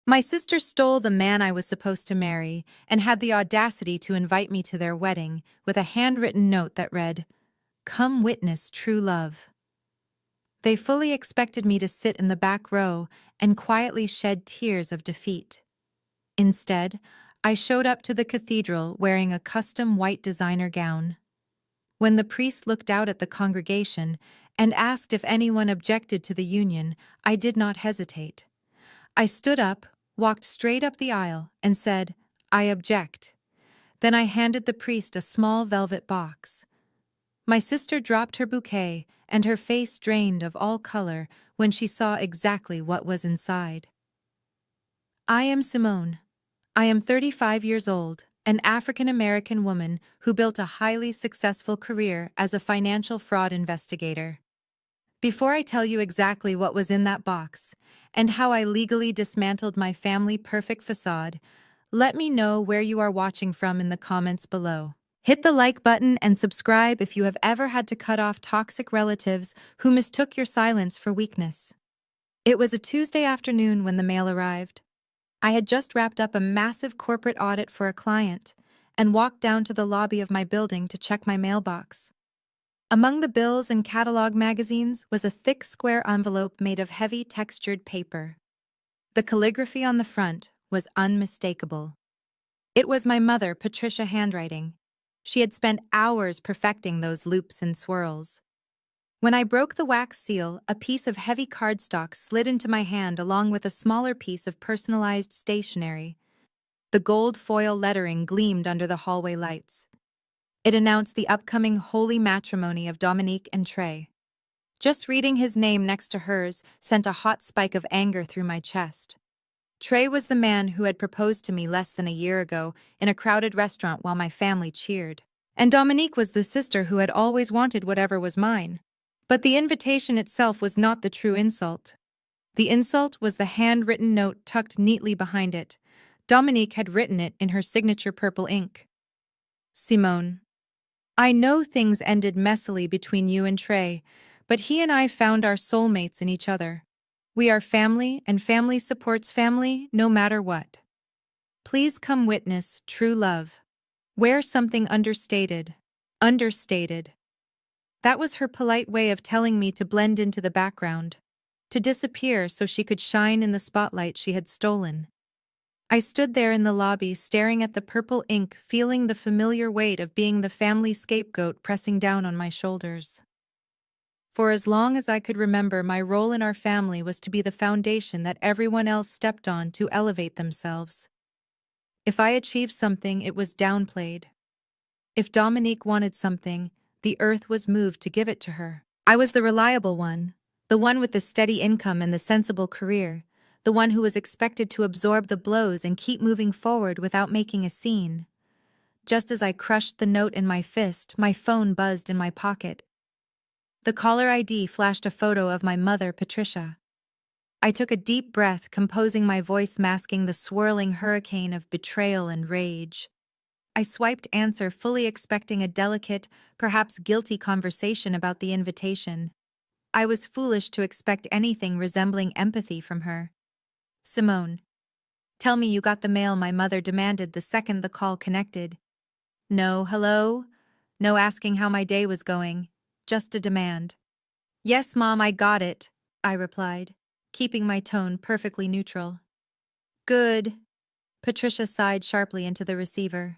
My sister stole the man I was supposed to marry and had the audacity to invite me to their wedding with a handwritten note that read, "Come witness true love." They fully expected me to sit in the back row and quietly shed tears of defeat. Instead, I showed up to the cathedral wearing a custom white designer gown. When the priest looked out at the congregation and asked if anyone objected to the union, I did not hesitate. I stood up, walked straight up the aisle, and said, "I object." Then I handed the priest a small velvet box. My sister dropped her bouquet, and her face drained of all color when she saw exactly what was inside. I am Simone. I am 35 years old, an African-American woman who built a highly successful career as a financial fraud investigator. Before I tell you exactly what was in that box and how I legally dismantled my family-perfect facade, let me know where you are watching from in the comments below. Hit the like button and subscribe if you have ever had to cut off toxic relatives who mistook your silence for weakness. It was a Tuesday afternoon when the mail arrived. I had just wrapped up a massive corporate audit for a client and walked down to the lobby of my building to check my mailbox. Among the bills and catalog magazines was a thick square envelope made of heavy textured paper. The calligraphy on the front was unmistakable. It was my mother, Patricia, handwriting. She had spent hours perfecting those loops and swirls. When I broke the wax seal, a piece of heavy cardstock slid into my hand along with a smaller piece of personalized stationery. The gold foil lettering gleamed under the hallway lights. It announced the upcoming holy matrimony of Dominique and Trey. Just reading his name next to hers sent a hot spike of anger through my chest. Trey was the man who had proposed to me less than a year ago in a crowded restaurant while my family cheered. And Dominique was the sister who had always wanted whatever was mine. But the invitation itself was not the true insult. The insult was the handwritten note tucked neatly behind it. Dominique had written it in her signature purple ink. Simone, I know things ended messily between you and Trey, but he and I found our soulmates in each other. We are family, and family supports family no matter what. Please come witness true love. Wear something understated. Understated. That was her polite way of telling me to blend into the background, to disappear so she could shine in the spotlight she had stolen. I stood there in the lobby staring at the purple ink, feeling the familiar weight of being the family scapegoat pressing down on my shoulders. For as long as I could remember, my role in our family was to be the foundation that everyone else stepped on to elevate themselves. If I achieved something, it was downplayed. If Dominique wanted something, the earth was moved to give it to her. I was the reliable one, the one with the steady income and the sensible career, the one who was expected to absorb the blows and keep moving forward without making a scene. Just as I crushed the note in my fist, my phone buzzed in my pocket. The caller ID flashed a photo of my mother, Patricia. I took a deep breath, composing my voice, masking the swirling hurricane of betrayal and rage. I swiped answer, fully expecting a delicate, perhaps guilty conversation about the invitation. I was foolish to expect anything resembling empathy from her. Simone, tell me you got the mail, my mother demanded the second the call connected. No, hello? No asking how my day was going. Just a demand. Yes, Mom, I got it, I replied, keeping my tone perfectly neutral. Good. Patricia sighed sharply into the receiver.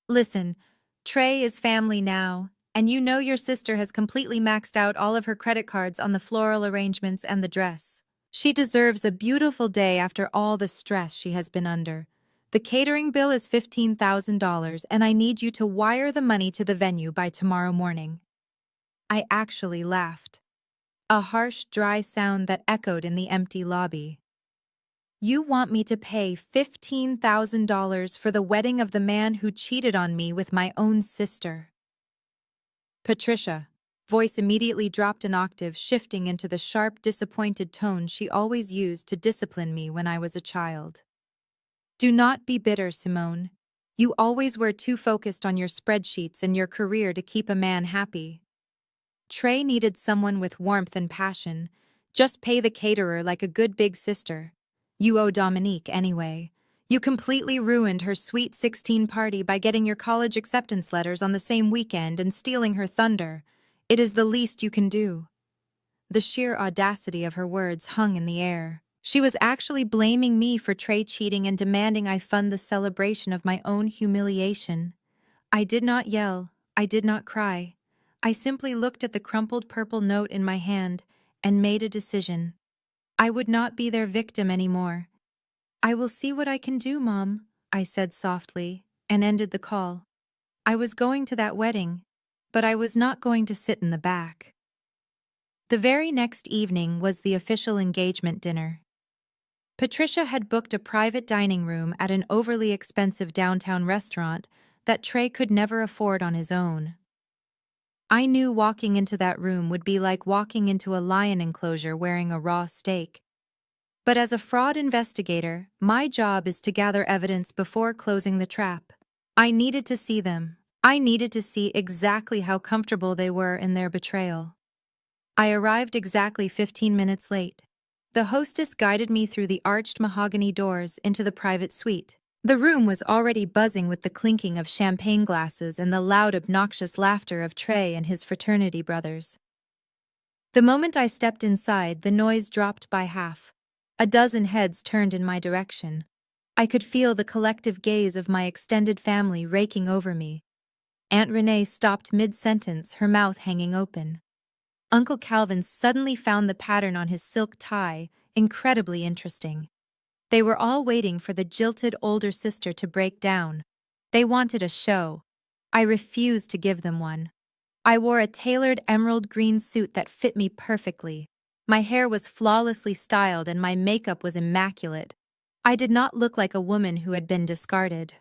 Listen, Trey is family now, and you know your sister has completely maxed out all of her credit cards on the floral arrangements and the dress. She deserves a beautiful day after all the stress she has been under. The catering bill is $15,000, and I need you to wire the money to the venue by tomorrow morning. I actually laughed. A harsh, dry sound that echoed in the empty lobby. You want me to pay $15,000 for the wedding of the man who cheated on me with my own sister? Patricia, voice immediately dropped an octave, shifting into the sharp, disappointed tone she always used to discipline me when I was a child. Do not be bitter, Simone. You always were too focused on your spreadsheets and your career to keep a man happy. Trey needed someone with warmth and passion. Just pay the caterer like a good big sister. You owe Dominique anyway. You completely ruined her sweet 16 party by getting your college acceptance letters on the same weekend and stealing her thunder. It is the least you can do." The sheer audacity of her words hung in the air. She was actually blaming me for Trey cheating and demanding I fund the celebration of my own humiliation. I did not yell. I did not cry. I simply looked at the crumpled purple note in my hand and made a decision. I would not be their victim anymore. "I will see what I can do, Mom," I said softly, and ended the call. I was going to that wedding, but I was not going to sit in the back. The very next evening was the official engagement dinner. Patricia had booked a private dining room at an overly expensive downtown restaurant that Trey could never afford on his own. I knew walking into that room would be like walking into a lion enclosure wearing a raw steak. But as a fraud investigator, my job is to gather evidence before closing the trap. I needed to see them. I needed to see exactly how comfortable they were in their betrayal. I arrived exactly 15 minutes late. The hostess guided me through the arched mahogany doors into the private suite. The room was already buzzing with the clinking of champagne glasses and the loud, obnoxious laughter of Trey and his fraternity brothers. The moment I stepped inside, the noise dropped by half. A dozen heads turned in my direction. I could feel the collective gaze of my extended family raking over me. Aunt Renee stopped mid-sentence, her mouth hanging open. Uncle Calvin suddenly found the pattern on his silk tie incredibly interesting. They were all waiting for the jilted older sister to break down. They wanted a show. I refused to give them one. I wore a tailored emerald green suit that fit me perfectly. My hair was flawlessly styled and my makeup was immaculate. I did not look like a woman who had been discarded.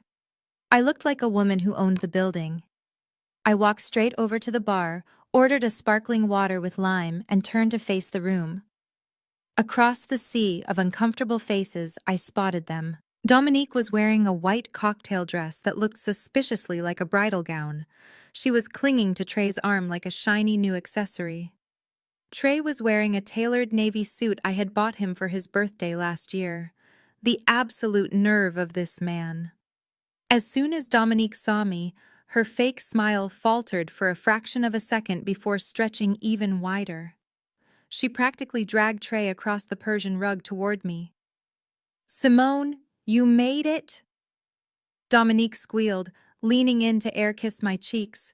I looked like a woman who owned the building. I walked straight over to the bar, ordered a sparkling water with lime, and turned to face the room. Across the sea of uncomfortable faces, I spotted them. Dominique was wearing a white cocktail dress that looked suspiciously like a bridal gown. She was clinging to Trey's arm like a shiny new accessory. Trey was wearing a tailored navy suit I had bought him for his birthday last year. The absolute nerve of this man. As soon as Dominique saw me, her fake smile faltered for a fraction of a second before stretching even wider. She practically dragged Trey across the Persian rug toward me. "Simone, you made it?" Dominique squealed, leaning in to air-kiss my cheeks.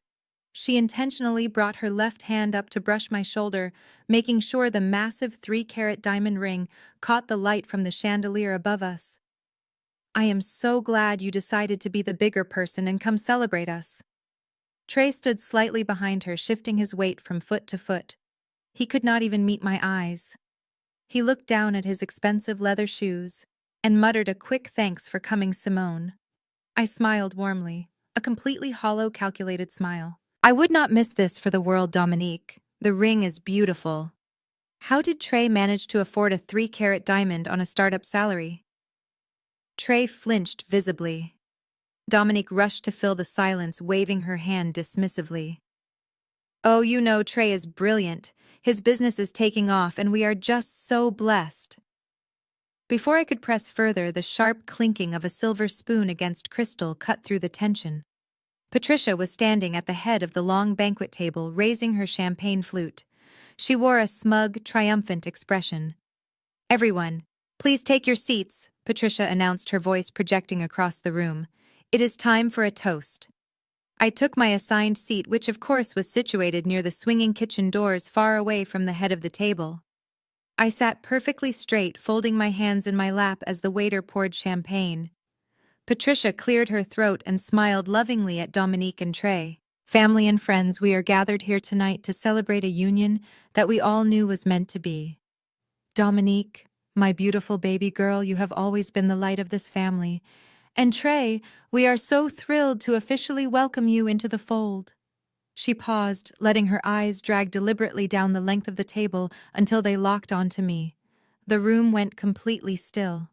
She intentionally brought her left hand up to brush my shoulder, making sure the massive 3-carat diamond ring caught the light from the chandelier above us. "I am so glad you decided to be the bigger person and come celebrate us." Trey stood slightly behind her, shifting his weight from foot to foot. He could not even meet my eyes. He looked down at his expensive leather shoes and muttered a quick thanks for coming, Simone. I smiled warmly, a completely hollow, calculated smile. "I would not miss this for the world, Dominique. The ring is beautiful." How did Trey manage to afford a 3-carat diamond on a startup salary? Trey flinched visibly. Dominique rushed to fill the silence, waving her hand dismissively. "Oh, you know, Trey is brilliant. His business is taking off, and we are just so blessed." Before I could press further, the sharp clinking of a silver spoon against crystal cut through the tension. Patricia was standing at the head of the long banquet table, raising her champagne flute. She wore a smug, triumphant expression. "Everyone, please take your seats," Patricia announced, her voice projecting across the room. "It is time for a toast." I took my assigned seat, which of course was situated near the swinging kitchen doors far away from the head of the table. I sat perfectly straight, folding my hands in my lap as the waiter poured champagne. Patricia cleared her throat and smiled lovingly at Dominique and Trey. "Family and friends, we are gathered here tonight to celebrate a union that we all knew was meant to be. Dominique, my beautiful baby girl, you have always been the light of this family. And Trey, we are so thrilled to officially welcome you into the fold." She paused, letting her eyes drag deliberately down the length of the table until they locked onto me. The room went completely still.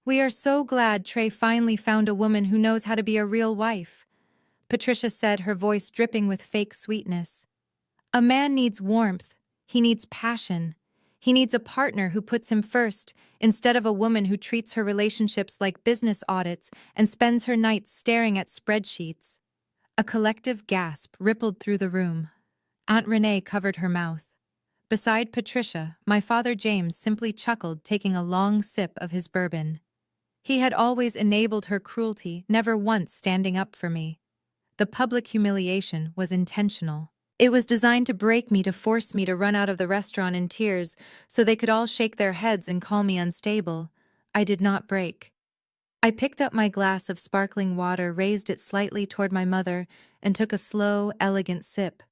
"We are so glad Trey finally found a woman who knows how to be a real wife," Patricia said, her voice dripping with fake sweetness. "A man needs warmth. He needs passion. He needs a partner who puts him first, instead of a woman who treats her relationships like business audits and spends her nights staring at spreadsheets. A collective gasp rippled through the room. Aunt Renee covered her mouth. Beside Patricia, my father James simply chuckled, taking a long sip of his bourbon. He had always enabled her cruelty, never once standing up for me. The public humiliation was intentional. It was designed to break me, to force me to run out of the restaurant in tears so they could all shake their heads and call me unstable. I did not break. I picked up my glass of sparkling water, raised it slightly toward my mother, and took a slow, elegant sip.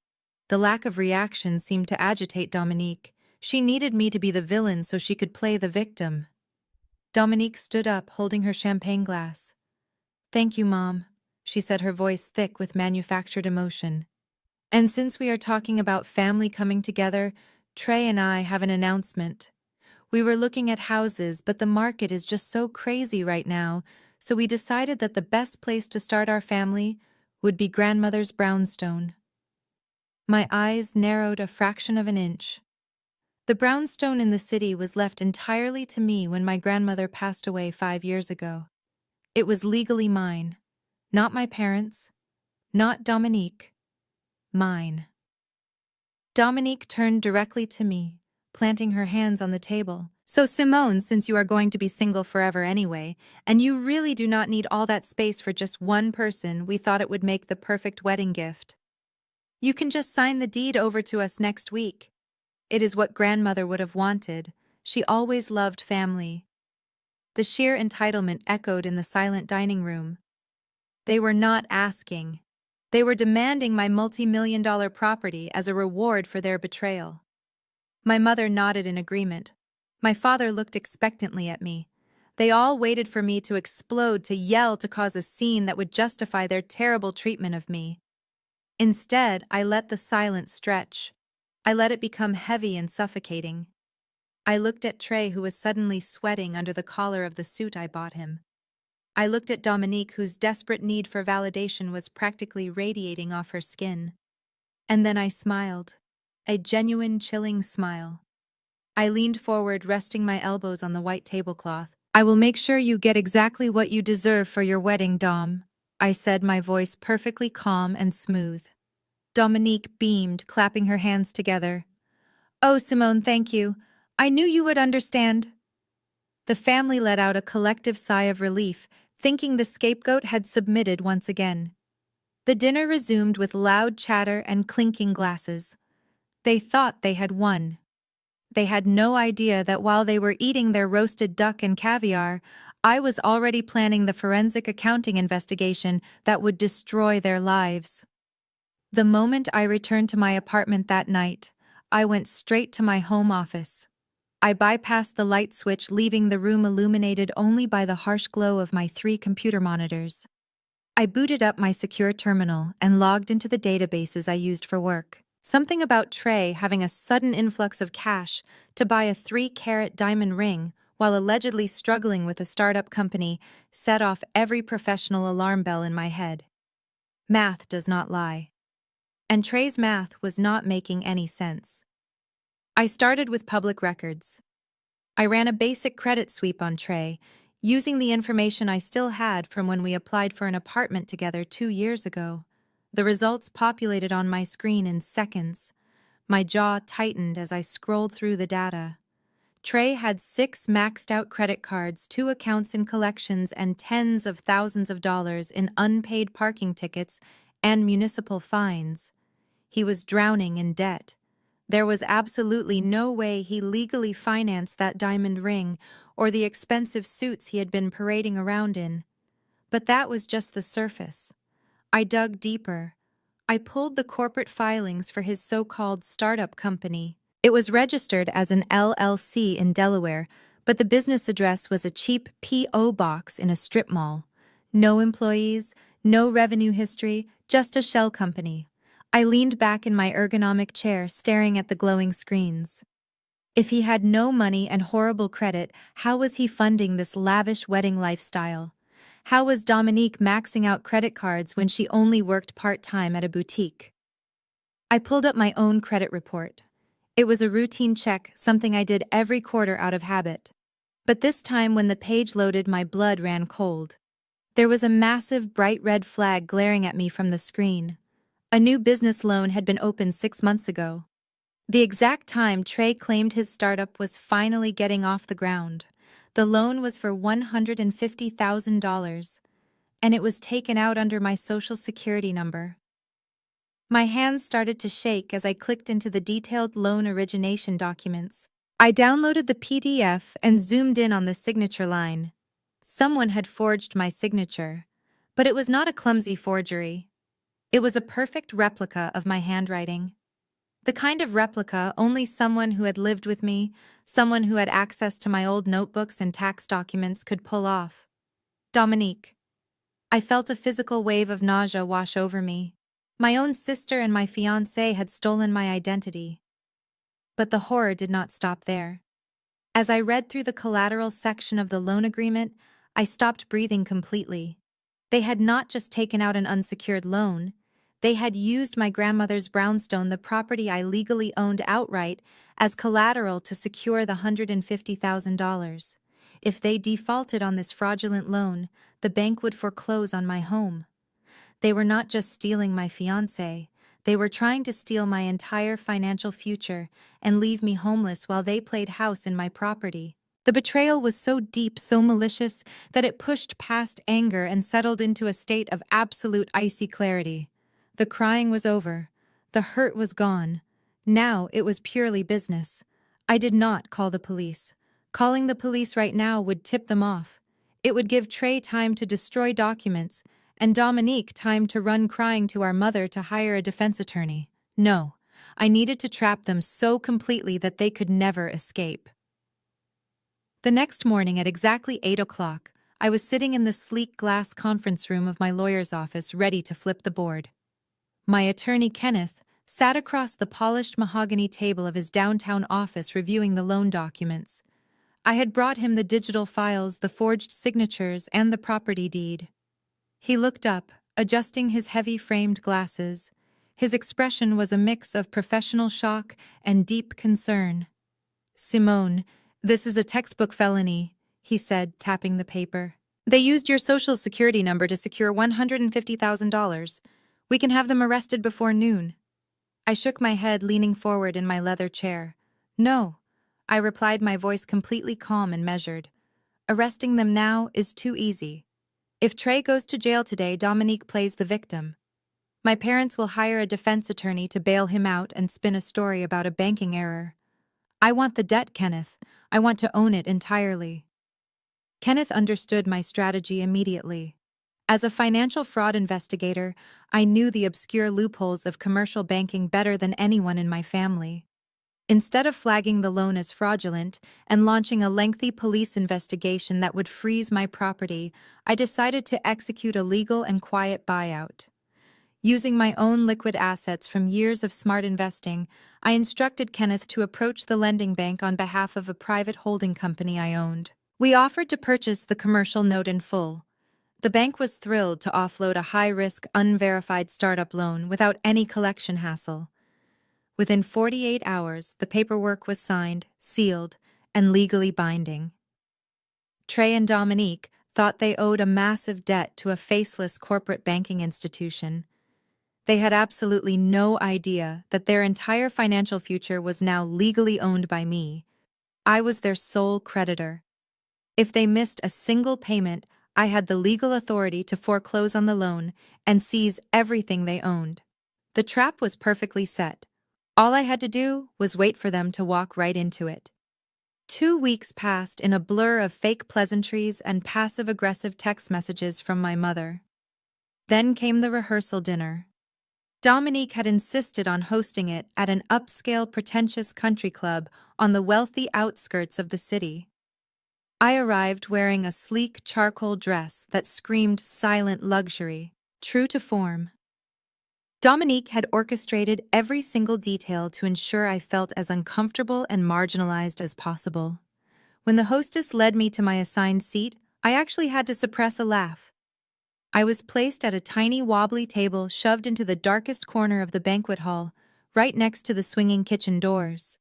The lack of reaction seemed to agitate Dominique. She needed me to be the villain so she could play the victim. Dominique stood up, holding her champagne glass. "Thank you, Mom," she said, her voice thick with manufactured emotion. "And since we are talking about family coming together, Trey and I have an announcement. We were looking at houses, but the market is just so crazy right now, so we decided that the best place to start our family would be grandmother's brownstone." My eyes narrowed a fraction of an inch. The brownstone in the city was left entirely to me when my grandmother passed away 5 years ago. It was legally mine. Not my parents', not Dominique. Mine. Dominique turned directly to me, planting her hands on the table. "So Simone, since you are going to be single forever anyway, and you really do not need all that space for just one person, we thought it would make the perfect wedding gift. You can just sign the deed over to us next week. It is what grandmother would have wanted. She always loved family." The sheer entitlement echoed in the silent dining room. They were not asking. They were demanding my multi-million-dollar property as a reward for their betrayal. My mother nodded in agreement. My father looked expectantly at me. They all waited for me to explode, to yell, to cause a scene that would justify their terrible treatment of me. Instead, I let the silence stretch. I let it become heavy and suffocating. I looked at Trey, who was suddenly sweating under the collar of the suit I bought him. I looked at Dominique, whose desperate need for validation was practically radiating off her skin. And then I smiled. A genuine, chilling smile. I leaned forward, resting my elbows on the white tablecloth. "I will make sure you get exactly what you deserve for your wedding, Dom," I said, my voice perfectly calm and smooth. Dominique beamed, clapping her hands together. "Oh, Simone, thank you. I knew you would understand." The family let out a collective sigh of relief, thinking the scapegoat had submitted once again. The dinner resumed with loud chatter and clinking glasses. They thought they had won. They had no idea that while they were eating their roasted duck and caviar, I was already planning the forensic accounting investigation that would destroy their lives. The moment I returned to my apartment that night, I went straight to my home office. I bypassed the light switch, leaving the room illuminated only by the harsh glow of my 3 computer monitors. I booted up my secure terminal and logged into the databases I used for work. Something about Trey having a sudden influx of cash to buy a 3-carat diamond ring while allegedly struggling with a startup company set off every professional alarm bell in my head. Math does not lie. And Trey's math was not making any sense. I started with public records. I ran a basic credit sweep on Trey, using the information I still had from when we applied for an apartment together 2 years ago. The results populated on my screen in seconds. My jaw tightened as I scrolled through the data. Trey had 6 maxed-out credit cards, 2 accounts in collections, and tens of thousands of dollars in unpaid parking tickets and municipal fines. He was drowning in debt. There was absolutely no way he legally financed that diamond ring or the expensive suits he had been parading around in. But that was just the surface. I dug deeper. I pulled the corporate filings for his so-called startup company. It was registered as an LLC in Delaware, but the business address was a cheap P.O. box in a strip mall. No employees, no revenue history, just a shell company. I leaned back in my ergonomic chair, staring at the glowing screens. If he had no money and horrible credit, how was he funding this lavish wedding lifestyle? How was Dominique maxing out credit cards when she only worked part-time at a boutique? I pulled up my own credit report. It was a routine check, something I did every quarter out of habit. But this time when the page loaded, my blood ran cold. There was a massive bright red flag glaring at me from the screen. A new business loan had been opened 6 months ago. The exact time Trey claimed his startup was finally getting off the ground. The loan was for $150,000, and it was taken out under my social security number. My hands started to shake as I clicked into the detailed loan origination documents. I downloaded the PDF and zoomed in on the signature line. Someone had forged my signature, but it was not a clumsy forgery. It was a perfect replica of my handwriting. The kind of replica only someone who had lived with me, someone who had access to my old notebooks and tax documents could pull off. Dominique. I felt a physical wave of nausea wash over me. My own sister and my fiancé had stolen my identity. But the horror did not stop there. As I read through the collateral section of the loan agreement, I stopped breathing completely. They had not just taken out an unsecured loan, they had used my grandmother's brownstone, the property I legally owned outright, as collateral to secure the $150,000. If they defaulted on this fraudulent loan, the bank would foreclose on my home. They were not just stealing my fiancé, they were trying to steal my entire financial future and leave me homeless while they played house in my property. The betrayal was so deep, so malicious, that it pushed past anger and settled into a state of absolute icy clarity. The crying was over. The hurt was gone. Now it was purely business. I did not call the police. Calling the police right now would tip them off. It would give Trey time to destroy documents, and Dominique time to run crying to our mother to hire a defense attorney. No, I needed to trap them so completely that they could never escape. The next morning at exactly 8 o'clock, I was sitting in the sleek glass conference room of my lawyer's office ready to flip the board. My attorney, Kenneth, sat across the polished mahogany table of his downtown office reviewing the loan documents. I had brought him the digital files, the forged signatures, and the property deed. He looked up, adjusting his heavy-framed glasses. His expression was a mix of professional shock and deep concern. "Simone, this is a textbook felony," he said, tapping the paper. "They used your social security number to secure $150,000. We can have them arrested before noon." I shook my head, leaning forward in my leather chair. "No," I replied, my voice completely calm and measured. "Arresting them now is too easy. If Trey goes to jail today, Dominique plays the victim. My parents will hire a defense attorney to bail him out and spin a story about a banking error. I want the debt, Kenneth. I want to own it entirely." Kenneth understood my strategy immediately. As a financial fraud investigator, I knew the obscure loopholes of commercial banking better than anyone in my family. Instead of flagging the loan as fraudulent and launching a lengthy police investigation that would freeze my property, I decided to execute a legal and quiet buyout. Using my own liquid assets from years of smart investing, I instructed Kenneth to approach the lending bank on behalf of a private holding company I owned. We offered to purchase the commercial note in full. The bank was thrilled to offload a high-risk, unverified startup loan without any collection hassle. Within 48 hours, the paperwork was signed, sealed, and legally binding. Trey and Dominique thought they owed a massive debt to a faceless corporate banking institution. They had absolutely no idea that their entire financial future was now legally owned by me. I was their sole creditor. If they missed a single payment, I had the legal authority to foreclose on the loan and seize everything they owned. The trap was perfectly set. All I had to do was wait for them to walk right into it. 2 weeks passed in a blur of fake pleasantries and passive-aggressive text messages from my mother. Then came the rehearsal dinner. Dominique had insisted on hosting it at an upscale, pretentious country club on the wealthy outskirts of the city. I arrived wearing a sleek charcoal dress that screamed silent luxury, true to form. Dominique had orchestrated every single detail to ensure I felt as uncomfortable and marginalized as possible. When the hostess led me to my assigned seat, I actually had to suppress a laugh. I was placed at a tiny wobbly table shoved into the darkest corner of the banquet hall, right next to the swinging kitchen doors.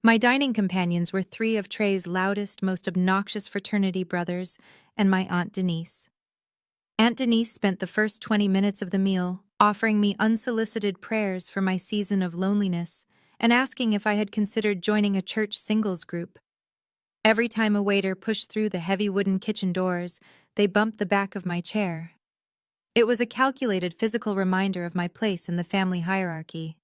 My dining companions were three of Trey's loudest, most obnoxious fraternity brothers and my Aunt Denise. Aunt Denise spent the first 20 minutes of the meal offering me unsolicited prayers for my season of loneliness and asking if I had considered joining a church singles group. Every time a waiter pushed through the heavy wooden kitchen doors, they bumped the back of my chair. It was a calculated physical reminder of my place in the family hierarchy.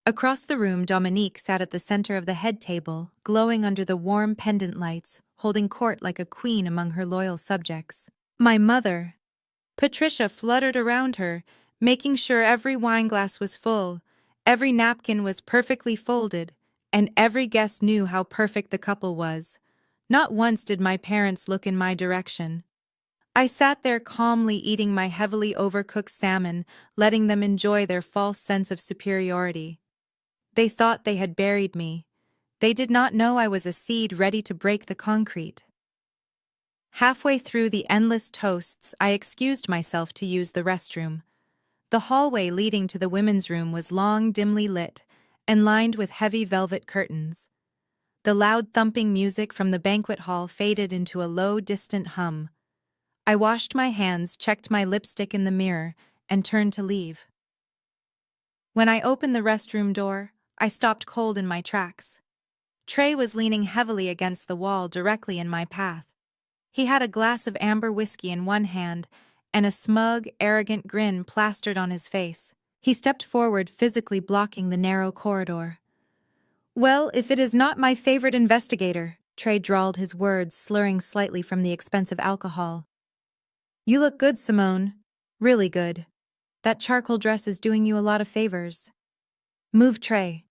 Across the room, Dominique sat at the center of the head table, glowing under the warm pendant lights, holding court like a queen among her loyal subjects. My mother, Patricia, fluttered around her, making sure every wineglass was full, every napkin was perfectly folded, and every guest knew how perfect the couple was. Not once did my parents look in my direction. I sat there calmly eating my heavily overcooked salmon, letting them enjoy their false sense of superiority. They thought they had buried me. They did not know I was a seed ready to break the concrete. Halfway through the endless toasts, I excused myself to use the restroom. The hallway leading to the women's room was long, dimly lit, and lined with heavy velvet curtains. The loud thumping music from the banquet hall faded into a low, distant hum. I washed my hands, checked my lipstick in the mirror, and turned to leave. When I opened the restroom door, I stopped cold in my tracks. Trey was leaning heavily against the wall directly in my path. He had a glass of amber whiskey in one hand and a smug, arrogant grin plastered on his face. He stepped forward, physically blocking the narrow corridor. "Well, if it is not my favorite investigator," Trey drawled, his words slurring slightly from the expensive alcohol. "You look good, Simone. Really good. That charcoal dress is doing you a lot of favors." "Move, Trey,"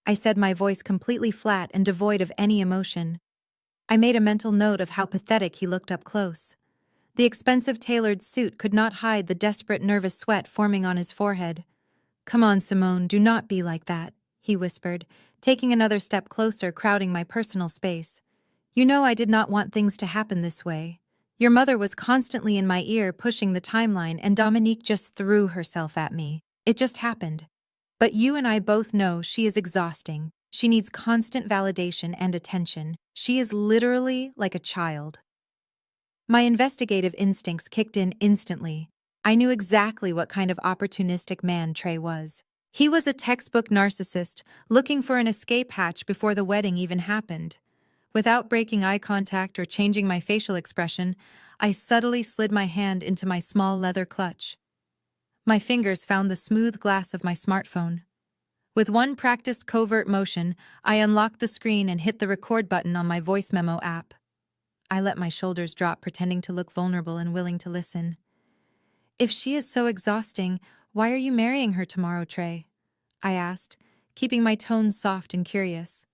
I said, my voice completely flat and devoid of any emotion. I made a mental note of how pathetic he looked up close. The expensive tailored suit could not hide the desperate, nervous sweat forming on his forehead. "Come on, Simone, do not be like that," he whispered, taking another step closer, crowding my personal space. "You know I did not want things to happen this way. Your mother was constantly in my ear pushing the timeline, and Dominique just threw herself at me. It just happened. But you and I both know she is exhausting. She needs constant validation and attention. She is literally like a child." My investigative instincts kicked in instantly. I knew exactly what kind of opportunistic man Trey was. He was a textbook narcissist, looking for an escape hatch before the wedding even happened. Without breaking eye contact or changing my facial expression, I subtly slid my hand into my small leather clutch. My fingers found the smooth glass of my smartphone. With one practiced covert motion, I unlocked the screen and hit the record button on my voice memo app. I let my shoulders drop, pretending to look vulnerable and willing to listen. "If she is so exhausting, why are you marrying her tomorrow, Trey?" I asked, keeping my tone soft and curious.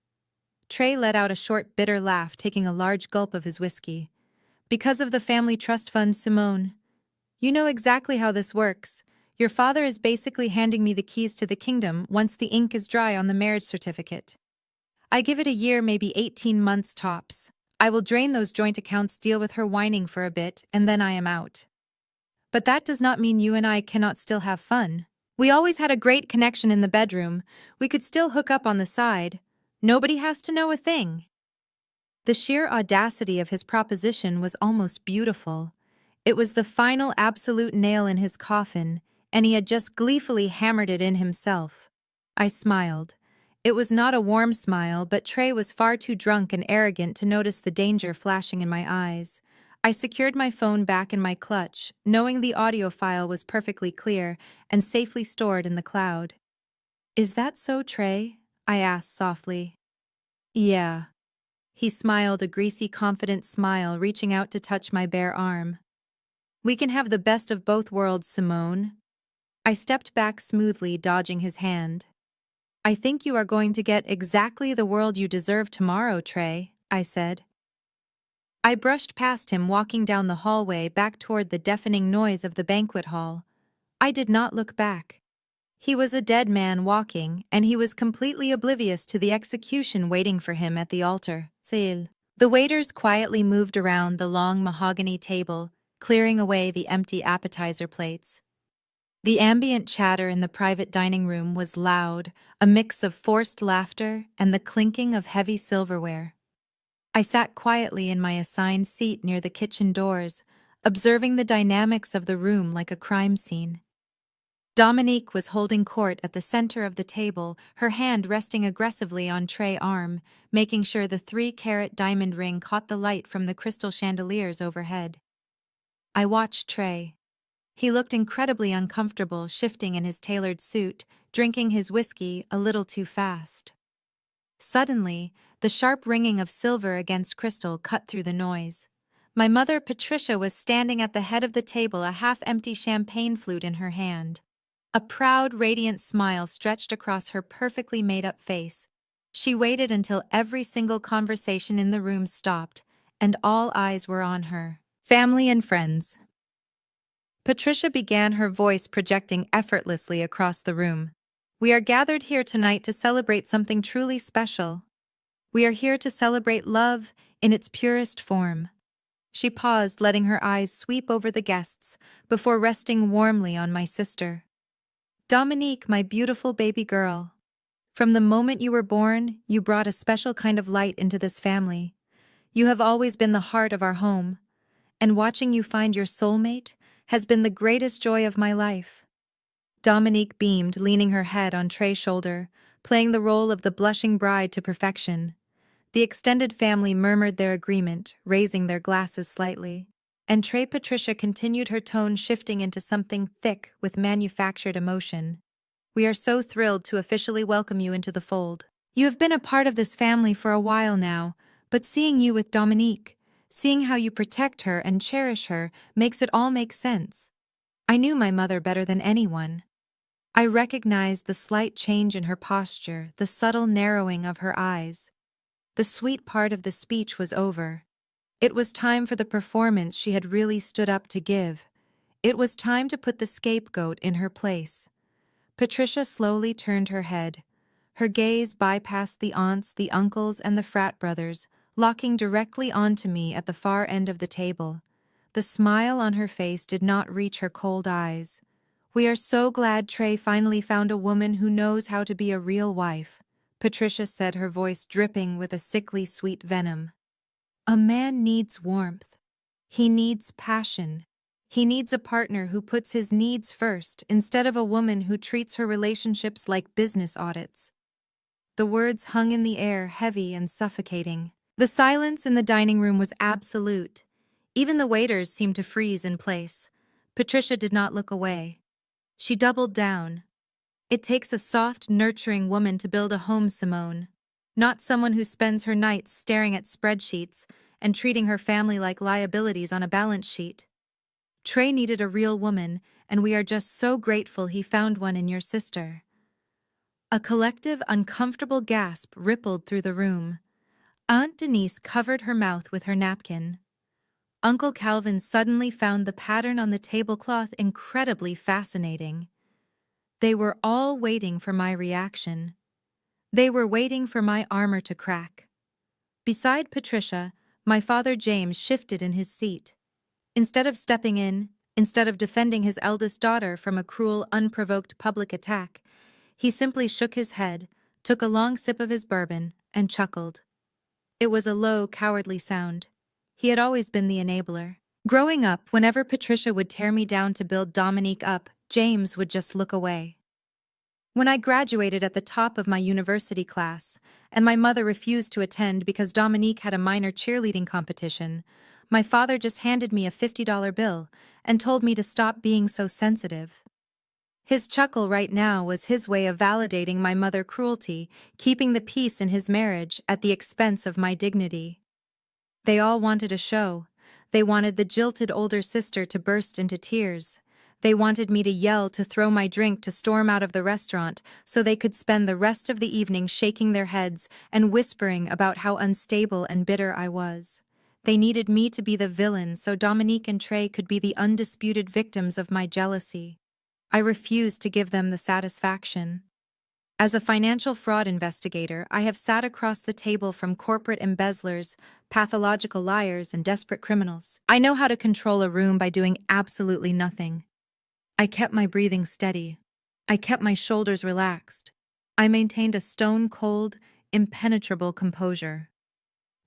Trey let out a short, bitter laugh, taking a large gulp of his whiskey. "Because of the family trust fund, Simone. You know exactly how this works. Your father is basically handing me the keys to the kingdom once the ink is dry on the marriage certificate. I give it a year, maybe 18 months tops. I will drain those joint accounts, deal with her whining for a bit, and then I am out. But that does not mean you and I cannot still have fun. We always had a great connection in the bedroom. We could still hook up on the side. Nobody has to know a thing." The sheer audacity of his proposition was almost beautiful. It was the final absolute nail in his coffin, and he had just gleefully hammered it in himself. I smiled. It was not a warm smile, but Trey was far too drunk and arrogant to notice the danger flashing in my eyes. I secured my phone back in my clutch, knowing the audio file was perfectly clear and safely stored in the cloud. "Is that so, Trey?" I asked softly. "Yeah." He smiled, a greasy, confident smile, reaching out to touch my bare arm. "We can have the best of both worlds, Simone." I stepped back smoothly, dodging his hand. "I think you are going to get exactly the world you deserve tomorrow, Trey," I said. I brushed past him, walking down the hallway back toward the deafening noise of the banquet hall. I did not look back. He was a dead man walking, and he was completely oblivious to the execution waiting for him at the altar. Seil. The waiters quietly moved around the long mahogany table, clearing away the empty appetizer plates. The ambient chatter in the private dining room was loud, a mix of forced laughter and the clinking of heavy silverware. I sat quietly in my assigned seat near the kitchen doors, observing the dynamics of the room like a crime scene. Dominique was holding court at the center of the table, her hand resting aggressively on Trey's arm, making sure the 3-carat diamond ring caught the light from the crystal chandeliers overhead. I watched Trey. He looked incredibly uncomfortable, shifting in his tailored suit, drinking his whiskey a little too fast. Suddenly, the sharp ringing of silver against crystal cut through the noise. My mother, Patricia, was standing at the head of the table, a half-empty champagne flute in her hand. A proud, radiant smile stretched across her perfectly made-up face. She waited until every single conversation in the room stopped, and all eyes were on her. Family and friends. Patricia began, her voice projecting effortlessly across the room. We are gathered here tonight to celebrate something truly special. We are here to celebrate love in its purest form. She paused, letting her eyes sweep over the guests before resting warmly on my sister. Dominique, my beautiful baby girl. From the moment you were born, you brought a special kind of light into this family. You have always been the heart of our home, and watching you find your soulmate has been the greatest joy of my life. Dominique beamed, leaning her head on Trey's shoulder, playing the role of the blushing bride to perfection. The extended family murmured their agreement, raising their glasses slightly. And Trey Patricia continued, her tone shifting into something thick with manufactured emotion. We are so thrilled to officially welcome you into the fold. You have been a part of this family for a while now, but seeing you with Dominique, seeing how you protect her and cherish her, makes it all make sense. I knew my mother better than anyone. I recognized the slight change in her posture, the subtle narrowing of her eyes. The sweet part of the speech was over. It was time for the performance she had really stood up to give. It was time to put the scapegoat in her place. Patricia slowly turned her head. Her gaze bypassed the aunts, the uncles, and the frat brothers, locking directly onto me at the far end of the table. The smile on her face did not reach her cold eyes. We are so glad Trey finally found a woman who knows how to be a real wife, Patricia said, her voice dripping with a sickly sweet venom. A man needs warmth. He needs passion. He needs a partner who puts his needs first instead of a woman who treats her relationships like business audits. The words hung in the air, heavy and suffocating. The silence in the dining room was absolute. Even the waiters seemed to freeze in place. Patricia did not look away. She doubled down. It takes a soft, nurturing woman to build a home, Simone. Not someone who spends her nights staring at spreadsheets and treating her family like liabilities on a balance sheet. Trey needed a real woman, and we are just so grateful he found one in your sister. A collective, uncomfortable gasp rippled through the room. Aunt Denise covered her mouth with her napkin. Uncle Calvin suddenly found the pattern on the tablecloth incredibly fascinating. They were all waiting for my reaction. They were waiting for my armor to crack. Beside Patricia, my father James shifted in his seat. Instead of stepping in, instead of defending his eldest daughter from a cruel, unprovoked public attack, he simply shook his head, took a long sip of his bourbon, and chuckled. It was a low, cowardly sound. He had always been the enabler. Growing up, whenever Patricia would tear me down to build Dominique up, James would just look away. When I graduated at the top of my university class, and my mother refused to attend because Dominique had a minor cheerleading competition, my father just handed me a $50 bill and told me to stop being so sensitive. His chuckle right now was his way of validating my mother's cruelty, keeping the peace in his marriage at the expense of my dignity. They all wanted a show. They wanted the jilted older sister to burst into tears. They wanted me to yell, to throw my drink, to storm out of the restaurant so they could spend the rest of the evening shaking their heads and whispering about how unstable and bitter I was. They needed me to be the villain so Dominique and Trey could be the undisputed victims of my jealousy. I refused to give them the satisfaction. As a financial fraud investigator, I have sat across the table from corporate embezzlers, pathological liars, and desperate criminals. I know how to control a room by doing absolutely nothing. I kept my breathing steady. I kept my shoulders relaxed. I maintained a stone-cold, impenetrable composure.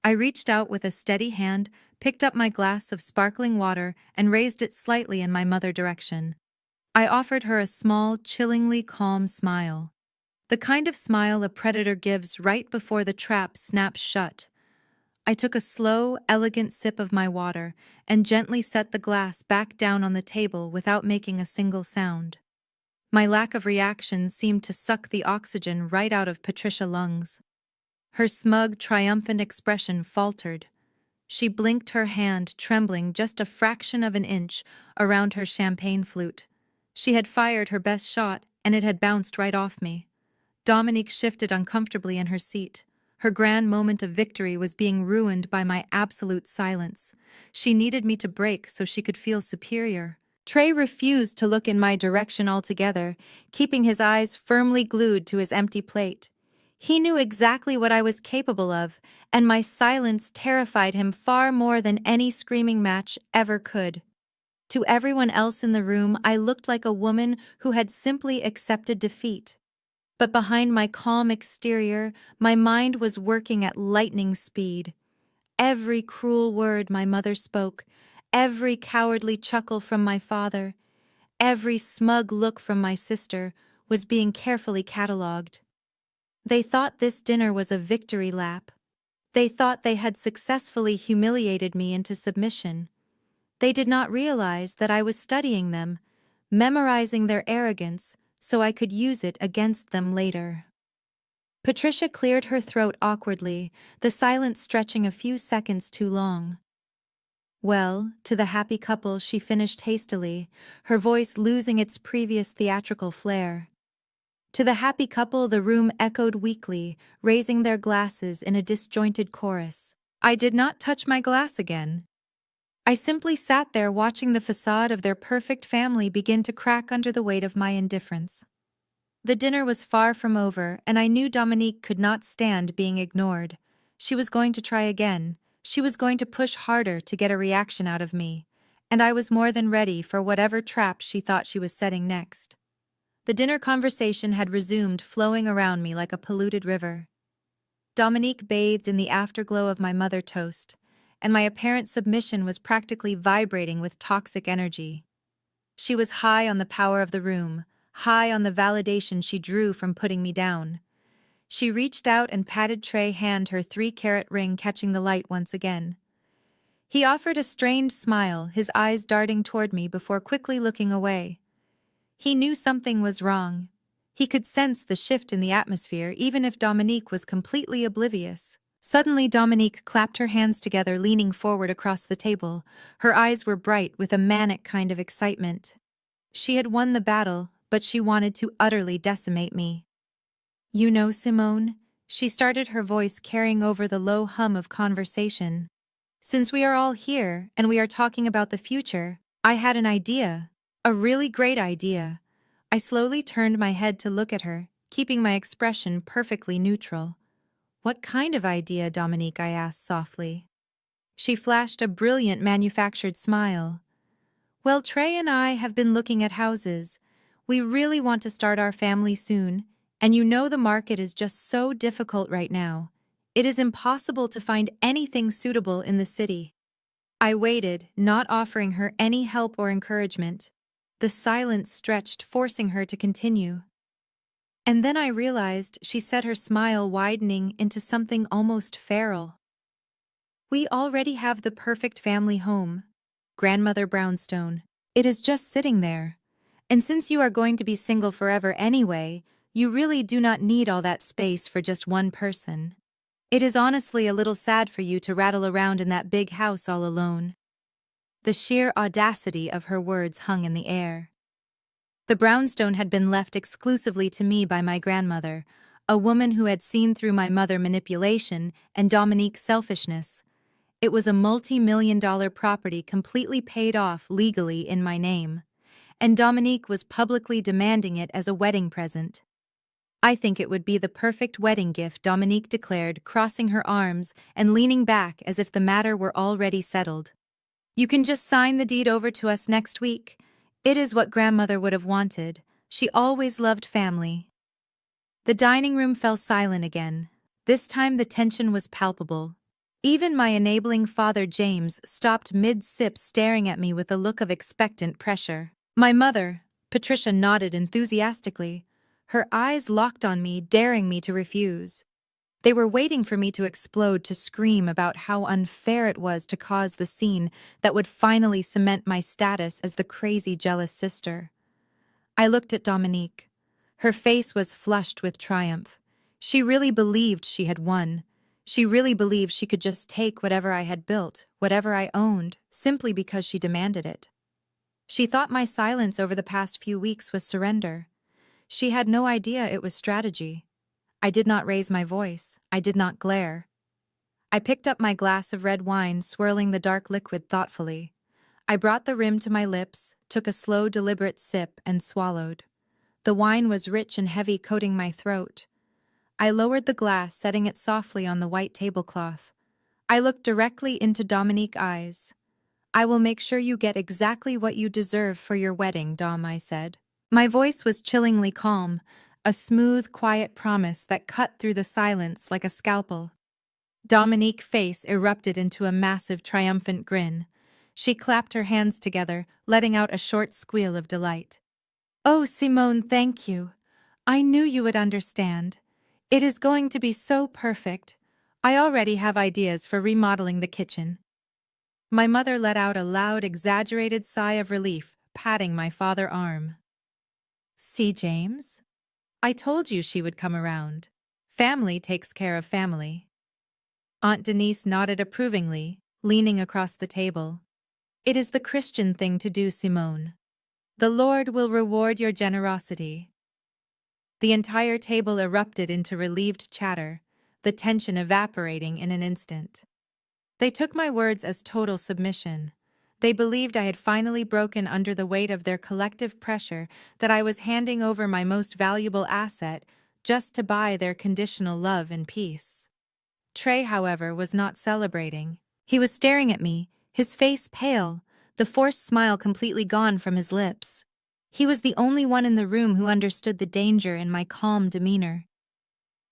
I reached out with a steady hand, picked up my glass of sparkling water, and raised it slightly in my mother's direction. I offered her a small, chillingly calm smile. The kind of smile a predator gives right before the trap snaps shut. I took a slow, elegant sip of my water and gently set the glass back down on the table without making a single sound. My lack of reaction seemed to suck the oxygen right out of Patricia's lungs. Her smug, triumphant expression faltered. She blinked her hand, trembling just a fraction of an inch around her champagne flute. She had fired her best shot, and it had bounced right off me. Dominique shifted uncomfortably in her seat. Her grand moment of victory was being ruined by my absolute silence. She needed me to break so she could feel superior. Trey refused to look in my direction altogether, keeping his eyes firmly glued to his empty plate. He knew exactly what I was capable of, and my silence terrified him far more than any screaming match ever could. To everyone else in the room, I looked like a woman who had simply accepted defeat. But behind my calm exterior, my mind was working at lightning speed. Every cruel word my mother spoke, every cowardly chuckle from my father, every smug look from my sister was being carefully catalogued. They thought this dinner was a victory lap. They thought they had successfully humiliated me into submission. They did not realize that I was studying them, memorizing their arrogance, so I could use it against them later. Patricia cleared her throat awkwardly, the silence stretching a few seconds too long. Well, to the happy couple, she finished hastily, her voice losing its previous theatrical flair. To the happy couple, the room echoed weakly, raising their glasses in a disjointed chorus. I did not touch my glass again. I simply sat there watching the facade of their perfect family begin to crack under the weight of my indifference. The dinner was far from over, and I knew Dominique could not stand being ignored. She was going to try again. She was going to push harder to get a reaction out of me, and I was more than ready for whatever trap she thought she was setting next. The dinner conversation had resumed, flowing around me like a polluted river. Dominique bathed in the afterglow of my mother toast, and my apparent submission was practically vibrating with toxic energy. She was high on the power of the room, high on the validation she drew from putting me down. She reached out and patted Trey's hand, her 3-carat ring catching the light once again. He offered a strained smile, his eyes darting toward me before quickly looking away. He knew something was wrong. He could sense the shift in the atmosphere, even if Dominique was completely oblivious. Suddenly, Dominique clapped her hands together, leaning forward across the table. Her eyes were bright with a manic kind of excitement. She had won the battle, but she wanted to utterly decimate me. You know, Simone, she started, her voice carrying over the low hum of conversation. Since we are all here and we are talking about the future, I had an idea. A really great idea. I slowly turned my head to look at her, keeping my expression perfectly neutral. What kind of idea, Dominique? I asked softly. She flashed a brilliant manufactured smile. Well, Trey and I have been looking at houses. We really want to start our family soon, and you know the market is just so difficult right now. It is impossible to find anything suitable in the city. I waited, not offering her any help or encouragement. The silence stretched, forcing her to continue. And then I realized she said, her smile widening into something almost feral. We already have the perfect family home, Grandmother Brownstone. It is just sitting there. And since you are going to be single forever anyway, you really do not need all that space for just one person. It is honestly a little sad for you to rattle around in that big house all alone. The sheer audacity of her words hung in the air. The brownstone had been left exclusively to me by my grandmother, a woman who had seen through my mother's manipulation and Dominique's selfishness. It was a multi-million-dollar property completely paid off legally in my name, and Dominique was publicly demanding it as a wedding present. I think it would be the perfect wedding gift, Dominique declared, crossing her arms and leaning back as if the matter were already settled. You can just sign the deed over to us next week. It is what grandmother would have wanted. She always loved family. The dining room fell silent again. This time the tension was palpable. Even my enabling father James stopped mid-sip staring at me with a look of expectant pressure. My mother, Patricia, nodded enthusiastically. Her eyes locked on me, daring me to refuse. They were waiting for me to explode, to scream about how unfair it was to cause the scene that would finally cement my status as the crazy, jealous sister. I looked at Dominique. Her face was flushed with triumph. She really believed she had won. She really believed she could just take whatever I had built, whatever I owned, simply because she demanded it. She thought my silence over the past few weeks was surrender. She had no idea it was strategy. I did not raise my voice. I did not glare. I picked up my glass of red wine, swirling the dark liquid thoughtfully. I brought the rim to my lips, took a slow, deliberate sip, and swallowed. The wine was rich and heavy, coating my throat. I lowered the glass, setting it softly on the white tablecloth. I looked directly into Dominique's eyes. "I will make sure you get exactly what you deserve for your wedding, Dom," I said. My voice was chillingly calm, a smooth, quiet promise that cut through the silence like a scalpel. Dominique's face erupted into a massive, triumphant grin. She clapped her hands together, letting out a short squeal of delight. "Oh, Simone, thank you. I knew you would understand. It is going to be so perfect. I already have ideas for remodeling the kitchen." My mother let out a loud, exaggerated sigh of relief, patting my father's arm. "See, James? I told you she would come around. Family takes care of family." Aunt Denise nodded approvingly, leaning across the table. "It is the Christian thing to do, Simone. The Lord will reward your generosity." The entire table erupted into relieved chatter, the tension evaporating in an instant. They took my words as total submission. They believed I had finally broken under the weight of their collective pressure, that I was handing over my most valuable asset just to buy their conditional love and peace. Trey, however, was not celebrating. He was staring at me, his face pale, the forced smile completely gone from his lips. He was the only one in the room who understood the danger in my calm demeanor.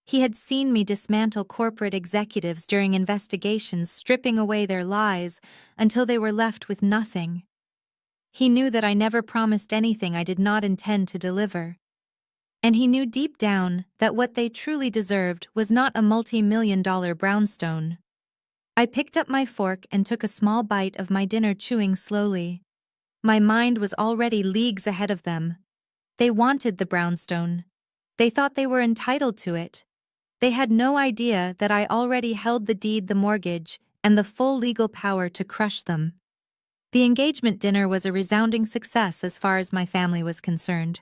He had seen me dismantle corporate executives during investigations, stripping away their lies until they were left with nothing. He knew that I never promised anything I did not intend to deliver. And he knew deep down that what they truly deserved was not a multi-million-dollar brownstone. I picked up my fork and took a small bite of my dinner, chewing slowly. My mind was already leagues ahead of them. They wanted the brownstone. They thought they were entitled to it. They had no idea that I already held the deed, the mortgage, and the full legal power to crush them. The engagement dinner was a resounding success as far as my family was concerned.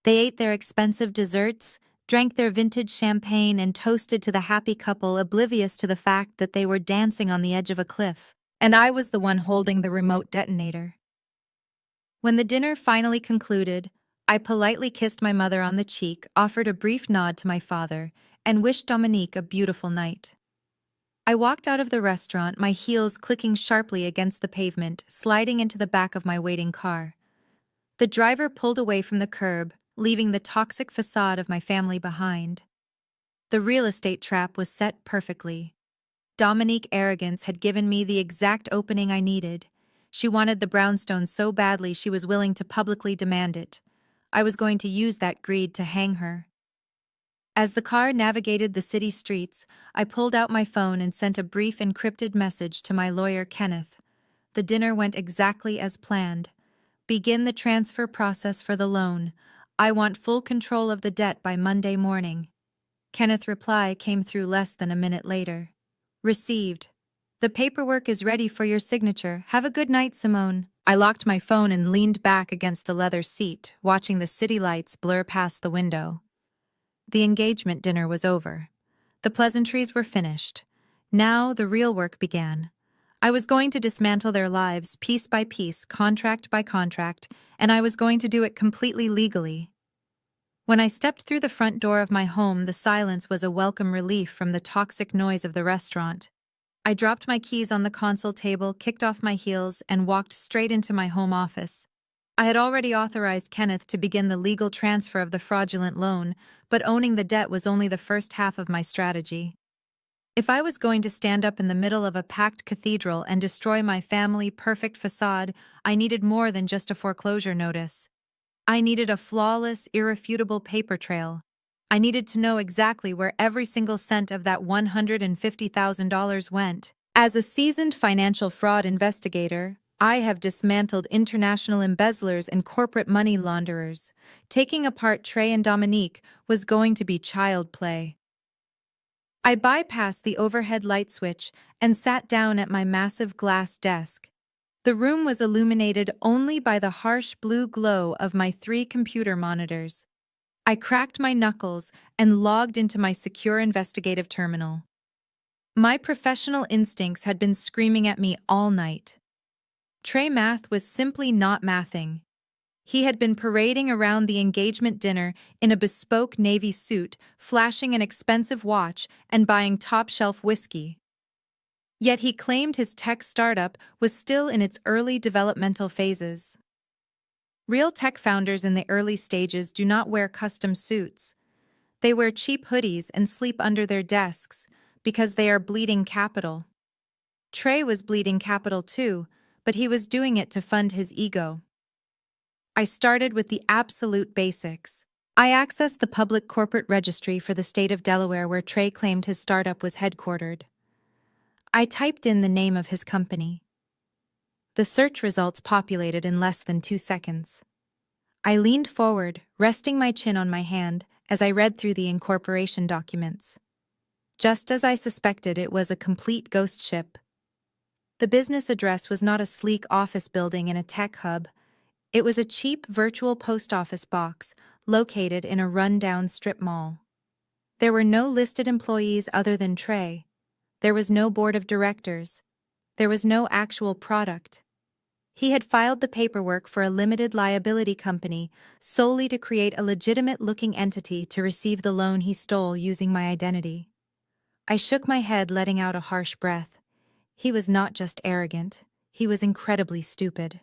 They ate their expensive desserts, drank their vintage champagne, and toasted to the happy couple, oblivious to the fact that they were dancing on the edge of a cliff, and I was the one holding the remote detonator. When the dinner finally concluded, I politely kissed my mother on the cheek, offered a brief nod to my father, and wished Dominique a beautiful night. I walked out of the restaurant, my heels clicking sharply against the pavement, sliding into the back of my waiting car. The driver pulled away from the curb, leaving the toxic facade of my family behind. The real estate trap was set perfectly. Dominique's arrogance had given me the exact opening I needed. She wanted the brownstone so badly she was willing to publicly demand it. I was going to use that greed to hang her. As the car navigated the city streets, I pulled out my phone and sent a brief encrypted message to my lawyer, Kenneth. The dinner went exactly as planned. Begin the transfer process for the loan. I want full control of the debt by Monday morning. Kenneth's reply came through less than a minute later. Received. The paperwork is ready for your signature. Have a good night, Simone. I locked my phone and leaned back against the leather seat, watching the city lights blur past the window. The engagement dinner was over. The pleasantries were finished. Now the real work began. I was going to dismantle their lives piece by piece, contract by contract, and I was going to do it completely legally. When I stepped through the front door of my home, the silence was a welcome relief from the toxic noise of the restaurant. I dropped my keys on the console table, kicked off my heels, and walked straight into my home office. I had already authorized Kenneth to begin the legal transfer of the fraudulent loan, but owning the debt was only the first half of my strategy. If I was going to stand up in the middle of a packed cathedral and destroy my family-perfect facade, I needed more than just a foreclosure notice. I needed a flawless, irrefutable paper trail. I needed to know exactly where every single cent of that $150,000 went. As a seasoned financial fraud investigator, I have dismantled international embezzlers and corporate money launderers. Taking apart Trey and Dominique was going to be child play. I bypassed the overhead light switch and sat down at my massive glass desk. The room was illuminated only by the harsh blue glow of my 3 computer monitors. I cracked my knuckles and logged into my secure investigative terminal. My professional instincts had been screaming at me all night. Trey Math was simply not mathing. He had been parading around the engagement dinner in a bespoke navy suit, flashing an expensive watch and buying top-shelf whiskey. Yet he claimed his tech startup was still in its early developmental phases. Real tech founders in the early stages do not wear custom suits. They wear cheap hoodies and sleep under their desks because they are bleeding capital. Trey was bleeding capital too, but he was doing it to fund his ego. I started with the absolute basics. I accessed the public corporate registry for the state of Delaware where Trey claimed his startup was headquartered. I typed in the name of his company. The search results populated in less than 2 seconds. I leaned forward, resting my chin on my hand, as I read through the incorporation documents. Just as I suspected, it was a complete ghost ship. The business address was not a sleek office building in a tech hub. It was a cheap virtual post office box located in a run-down strip mall. There were no listed employees other than Trey. There was no board of directors. There was no actual product. He had filed the paperwork for a limited liability company solely to create a legitimate-looking entity to receive the loan he stole using my identity. I shook my head, letting out a harsh breath. He was not just arrogant, he was incredibly stupid.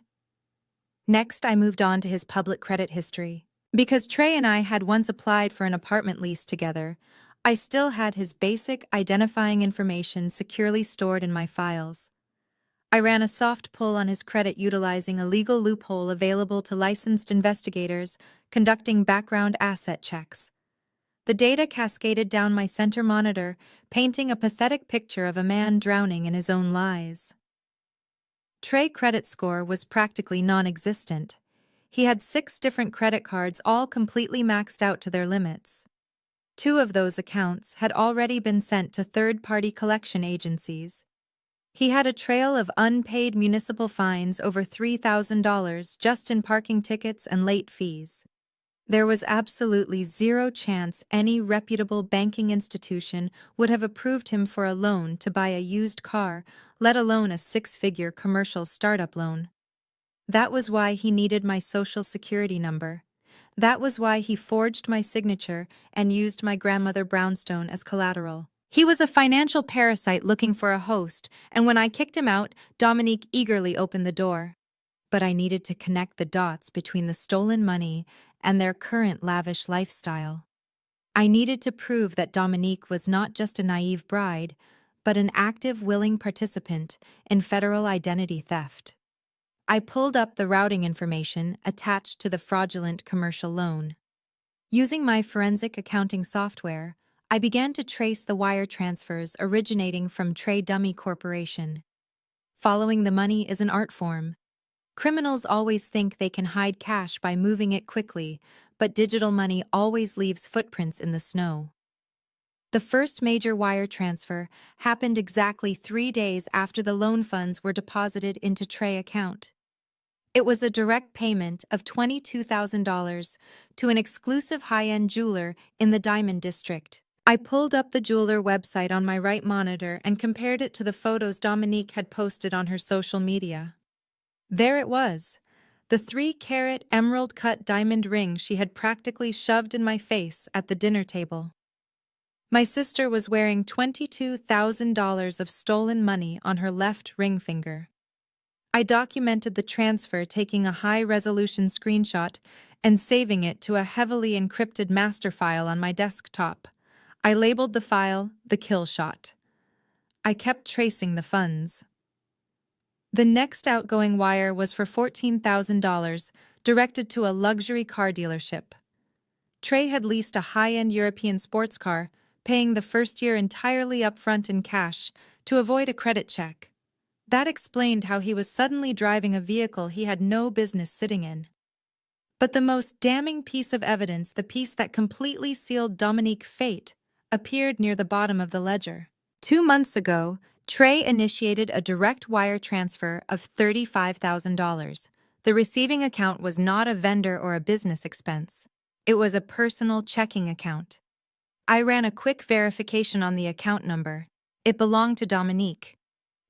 Next, I moved on to his public credit history. Because Trey and I had once applied for an apartment lease together, I still had his basic identifying information securely stored in my files. I ran a soft pull on his credit utilizing a legal loophole available to licensed investigators conducting background asset checks. The data cascaded down my center monitor, painting a pathetic picture of a man drowning in his own lies. Trey's credit score was practically non-existent. He had 6 different credit cards, all completely maxed out to their limits. 2 of those accounts had already been sent to third-party collection agencies. He had a trail of unpaid municipal fines over $3,000 just in parking tickets and late fees. There was absolutely zero chance any reputable banking institution would have approved him for a loan to buy a used car, let alone a 6-figure commercial startup loan. That was why he needed my social security number. That was why he forged my signature and used my grandmother brownstone as collateral. He was a financial parasite looking for a host, and when I kicked him out, Dominique eagerly opened the door. But I needed to connect the dots between the stolen money and their current lavish lifestyle. I needed to prove that Dominique was not just a naive bride, but an active, willing participant in federal identity theft. I pulled up the routing information attached to the fraudulent commercial loan. Using my forensic accounting software, I began to trace the wire transfers originating from Trey Dummy Corporation. Following the money is an art form. Criminals always think they can hide cash by moving it quickly, but digital money always leaves footprints in the snow. The first major wire transfer happened exactly 3 days after the loan funds were deposited into Trey's account. It was a direct payment of $22,000 to an exclusive high-end jeweler in the Diamond District. I pulled up the jeweler website on my right monitor and compared it to the photos Dominique had posted on her social media. There it was, the 3-carat emerald-cut diamond ring she had practically shoved in my face at the dinner table. My sister was wearing $22,000 of stolen money on her left ring finger. I documented the transfer, taking a high-resolution screenshot and saving it to a heavily encrypted master file on my desktop. I labeled the file the kill shot. I kept tracing the funds. The next outgoing wire was for $14,000, directed to a luxury car dealership. Trey had leased a high-end European sports car, paying the first year entirely upfront in cash to avoid a credit check. That explained how he was suddenly driving a vehicle he had no business sitting in. But the most damning piece of evidence, the piece that completely sealed Dominique's fate, appeared near the bottom of the ledger. 2 months ago, Trey initiated a direct wire transfer of $35,000. The receiving account was not a vendor or a business expense. It was a personal checking account. I ran a quick verification on the account number. It belonged to Dominique.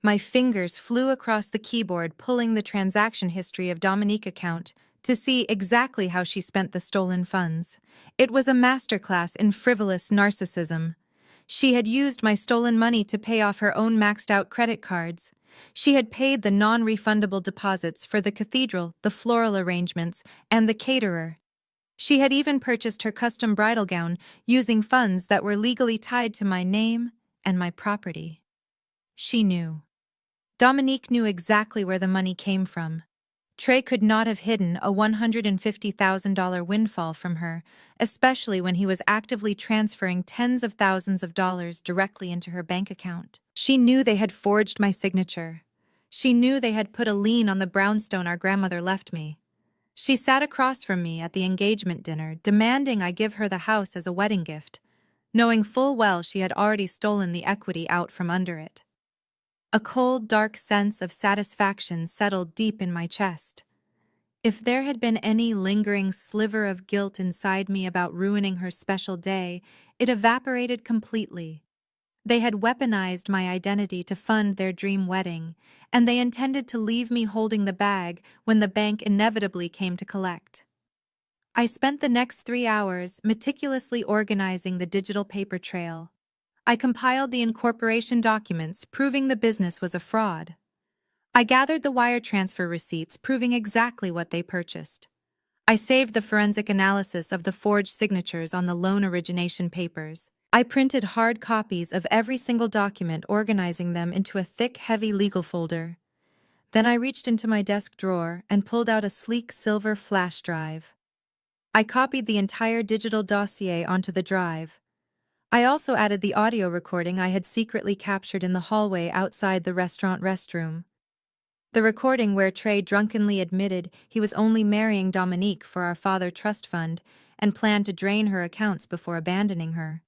My fingers flew across the keyboard, pulling the transaction history of Dominique's account to see exactly how she spent the stolen funds. It was a masterclass in frivolous narcissism. She had used my stolen money to pay off her own maxed-out credit cards. She had paid the non-refundable deposits for the cathedral, the floral arrangements, and the caterer. She had even purchased her custom bridal gown using funds that were legally tied to my name and my property. She knew. Dominique knew exactly where the money came from. Trey could not have hidden a $150,000 windfall from her, especially when he was actively transferring tens of thousands of dollars directly into her bank account. She knew they had forged my signature. She knew they had put a lien on the brownstone our grandmother left me. She sat across from me at the engagement dinner, demanding I give her the house as a wedding gift, knowing full well she had already stolen the equity out from under it. A cold, dark sense of satisfaction settled deep in my chest. If there had been any lingering sliver of guilt inside me about ruining her special day, it evaporated completely. They had weaponized my identity to fund their dream wedding, and they intended to leave me holding the bag when the bank inevitably came to collect. I spent the next 3 hours meticulously organizing the digital paper trail. I compiled the incorporation documents proving the business was a fraud. I gathered the wire transfer receipts proving exactly what they purchased. I saved the forensic analysis of the forged signatures on the loan origination papers. I printed hard copies of every single document, organizing them into a thick, heavy legal folder. Then I reached into my desk drawer and pulled out a sleek silver flash drive. I copied the entire digital dossier onto the drive. I also added the audio recording I had secretly captured in the hallway outside the restaurant restroom. The recording where Trey drunkenly admitted he was only marrying Dominique for our father trust fund and planned to drain her accounts before abandoning her.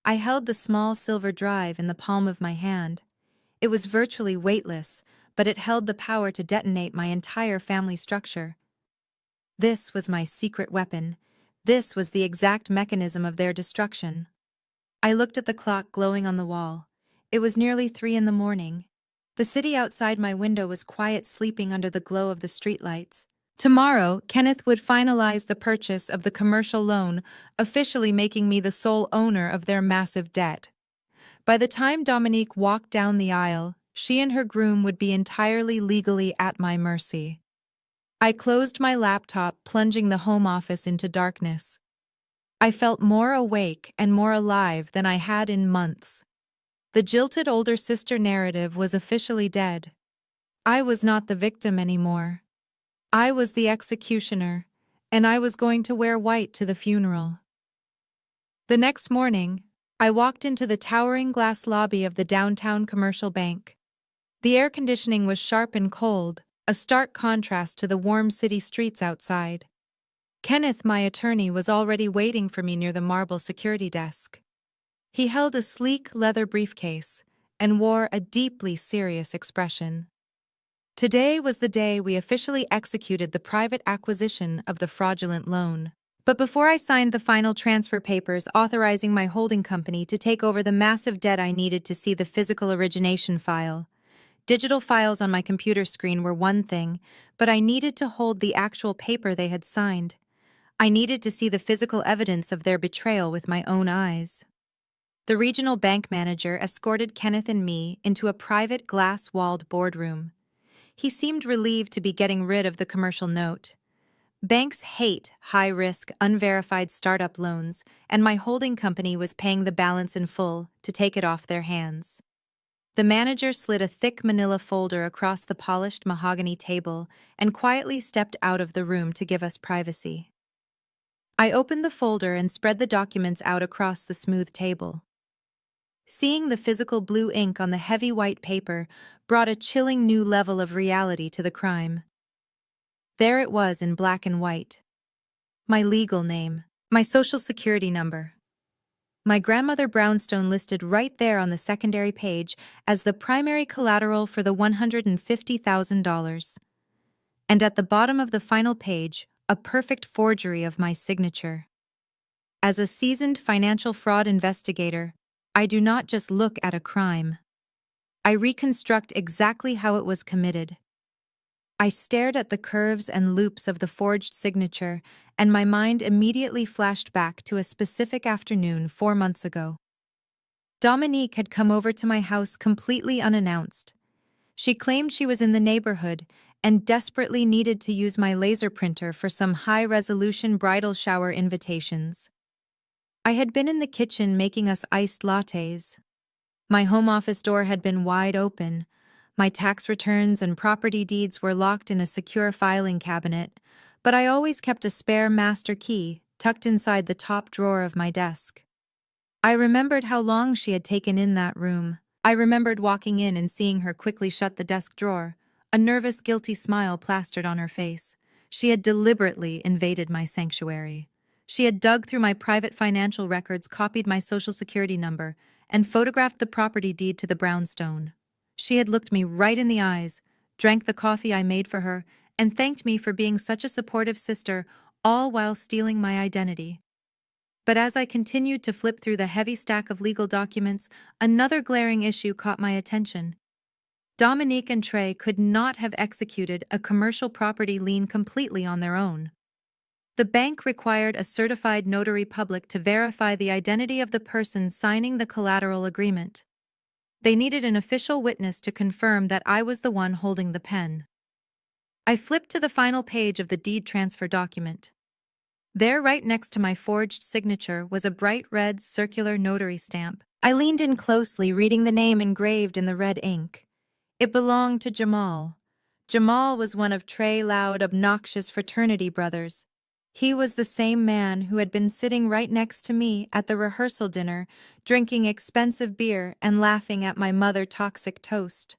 I held the small silver drive in the palm of my hand. It was virtually weightless, but it held the power to detonate my entire family structure. This was my secret weapon. This was the exact mechanism of their destruction. I looked at the clock glowing on the wall. It was nearly 3 in the morning. The city outside my window was quiet, sleeping under the glow of the streetlights. Tomorrow, Kenneth would finalize the purchase of the commercial loan, officially making me the sole owner of their massive debt. By the time Dominique walked down the aisle, she and her groom would be entirely legally at my mercy. I closed my laptop, plunging the home office into darkness. I felt more awake and more alive than I had in months. The jilted older sister narrative was officially dead. I was not the victim anymore. I was the executioner, and I was going to wear white to the funeral. The next morning, I walked into the towering glass lobby of the downtown commercial bank. The air conditioning was sharp and cold, a stark contrast to the warm city streets outside. Kenneth, my attorney, was already waiting for me near the marble security desk. He held a sleek leather briefcase and wore a deeply serious expression. Today was the day we officially executed the private acquisition of the fraudulent loan. But before I signed the final transfer papers authorizing my holding company to take over the massive debt, I needed to see the physical origination file. Digital files on my computer screen were one thing, but I needed to hold the actual paper they had signed. I needed to see the physical evidence of their betrayal with my own eyes. The regional bank manager escorted Kenneth and me into a private glass-walled boardroom. He seemed relieved to be getting rid of the commercial note. Banks hate high-risk, unverified startup loans, and my holding company was paying the balance in full to take it off their hands. The manager slid a thick manila folder across the polished mahogany table and quietly stepped out of the room to give us privacy. I opened the folder and spread the documents out across the smooth table. Seeing the physical blue ink on the heavy white paper brought a chilling new level of reality to the crime. There it was in black and white. My legal name, my social security number. My grandmother brownstone listed right there on the secondary page as the primary collateral for the $150,000. And at the bottom of the final page, a perfect forgery of my signature. As a seasoned financial fraud investigator, I do not just look at a crime. I reconstruct exactly how it was committed. I stared at the curves and loops of the forged signature, and my mind immediately flashed back to a specific afternoon 4 months ago. Dominique had come over to my house completely unannounced. She claimed she was in the neighborhood and desperately needed to use my laser printer for some high-resolution bridal shower invitations. I had been in the kitchen making us iced lattes. My home office door had been wide open. My tax returns and property deeds were locked in a secure filing cabinet, but I always kept a spare master key tucked inside the top drawer of my desk. I remembered how long she had taken in that room. I remembered walking in and seeing her quickly shut the desk drawer, a nervous, guilty smile plastered on her face. She had deliberately invaded my sanctuary. She had dug through my private financial records, copied my social security number, and photographed the property deed to the brownstone. She had looked me right in the eyes, drank the coffee I made for her, and thanked me for being such a supportive sister, all while stealing my identity. But as I continued to flip through the heavy stack of legal documents, another glaring issue caught my attention. Dominique and Trey could not have executed a commercial property lien completely on their own. The bank required a certified notary public to verify the identity of the person signing the collateral agreement. They needed an official witness to confirm that I was the one holding the pen. I flipped to the final page of the deed transfer document. There, right next to my forged signature, was a bright red circular notary stamp. I leaned in closely, reading the name engraved in the red ink. It belonged to Jamal. Jamal was one of Trey's loud, obnoxious fraternity brothers. He was the same man who had been sitting right next to me at the rehearsal dinner, drinking expensive beer and laughing at my mother-toxic toast.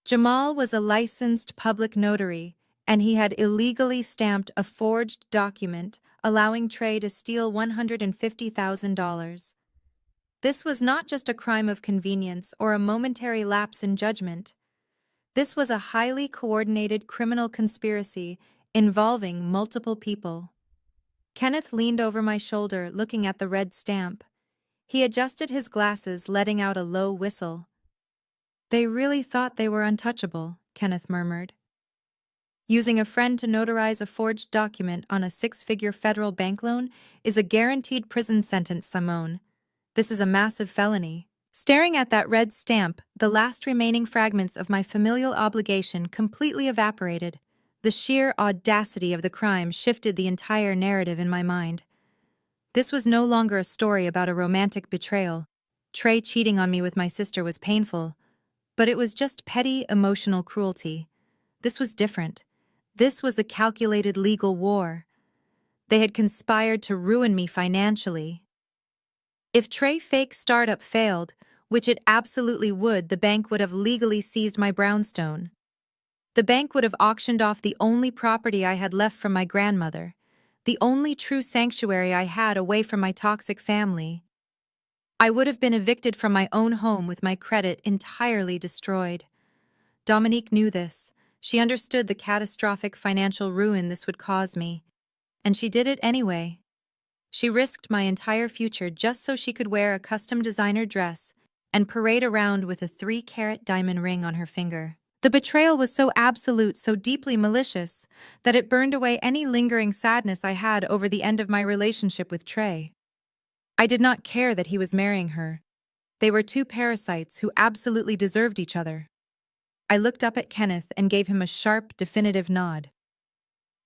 Jamal was a licensed public notary, and he had illegally stamped a forged document allowing Trey to steal $150,000. This was not just a crime of convenience or a momentary lapse in judgment. This was a highly coordinated criminal conspiracy involving multiple people. Kenneth leaned over my shoulder, looking at the red stamp. He adjusted his glasses, letting out a low whistle. "They really thought they were untouchable," Kenneth murmured. "Using a friend to notarize a forged document on a 6-figure federal bank loan is a guaranteed prison sentence, Simone. This is a massive felony." Staring at that red stamp, the last remaining fragments of my familial obligation completely evaporated. The sheer audacity of the crime shifted the entire narrative in my mind. This was no longer a story about a romantic betrayal. Trey cheating on me with my sister was painful, but it was just petty emotional cruelty. This was different. This was a calculated legal war. They had conspired to ruin me financially. If Trey's fake startup failed, which it absolutely would, the bank would have legally seized my brownstone. The bank would have auctioned off the only property I had left from my grandmother, the only true sanctuary I had away from my toxic family. I would have been evicted from my own home with my credit entirely destroyed. Dominique knew this. She understood the catastrophic financial ruin this would cause me, and she did it anyway. She risked my entire future just so she could wear a custom designer dress and parade around with a 3-carat diamond ring on her finger. The betrayal was so absolute, so deeply malicious, that it burned away any lingering sadness I had over the end of my relationship with Trey. I did not care that he was marrying her. They were two parasites who absolutely deserved each other. I looked up at Kenneth and gave him a sharp, definitive nod.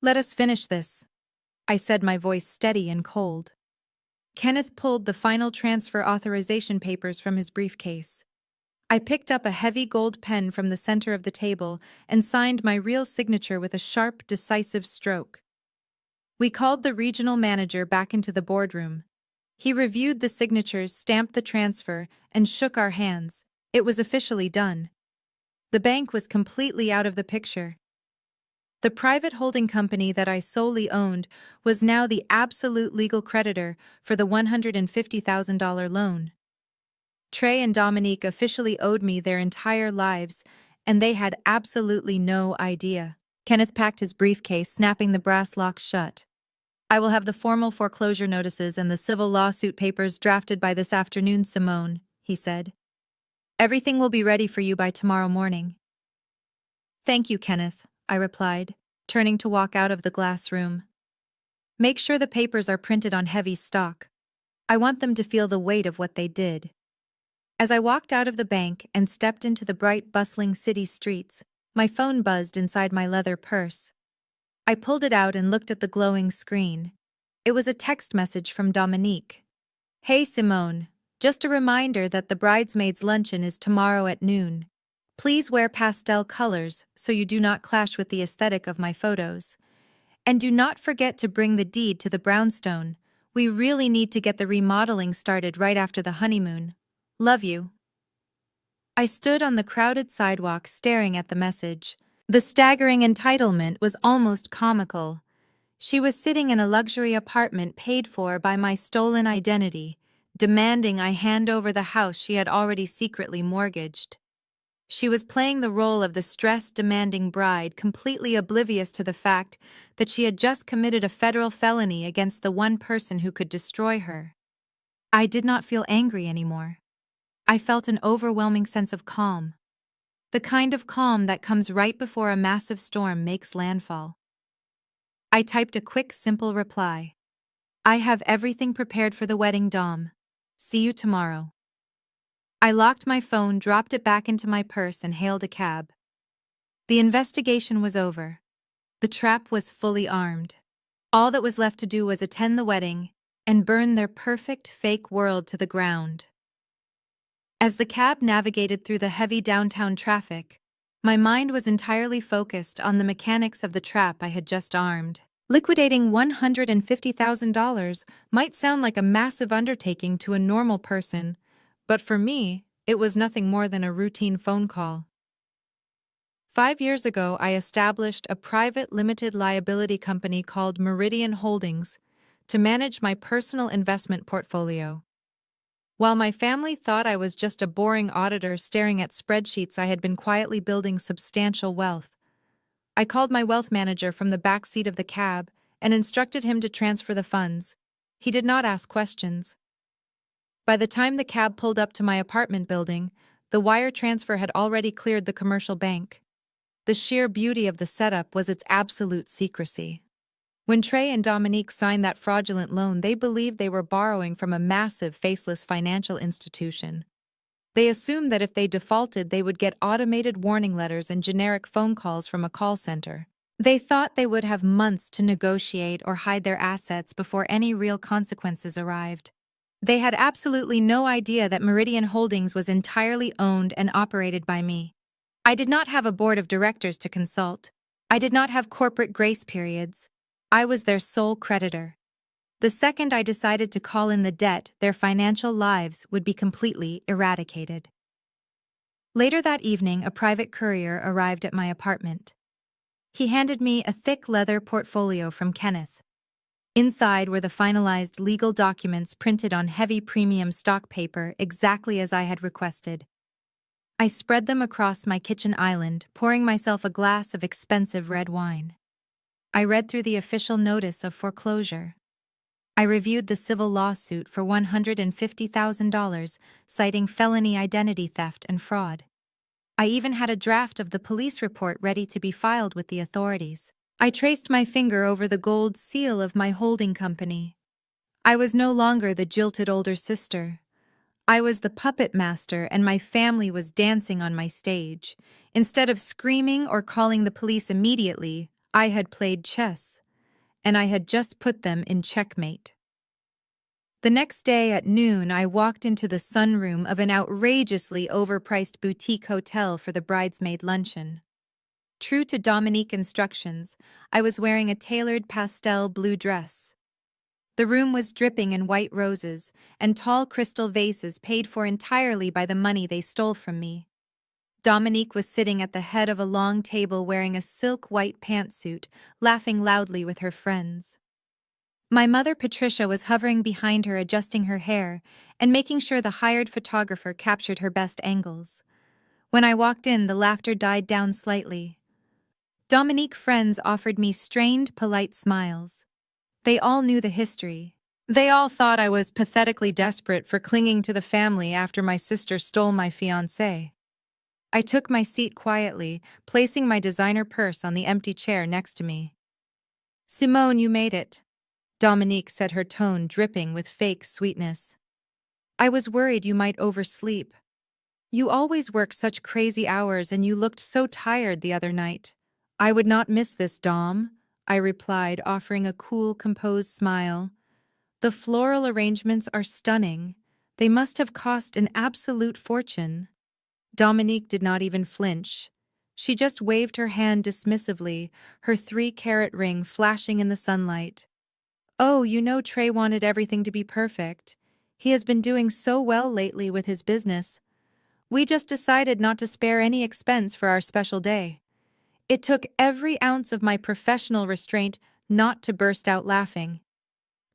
"Let us finish this," I said, my voice steady and cold. Kenneth pulled the final transfer authorization papers from his briefcase. I picked up a heavy gold pen from the center of the table and signed my real signature with a sharp, decisive stroke. We called the regional manager back into the boardroom. He reviewed the signatures, stamped the transfer, and shook our hands. It was officially done. The bank was completely out of the picture. The private holding company that I solely owned was now the absolute legal creditor for the $150,000 loan. Trey and Dominique officially owed me their entire lives, and they had absolutely no idea. Kenneth packed his briefcase, snapping the brass locks shut. "I will have the formal foreclosure notices and the civil lawsuit papers drafted by this afternoon, Simone," he said. "Everything will be ready for you by tomorrow morning." "Thank you, Kenneth," I replied, turning to walk out of the glass room. "Make sure the papers are printed on heavy stock. I want them to feel the weight of what they did." As I walked out of the bank and stepped into the bright, bustling city streets, my phone buzzed inside my leather purse. I pulled it out and looked at the glowing screen. It was a text message from Dominique. "Hey Simone, just a reminder that the bridesmaids' luncheon is tomorrow at noon. Please wear pastel colors so you do not clash with the aesthetic of my photos. And do not forget to bring the deed to the brownstone. We really need to get the remodeling started right after the honeymoon. Love you." I stood on the crowded sidewalk staring at the message. The staggering entitlement was almost comical. She was sitting in a luxury apartment paid for by my stolen identity, demanding I hand over the house she had already secretly mortgaged. She was playing the role of the stressed, demanding bride, completely oblivious to the fact that she had just committed a federal felony against the one person who could destroy her. I did not feel angry anymore. I felt an overwhelming sense of calm. The kind of calm that comes right before a massive storm makes landfall. I typed a quick, simple reply. "I have everything prepared for the wedding, Dom. See you tomorrow." I locked my phone, dropped it back into my purse, and hailed a cab. The investigation was over. The trap was fully armed. All that was left to do was attend the wedding and burn their perfect fake world to the ground. As the cab navigated through the heavy downtown traffic, my mind was entirely focused on the mechanics of the trap I had just armed. Liquidating $150,000 might sound like a massive undertaking to a normal person, but for me, it was nothing more than a routine phone call. 5 years ago, I established a private limited liability company called Meridian Holdings to manage my personal investment portfolio. While my family thought I was just a boring auditor staring at spreadsheets, I had been quietly building substantial wealth. I called my wealth manager from the back seat of the cab and instructed him to transfer the funds. He did not ask questions. By the time the cab pulled up to my apartment building, the wire transfer had already cleared the commercial bank. The sheer beauty of the setup was its absolute secrecy. When Trey and Dominique signed that fraudulent loan, they believed they were borrowing from a massive, faceless financial institution. They assumed that if they defaulted, they would get automated warning letters and generic phone calls from a call center. They thought they would have months to negotiate or hide their assets before any real consequences arrived. They had absolutely no idea that Meridian Holdings was entirely owned and operated by me. I did not have a board of directors to consult. I did not have corporate grace periods. I was their sole creditor. The second I decided to call in the debt, their financial lives would be completely eradicated. Later that evening, a private courier arrived at my apartment. He handed me a thick leather portfolio from Kenneth. Inside were the finalized legal documents printed on heavy premium stock paper, exactly as I had requested. I spread them across my kitchen island, pouring myself a glass of expensive red wine. I read through the official notice of foreclosure. I reviewed the civil lawsuit for $150,000, citing felony identity theft and fraud. I even had a draft of the police report ready to be filed with the authorities. I traced my finger over the gold seal of my holding company. I was no longer the jilted older sister. I was the puppet master and my family was dancing on my stage. Instead of screaming or calling the police immediately, I had played chess, and I had just put them in checkmate. The next day at noon, I walked into the sunroom of an outrageously overpriced boutique hotel for the bridesmaid luncheon. True to Dominique instructions, I was wearing a tailored pastel blue dress. The room was dripping in white roses and tall crystal vases paid for entirely by the money they stole from me. Dominique was sitting at the head of a long table wearing a silk white pantsuit, laughing loudly with her friends. My mother Patricia was hovering behind her adjusting her hair and making sure the hired photographer captured her best angles. When I walked in, the laughter died down slightly. Dominique's friends offered me strained, polite smiles. They all knew the history. They all thought I was pathetically desperate for clinging to the family after my sister stole my fiancé. I took my seat quietly, placing my designer purse on the empty chair next to me. "Simone, you made it," Dominique said, her tone dripping with fake sweetness. "I was worried you might oversleep. You always work such crazy hours and you looked so tired the other night." "I would not miss this, Dom," I replied, offering a cool, composed smile. "The floral arrangements are stunning. They must have cost an absolute fortune." Dominique did not even flinch. She just waved her hand dismissively, her 3-carat ring flashing in the sunlight. "Oh, you know Trey wanted everything to be perfect. He has been doing so well lately with his business. We just decided not to spare any expense for our special day." It took every ounce of my professional restraint not to burst out laughing.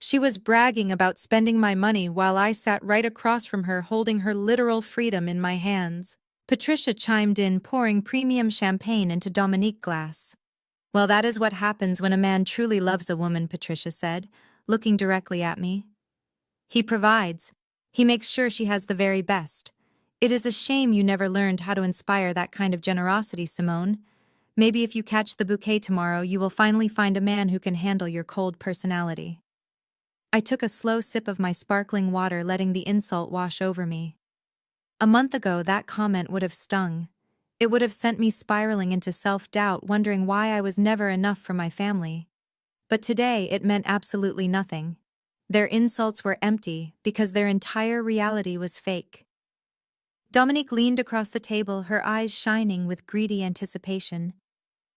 She was bragging about spending my money while I sat right across from her holding her literal freedom in my hands. Patricia chimed in, pouring premium champagne into Dominique's glass. "Well, that is what happens when a man truly loves a woman," Patricia said, looking directly at me. "He provides. He makes sure she has the very best. It is a shame you never learned how to inspire that kind of generosity, Simone. Maybe if you catch the bouquet tomorrow, you will finally find a man who can handle your cold personality." I took a slow sip of my sparkling water, letting the insult wash over me. A month ago, that comment would have stung. It would have sent me spiraling into self-doubt, wondering why I was never enough for my family. But today, it meant absolutely nothing. Their insults were empty because their entire reality was fake. Dominique leaned across the table, her eyes shining with greedy anticipation.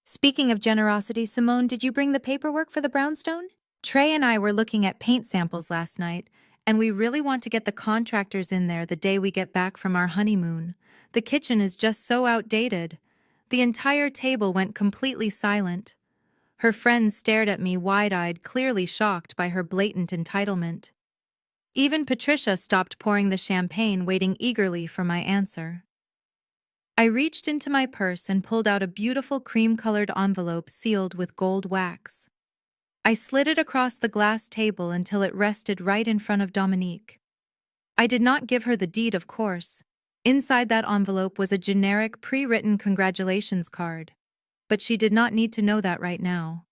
"Speaking of generosity, Simone, did you bring the paperwork for the brownstone? Trey and I were looking at paint samples last night, and we really want to get the contractors in there the day we get back from our honeymoon. The kitchen is just so outdated." The entire table went completely silent. Her friends stared at me wide-eyed, clearly shocked by her blatant entitlement. Even Patricia stopped pouring the champagne, waiting eagerly for my answer. I reached into my purse and pulled out a beautiful cream-colored envelope sealed with gold wax. I slid it across the glass table until it rested right in front of Dominique. I did not give her the deed, of course. Inside that envelope was a generic, pre-written congratulations card. But she did not need to know that right now.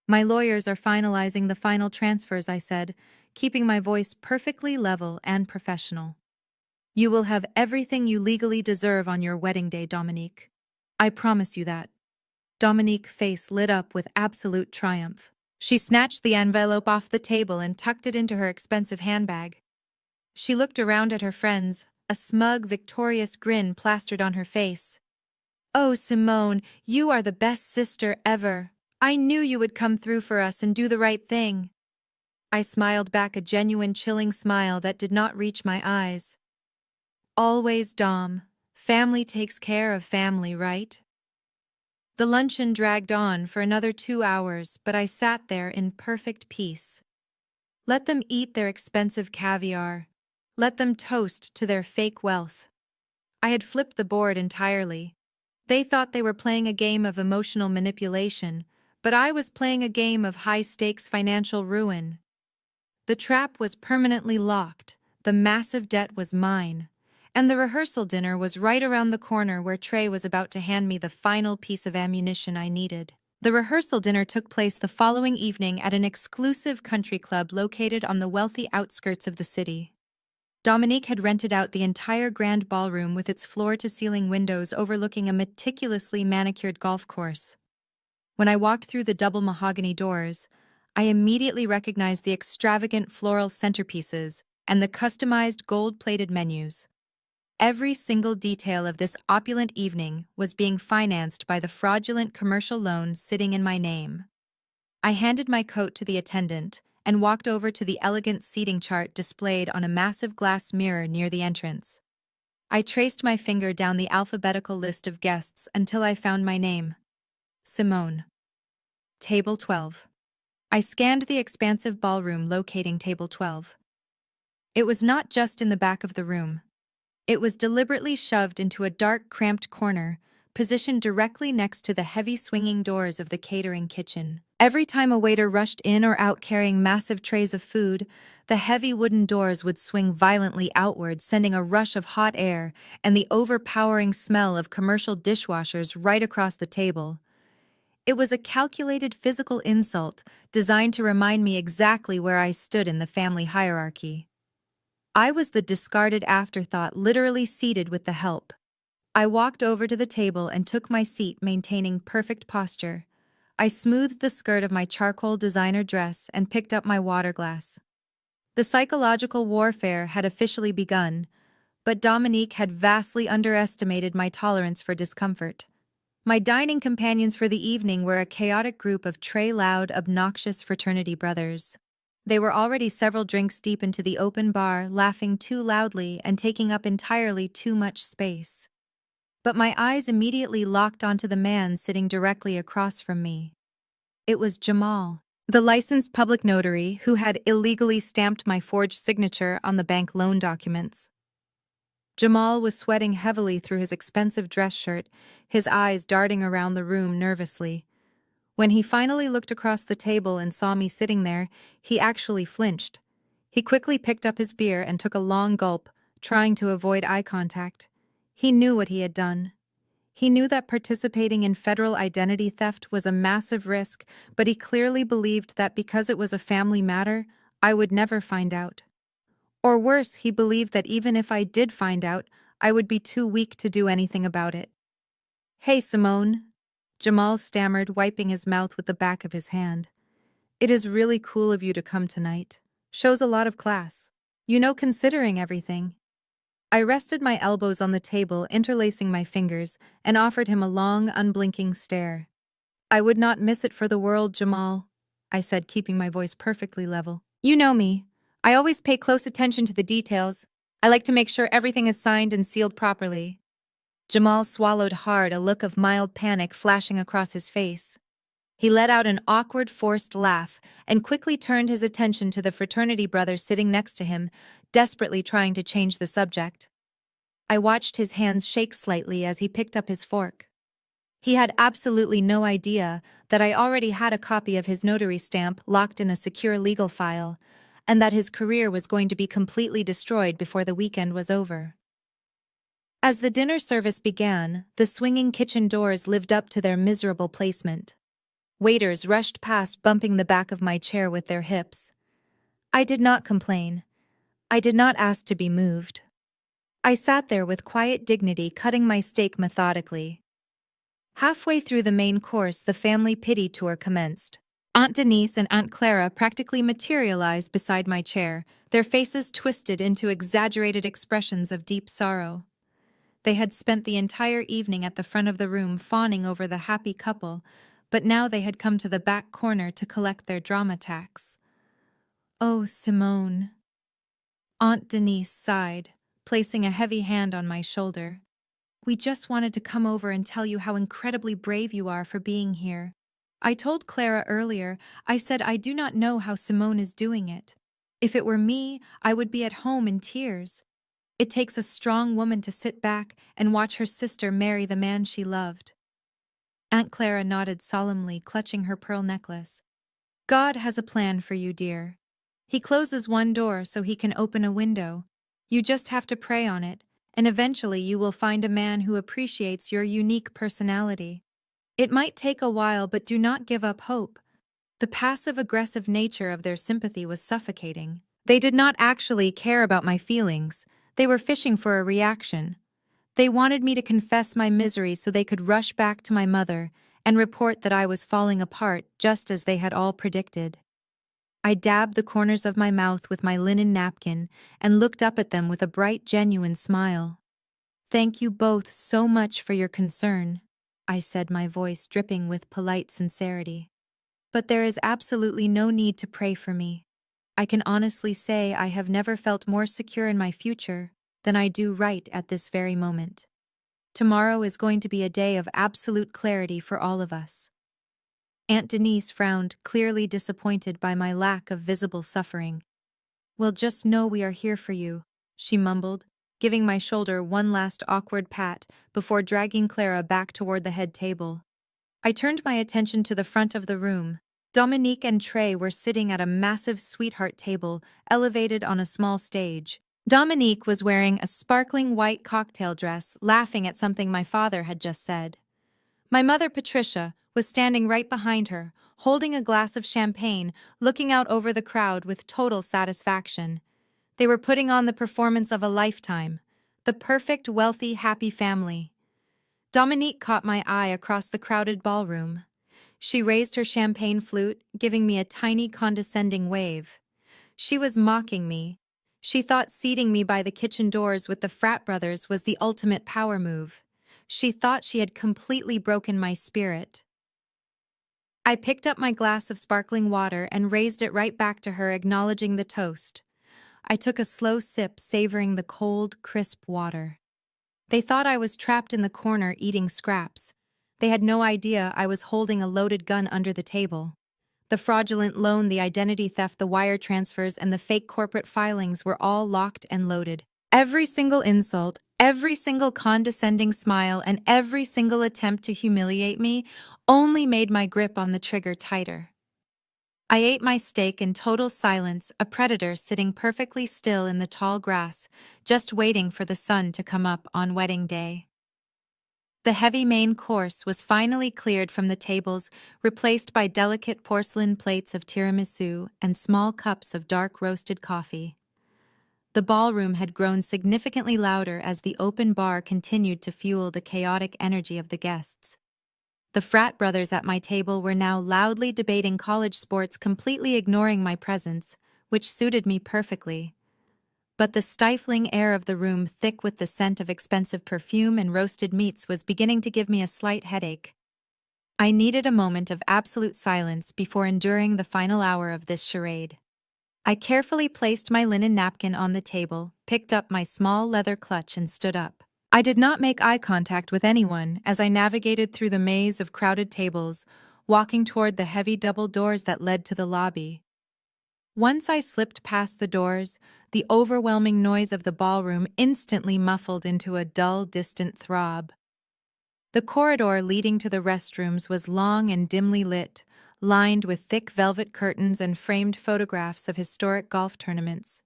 "My lawyers are finalizing the final transfers," I said, keeping my voice perfectly level and professional. "You will have everything you legally deserve on your wedding day, Dominique. I promise you that." Dominique's face lit up with absolute triumph. She snatched the envelope off the table and tucked it into her expensive handbag. She looked around at her friends, a smug, victorious grin plastered on her face. "Oh, Simone, you are the best sister ever. I knew you would come through for us and do the right thing." I smiled back, a genuine, chilling smile that did not reach my eyes. "Always, Dom. Family takes care of family, right?" The luncheon dragged on for another 2 hours, but I sat there in perfect peace. Let them eat their expensive caviar. Let them toast to their fake wealth. I had flipped the board entirely. They thought they were playing a game of emotional manipulation, but I was playing a game of high-stakes financial ruin. The trap was permanently locked, the massive debt was mine, and the rehearsal dinner was right around the corner where Trey was about to hand me the final piece of ammunition I needed. The rehearsal dinner took place the following evening at an exclusive country club located on the wealthy outskirts of the city. Dominique had rented out the entire grand ballroom with its floor-to-ceiling windows overlooking a meticulously manicured golf course. When I walked through the double mahogany doors, I immediately recognized the extravagant floral centerpieces and the customized gold-plated menus. Every single detail of this opulent evening was being financed by the fraudulent commercial loan sitting in my name. I handed my coat to the attendant and walked over to the elegant seating chart displayed on a massive glass mirror near the entrance. I traced my finger down the alphabetical list of guests until I found my name. Simone. Table 12. I scanned the expansive ballroom locating table 12. It was not just in the back of the room. It was deliberately shoved into a dark, cramped corner, positioned directly next to the heavy swinging doors of the catering kitchen. Every time a waiter rushed in or out carrying massive trays of food, the heavy wooden doors would swing violently outward, sending a rush of hot air and the overpowering smell of commercial dishwashers right across the table. It was a calculated physical insult designed to remind me exactly where I stood in the family hierarchy. I was the discarded afterthought, literally seated with the help. I walked over to the table and took my seat, maintaining perfect posture. I smoothed the skirt of my charcoal designer dress and picked up my water glass. The psychological warfare had officially begun, but Dominique had vastly underestimated my tolerance for discomfort. My dining companions for the evening were a chaotic group of loud, obnoxious fraternity brothers. They were already several drinks deep into the open bar, laughing too loudly and taking up entirely too much space. But my eyes immediately locked onto the man sitting directly across from me. It was Jamal, the licensed public notary who had illegally stamped my forged signature on the bank loan documents. Jamal was sweating heavily through his expensive dress shirt, his eyes darting around the room nervously. When he finally looked across the table and saw me sitting there, he actually flinched. He quickly picked up his beer and took a long gulp, trying to avoid eye contact. He knew what he had done. He knew that participating in federal identity theft was a massive risk, but he clearly believed that because it was a family matter, I would never find out. Or worse, he believed that even if I did find out, I would be too weak to do anything about it. "Hey, Simone," Jamal stammered, wiping his mouth with the back of his hand. "It is really cool of you to come tonight. Shows a lot of class. You know, considering everything." I rested my elbows on the table, interlacing my fingers, and offered him a long, unblinking stare. "I would not miss it for the world, Jamal," I said, keeping my voice perfectly level. "You know me. I always pay close attention to the details. I like to make sure everything is signed and sealed properly." Jamal swallowed hard, a look of mild panic flashing across his face. He let out an awkward, forced laugh and quickly turned his attention to the fraternity brother sitting next to him, desperately trying to change the subject. I watched his hands shake slightly as he picked up his fork. He had absolutely no idea that I already had a copy of his notary stamp locked in a secure legal file, and that his career was going to be completely destroyed before the weekend was over. As the dinner service began, the swinging kitchen doors lived up to their miserable placement. Waiters rushed past, bumping the back of my chair with their hips. I did not complain. I did not ask to be moved. I sat there with quiet dignity, cutting my steak methodically. Halfway through the main course, the family pity tour commenced. Aunt Denise and Aunt Clara practically materialized beside my chair, their faces twisted into exaggerated expressions of deep sorrow. They had spent the entire evening at the front of the room fawning over the happy couple, but now they had come to the back corner to collect their drama tax. "Oh, Simone." Aunt Denise sighed, placing a heavy hand on my shoulder. "We just wanted to come over and tell you how incredibly brave you are for being here. I told Clara earlier, I said I do not know how Simone is doing it. If it were me, I would be at home in tears. It takes a strong woman to sit back and watch her sister marry the man she loved." Aunt Clara nodded solemnly, clutching her pearl necklace. "God has a plan for you, dear. He closes one door so he can open a window. You just have to pray on it, and eventually you will find a man who appreciates your unique personality. It might take a while, but do not give up hope." The passive-aggressive nature of their sympathy was suffocating. They did not actually care about my feelings. They were fishing for a reaction. They wanted me to confess my misery so they could rush back to my mother and report that I was falling apart just as they had all predicted. I dabbed the corners of my mouth with my linen napkin and looked up at them with a bright, genuine smile. "Thank you both so much for your concern," I said, my voice dripping with polite sincerity. "But there is absolutely no need to pray for me. I can honestly say I have never felt more secure in my future than I do right at this very moment. Tomorrow is going to be a day of absolute clarity for all of us." Aunt Denise frowned, clearly disappointed by my lack of visible suffering. "Well, just know we are here for you," she mumbled, giving my shoulder one last awkward pat before dragging Clara back toward the head table. I turned my attention to the front of the room. Dominique and Trey were sitting at a massive sweetheart table elevated on a small stage. Dominique was wearing a sparkling white cocktail dress, laughing at something my father had just said. My mother, Patricia, was standing right behind her, holding a glass of champagne, looking out over the crowd with total satisfaction. They were putting on the performance of a lifetime. The perfect, wealthy, happy family. Dominique caught my eye across the crowded ballroom. She raised her champagne flute, giving me a tiny, condescending wave. She was mocking me. She thought seating me by the kitchen doors with the frat brothers was the ultimate power move. She thought she had completely broken my spirit. I picked up my glass of sparkling water and raised it right back to her, acknowledging the toast. I took a slow sip, savoring the cold, crisp water. They thought I was trapped in the corner eating scraps. They had no idea I was holding a loaded gun under the table. The fraudulent loan, the identity theft, the wire transfers, and the fake corporate filings were all locked and loaded. Every single insult, every single condescending smile, and every single attempt to humiliate me only made my grip on the trigger tighter. I ate my steak in total silence, a predator sitting perfectly still in the tall grass, just waiting for the sun to come up on wedding day. The heavy main course was finally cleared from the tables, replaced by delicate porcelain plates of tiramisu and small cups of dark roasted coffee. The ballroom had grown significantly louder as the open bar continued to fuel the chaotic energy of the guests. The frat brothers at my table were now loudly debating college sports, completely ignoring my presence, which suited me perfectly. But the stifling air of the room, thick with the scent of expensive perfume and roasted meats, was beginning to give me a slight headache. I needed a moment of absolute silence before enduring the final hour of this charade. I carefully placed my linen napkin on the table, picked up my small leather clutch, and stood up. I did not make eye contact with anyone as I navigated through the maze of crowded tables, walking toward the heavy double doors that led to the lobby. Once I slipped past the doors, the overwhelming noise of the ballroom instantly muffled into a dull, distant throb. The corridor leading to the restrooms was long and dimly lit, lined with thick velvet curtains and framed photographs of historic golf tournaments.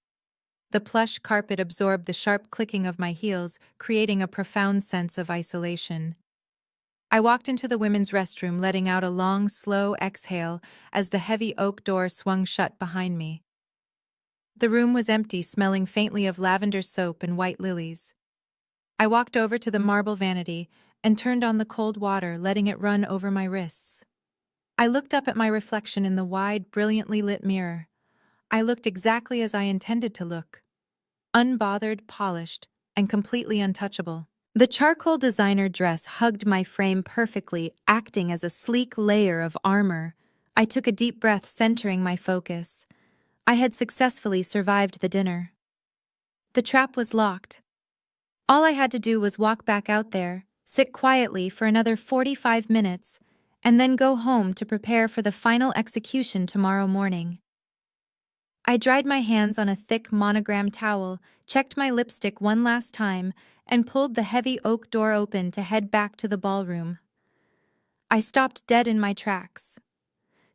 The plush carpet absorbed the sharp clicking of my heels, creating a profound sense of isolation. I walked into the women's restroom, letting out a long, slow exhale as the heavy oak door swung shut behind me. The room was empty, smelling faintly of lavender soap and white lilies. I walked over to the marble vanity and turned on the cold water, letting it run over my wrists. I looked up at my reflection in the wide, brilliantly lit mirror. I looked exactly as I intended to look. Unbothered, polished, and completely untouchable. The charcoal designer dress hugged my frame perfectly, acting as a sleek layer of armor. I took a deep breath, centering my focus. I had successfully survived the dinner. The trap was locked. All I had to do was walk back out there, sit quietly for another 45 minutes, and then go home to prepare for the final execution tomorrow morning. I dried my hands on a thick monogram towel, checked my lipstick one last time, and pulled the heavy oak door open to head back to the ballroom. I stopped dead in my tracks.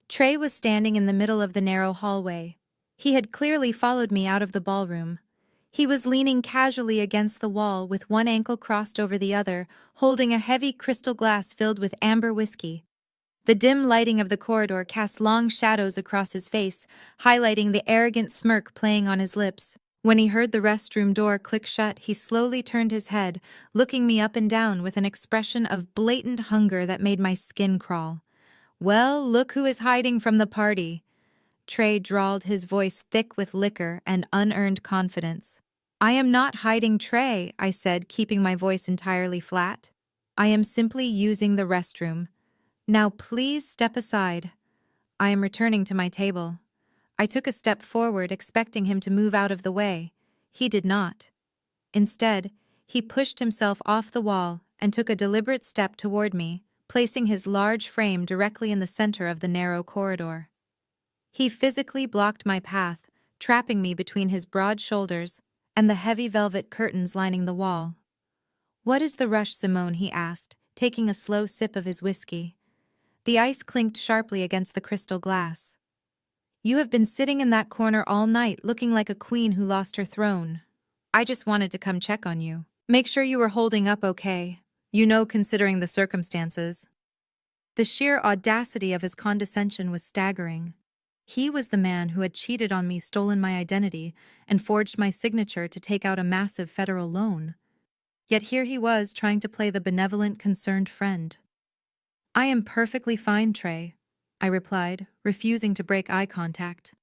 Trey was standing in the middle of the narrow hallway. He had clearly followed me out of the ballroom. He was leaning casually against the wall with one ankle crossed over the other, holding a heavy crystal glass filled with amber whiskey. The dim lighting of the corridor cast long shadows across his face, highlighting the arrogant smirk playing on his lips. When he heard the restroom door click shut, he slowly turned his head, looking me up and down with an expression of blatant hunger that made my skin crawl. "Well, look who is hiding from the party." Trey drawled, his voice thick with liquor and unearned confidence. "I am not hiding, Trey," I said, keeping my voice entirely flat. "I am simply using the restroom. Now please step aside. I am returning to my table." I took a step forward, expecting him to move out of the way. He did not. Instead, he pushed himself off the wall and took a deliberate step toward me, placing his large frame directly in the center of the narrow corridor. He physically blocked my path, trapping me between his broad shoulders and the heavy velvet curtains lining the wall. "What is the rush, Simone?" he asked, taking a slow sip of his whiskey. The ice clinked sharply against the crystal glass. "You have been sitting in that corner all night, looking like a queen who lost her throne. I just wanted to come check on you. Make sure you were holding up okay. You know, considering the circumstances." The sheer audacity of his condescension was staggering. He was the man who had cheated on me, stolen my identity, and forged my signature to take out a massive federal loan. Yet here he was, trying to play the benevolent, concerned friend. "I am perfectly fine, Trey," I replied, refusing to break eye contact.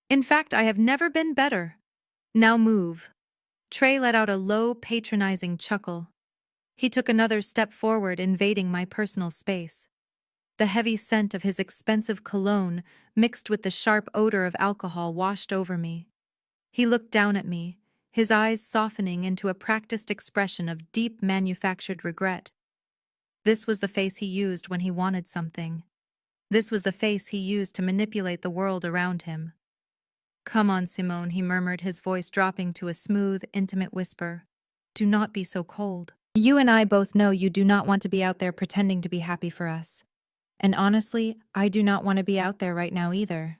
"In fact, I have never been better. Now move." Trey let out a low, patronizing chuckle. He took another step forward, invading my personal space. The heavy scent of his expensive cologne, mixed with the sharp odor of alcohol, washed over me. He looked down at me, his eyes softening into a practiced expression of deep manufactured regret. This was the face he used when he wanted something. This was the face he used to manipulate the world around him. "Come on, Simone," he murmured, his voice dropping to a smooth, intimate whisper. "Do not be so cold. You and I both know you do not want to be out there pretending to be happy for us. And honestly, I do not want to be out there right now either."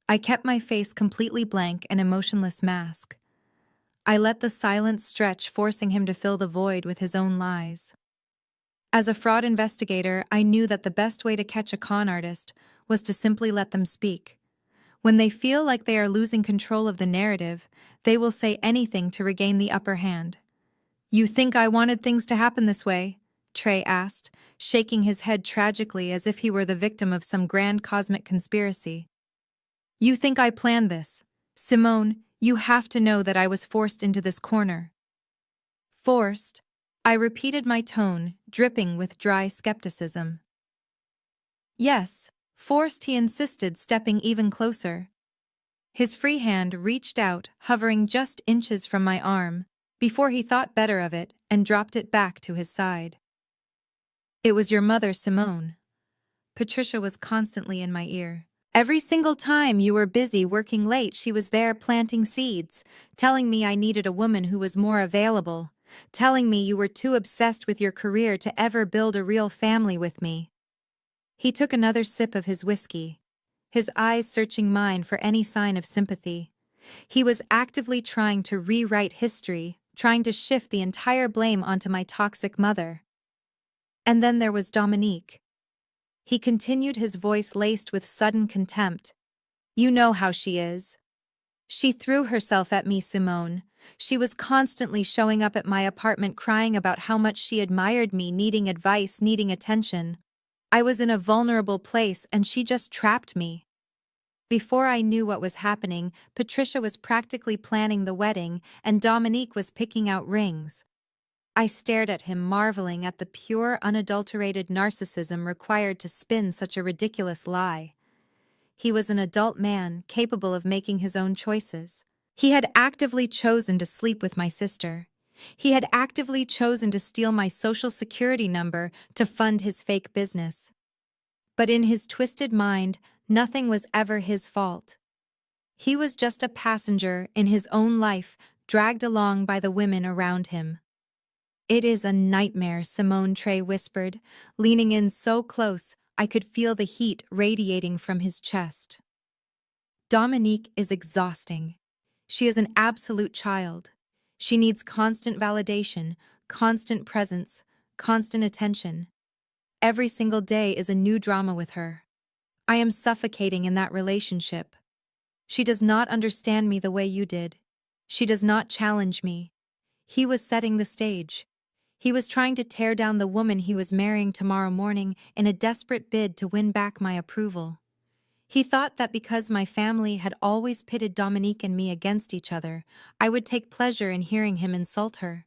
I kept my face completely blank, an emotionless mask. I let the silence stretch, forcing him to fill the void with his own lies. As a fraud investigator, I knew that the best way to catch a con artist was to simply let them speak. When they feel like they are losing control of the narrative, they will say anything to regain the upper hand. "You think I wanted things to happen this way?" Trey asked, shaking his head tragically as if he were the victim of some grand cosmic conspiracy. "You think I planned this? Simone, you have to know that I was forced into this corner." "Forced?" I repeated, my tone dripping with dry skepticism. "Yes, forced," he insisted, stepping even closer. His free hand reached out, hovering just inches from my arm, before he thought better of it and dropped it back to his side. "It was your mother, Simone." Patricia was constantly in my ear. "Every single time you were busy working late, she was there planting seeds, telling me I needed a woman who was more available, telling me you were too obsessed with your career to ever build a real family with me." He took another sip of his whiskey, his eyes searching mine for any sign of sympathy. He was actively trying to rewrite history, trying to shift the entire blame onto my toxic mother. "And then there was Dominique." He continued, his voice laced with sudden contempt. "You know how she is. She threw herself at me, Simone. She was constantly showing up at my apartment crying about how much she admired me, needing advice, needing attention. I was in a vulnerable place and she just trapped me." Before I knew what was happening, Patricia was practically planning the wedding and Dominique was picking out rings. I stared at him, marveling at the pure, unadulterated narcissism required to spin such a ridiculous lie. He was an adult man, capable of making his own choices. He had actively chosen to sleep with my sister. He had actively chosen to steal my social security number to fund his fake business. But in his twisted mind, nothing was ever his fault. He was just a passenger in his own life, dragged along by the women around him. "It is a nightmare," Simone, Trey whispered, leaning in so close I could feel the heat radiating from his chest. "Dominique is exhausting. She is an absolute child. She needs constant validation, constant presence, constant attention. Every single day is a new drama with her. I am suffocating in that relationship. She does not understand me the way you did. She does not challenge me. He was setting the stage. He was trying to tear down the woman he was marrying tomorrow morning in a desperate bid to win back my approval. He thought that because my family had always pitted Dominique and me against each other, I would take pleasure in hearing him insult her.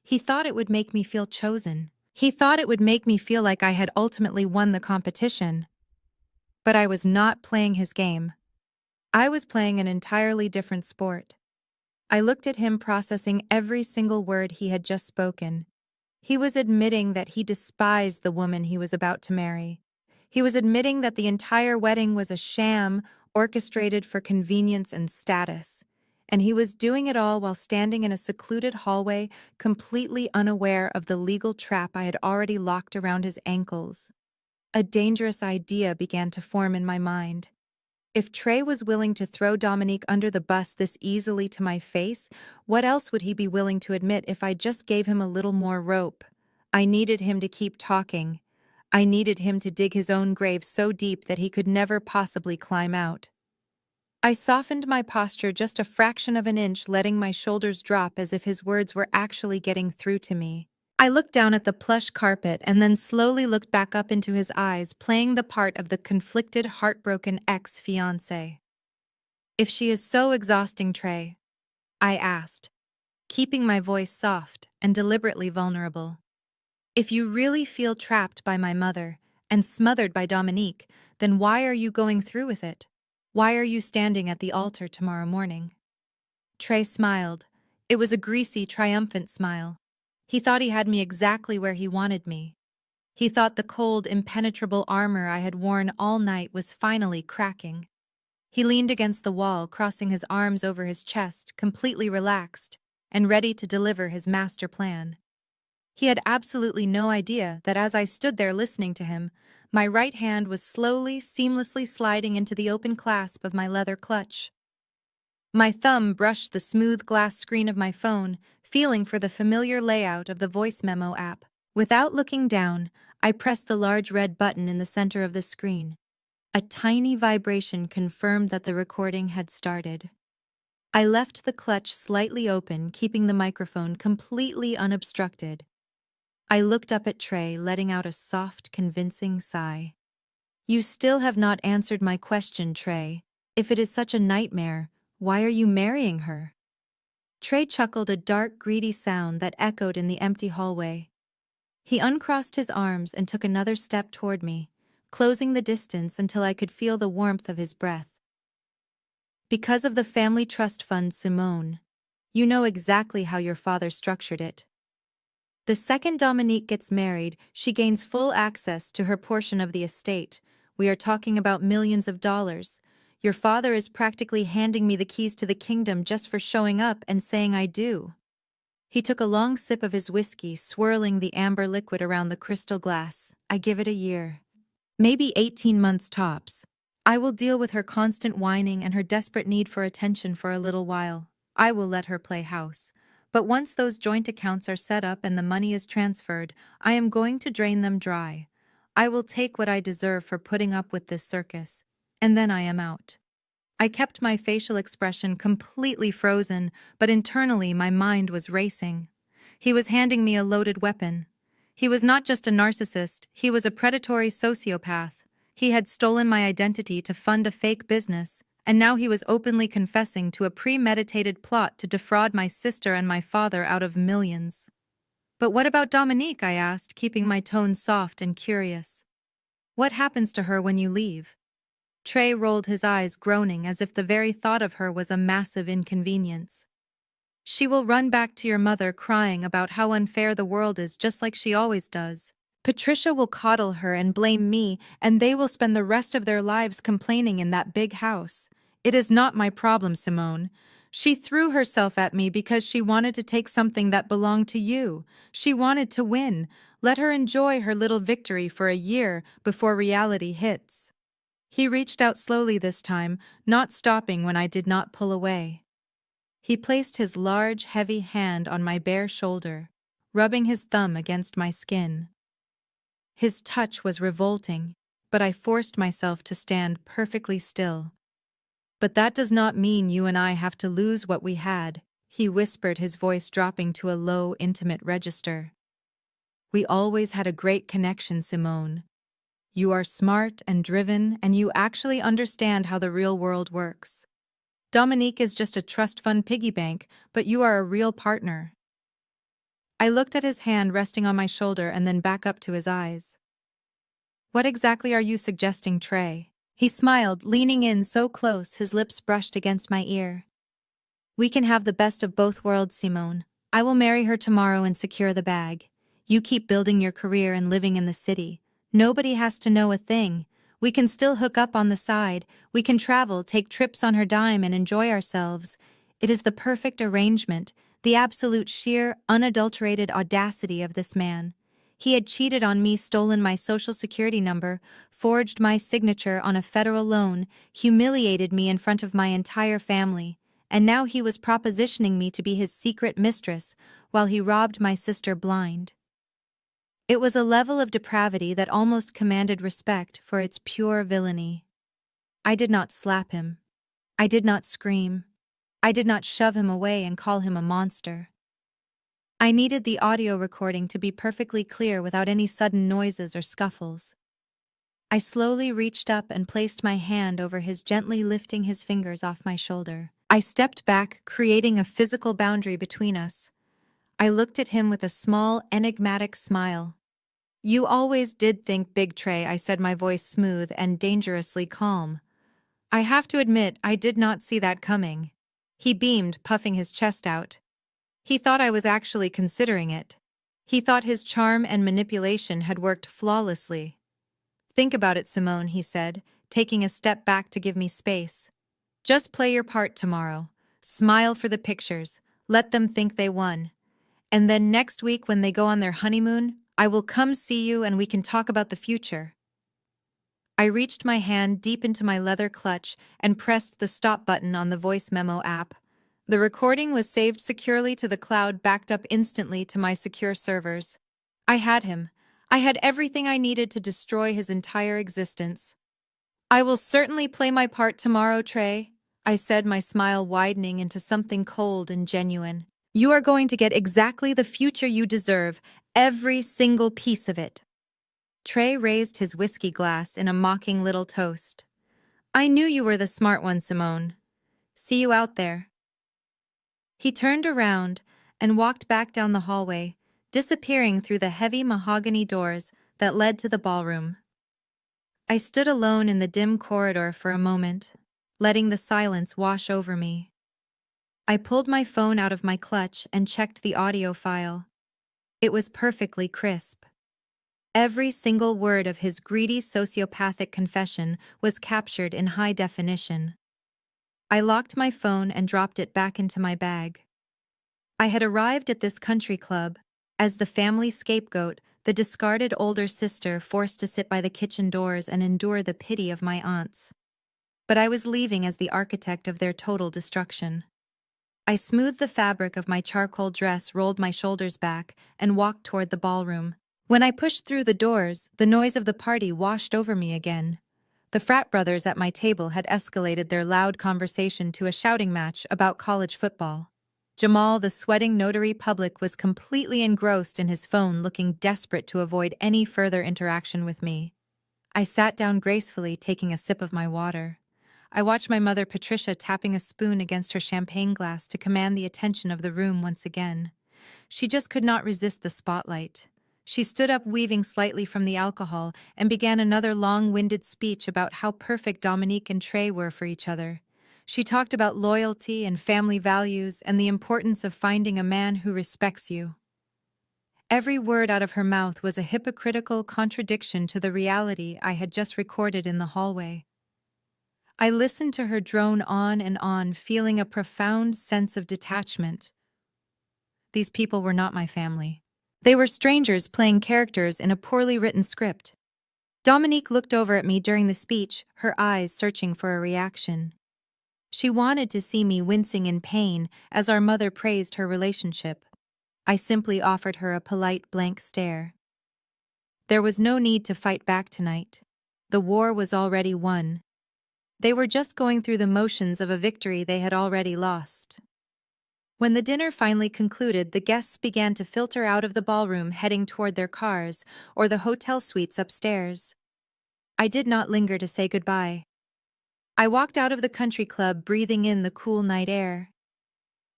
He thought it would make me feel chosen. He thought it would make me feel like I had ultimately won the competition. But I was not playing his game. I was playing an entirely different sport. I looked at him processing every single word he had just spoken. He was admitting that he despised the woman he was about to marry. He was admitting that the entire wedding was a sham orchestrated for convenience and status. And he was doing it all while standing in a secluded hallway, completely unaware of the legal trap I had already locked around his ankles. A dangerous idea began to form in my mind. If Trey was willing to throw Dominique under the bus this easily to my face, what else would he be willing to admit if I just gave him a little more rope? I needed him to keep talking. I needed him to dig his own grave so deep that he could never possibly climb out. I softened my posture just a fraction of an inch, letting my shoulders drop as if his words were actually getting through to me. I looked down at the plush carpet and then slowly looked back up into his eyes, playing the part of the conflicted, heartbroken ex-fiancé. "If she is so exhausting, Trey," I asked, keeping my voice soft and deliberately vulnerable. "If you really feel trapped by my mother and smothered by Dominique, then why are you going through with it? Why are you standing at the altar tomorrow morning?" Trey smiled. It was a greasy, triumphant smile. He thought he had me exactly where he wanted me. He thought the cold, impenetrable armor I had worn all night was finally cracking. He leaned against the wall, crossing his arms over his chest, completely relaxed, and ready to deliver his master plan. He had absolutely no idea that as I stood there listening to him, my right hand was slowly, seamlessly sliding into the open clasp of my leather clutch. My thumb brushed the smooth glass screen of my phone, feeling for the familiar layout of the voice memo app. Without looking down, I pressed the large red button in the center of the screen. A tiny vibration confirmed that the recording had started. I left the clutch slightly open, keeping the microphone completely unobstructed. I looked up at Trey, letting out a soft, convincing sigh. "You still have not answered my question, Trey. If it is such a nightmare, why are you marrying her?" Trey chuckled, a dark, greedy sound that echoed in the empty hallway. He uncrossed his arms and took another step toward me, closing the distance until I could feel the warmth of his breath. "Because of the family trust fund, Simone. You know exactly how your father structured it. The second Dominique gets married, she gains full access to her portion of the estate. We are talking about millions of dollars. Your father is practically handing me the keys to the kingdom just for showing up and saying I do." He took a long sip of his whiskey, swirling the amber liquid around the crystal glass. "I give it a year. Maybe 18 months tops. I will deal with her constant whining and her desperate need for attention for a little while. I will let her play house. But once those joint accounts are set up and the money is transferred, I am going to drain them dry. I will take what I deserve for putting up with this circus. And then I am out." I kept my facial expression completely frozen, but internally my mind was racing. He was handing me a loaded weapon. He was not just a narcissist, he was a predatory sociopath. He had stolen my identity to fund a fake business, and now he was openly confessing to a premeditated plot to defraud my sister and my father out of millions. "But what about Dominique?" I asked, keeping my tone soft and curious. "What happens to her when you leave?" Trey rolled his eyes, groaning as if the very thought of her was a massive inconvenience. "She will run back to your mother crying about how unfair the world is, just like she always does. Patricia will coddle her and blame me, and they will spend the rest of their lives complaining in that big house. It is not my problem, Simone. She threw herself at me because she wanted to take something that belonged to you. She wanted to win. Let her enjoy her little victory for a year before reality hits." He reached out slowly this time, not stopping when I did not pull away. He placed his large, heavy hand on my bare shoulder, rubbing his thumb against my skin. His touch was revolting, but I forced myself to stand perfectly still. "But that does not mean you and I have to lose what we had," he whispered, his voice dropping to a low, intimate register. "We always had a great connection, Simone. You are smart and driven, and you actually understand how the real world works. Dominique is just a trust fund piggy bank, but you are a real partner." I looked at his hand resting on my shoulder and then back up to his eyes. "What exactly are you suggesting, Trey?" He smiled, leaning in so close his lips brushed against my ear. "We can have the best of both worlds, Simone. I will marry her tomorrow and secure the bag. You keep building your career and living in the city. Nobody has to know a thing. We can still hook up on the side. We can travel, take trips on her dime, and enjoy ourselves. It is the perfect arrangement, the absolute sheer, unadulterated audacity of this man. He had cheated on me, stolen my social security number, forged my signature on a federal loan, humiliated me in front of my entire family, and now he was propositioning me to be his secret mistress while he robbed my sister blind. It was a level of depravity that almost commanded respect for its pure villainy. I did not slap him. I did not scream. I did not shove him away and call him a monster. I needed the audio recording to be perfectly clear without any sudden noises or scuffles. I slowly reached up and placed my hand over his, gently lifting his fingers off my shoulder. I stepped back, creating a physical boundary between us. I looked at him with a small, enigmatic smile. "You always did think big, Trey," I said, my voice smooth and dangerously calm. "I have to admit, I did not see that coming." He beamed, puffing his chest out. He thought I was actually considering it. He thought his charm and manipulation had worked flawlessly. "Think about it, Simone," he said, taking a step back to give me space. "Just play your part tomorrow. Smile for the pictures. Let them think they won. And then next week when they go on their honeymoon, I will come see you and we can talk about the future." I reached my hand deep into my leather clutch and pressed the stop button on the voice memo app. The recording was saved securely to the cloud, backed up instantly to my secure servers. I had him. I had everything I needed to destroy his entire existence. "I will certainly play my part tomorrow, Trey," I said, my smile widening into something cold and genuine. "You are going to get exactly the future you deserve, every single piece of it." Trey raised his whiskey glass in a mocking little toast. "I knew you were the smart one, Simone. See you out there." He turned around and walked back down the hallway, disappearing through the heavy mahogany doors that led to the ballroom. I stood alone in the dim corridor for a moment, letting the silence wash over me. I pulled my phone out of my clutch and checked the audio file. It was perfectly crisp. Every single word of his greedy sociopathic confession was captured in high definition. I locked my phone and dropped it back into my bag. I had arrived at this country club as the family scapegoat, the discarded older sister forced to sit by the kitchen doors and endure the pity of my aunts. But I was leaving as the architect of their total destruction. I smoothed the fabric of my charcoal dress, rolled my shoulders back, and walked toward the ballroom. When I pushed through the doors, the noise of the party washed over me again. The frat brothers at my table had escalated their loud conversation to a shouting match about college football. Jamal, the sweating notary public, was completely engrossed in his phone, looking desperate to avoid any further interaction with me. I sat down gracefully, taking a sip of my water. I watched my mother, Patricia, tapping a spoon against her champagne glass to command the attention of the room once again. She just could not resist the spotlight. She stood up, weaving slightly from the alcohol, and began another long-winded speech about how perfect Dominique and Trey were for each other. She talked about loyalty and family values and the importance of finding a man who respects you. Every word out of her mouth was a hypocritical contradiction to the reality I had just recorded in the hallway. I listened to her drone on and on, feeling a profound sense of detachment. These people were not my family. They were strangers playing characters in a poorly written script. Dominique looked over at me during the speech, her eyes searching for a reaction. She wanted to see me wincing in pain as our mother praised her relationship. I simply offered her a polite blank stare. There was no need to fight back tonight. The war was already won. They were just going through the motions of a victory they had already lost. When the dinner finally concluded, the guests began to filter out of the ballroom, heading toward their cars or the hotel suites upstairs. I did not linger to say goodbye. I walked out of the country club, breathing in the cool night air.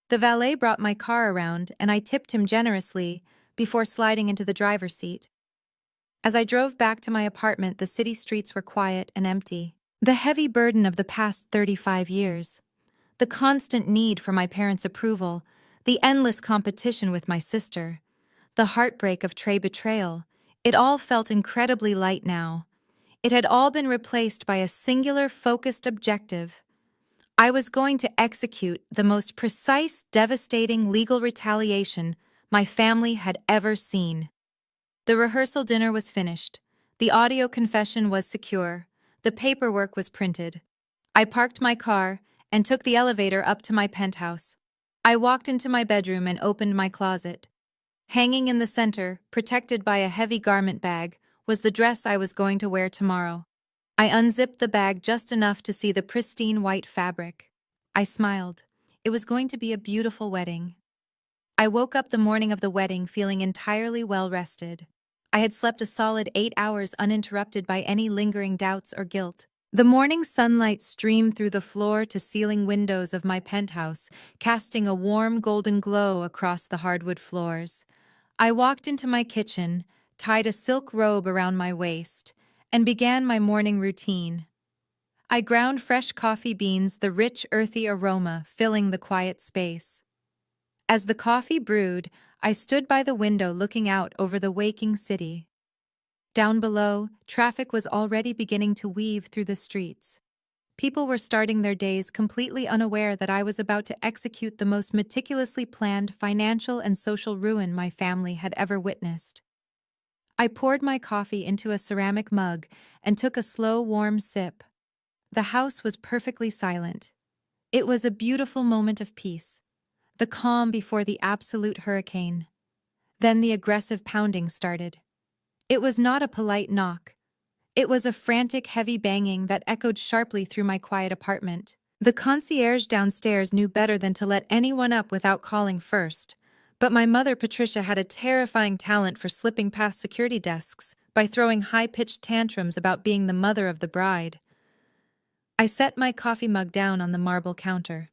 The valet brought my car around, and I tipped him generously before sliding into the driver's seat. As I drove back to my apartment, the city streets were quiet and empty. The heavy burden of the past 35 years, the constant need for my parents' approval, the endless competition with my sister, the heartbreak of Trey betrayal, it all felt incredibly light now. It had all been replaced by a singular, focused objective. I was going to execute the most precise, devastating legal retaliation my family had ever seen. The rehearsal dinner was finished. The audio confession was secure. The paperwork was printed. I parked my car and took the elevator up to my penthouse. I walked into my bedroom and opened my closet. Hanging in the center, protected by a heavy garment bag, was the dress I was going to wear tomorrow. I unzipped the bag just enough to see the pristine white fabric. I smiled. It was going to be a beautiful wedding. I woke up the morning of the wedding feeling entirely well-rested. I had slept a solid 8 hours uninterrupted by any lingering doubts or guilt. The morning sunlight streamed through the floor-to-ceiling windows of my penthouse, casting a warm golden glow across the hardwood floors. I walked into my kitchen, tied a silk robe around my waist, and began my morning routine. I ground fresh coffee beans, the rich, earthy aroma filling the quiet space. As the coffee brewed, I stood by the window looking out over the waking city. Down below, traffic was already beginning to weave through the streets. People were starting their days completely unaware that I was about to execute the most meticulously planned financial and social ruin my family had ever witnessed. I poured my coffee into a ceramic mug and took a slow, warm sip. The house was perfectly silent. It was a beautiful moment of peace, the calm before the absolute hurricane. Then the aggressive pounding started. It was not a polite knock. It was a frantic, heavy banging that echoed sharply through my quiet apartment. The concierge downstairs knew better than to let anyone up without calling first, but my mother, Patricia, had a terrifying talent for slipping past security desks by throwing high-pitched tantrums about being the mother of the bride. I set my coffee mug down on the marble counter.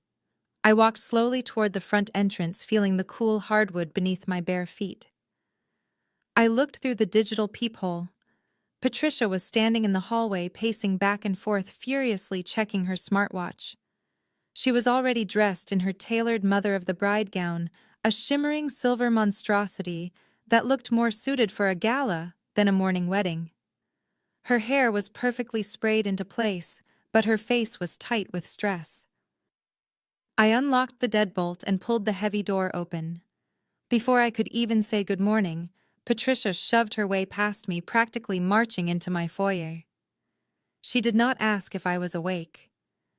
I walked slowly toward the front entrance, feeling the cool hardwood beneath my bare feet. I looked through the digital peephole. Patricia was standing in the hallway, pacing back and forth, furiously checking her smartwatch. She was already dressed in her tailored mother-of-the-bride gown, a shimmering silver monstrosity that looked more suited for a gala than a morning wedding. Her hair was perfectly sprayed into place, but her face was tight with stress. I unlocked the deadbolt and pulled the heavy door open. Before I could even say good morning, Patricia shoved her way past me, practically marching into my foyer. She did not ask if I was awake.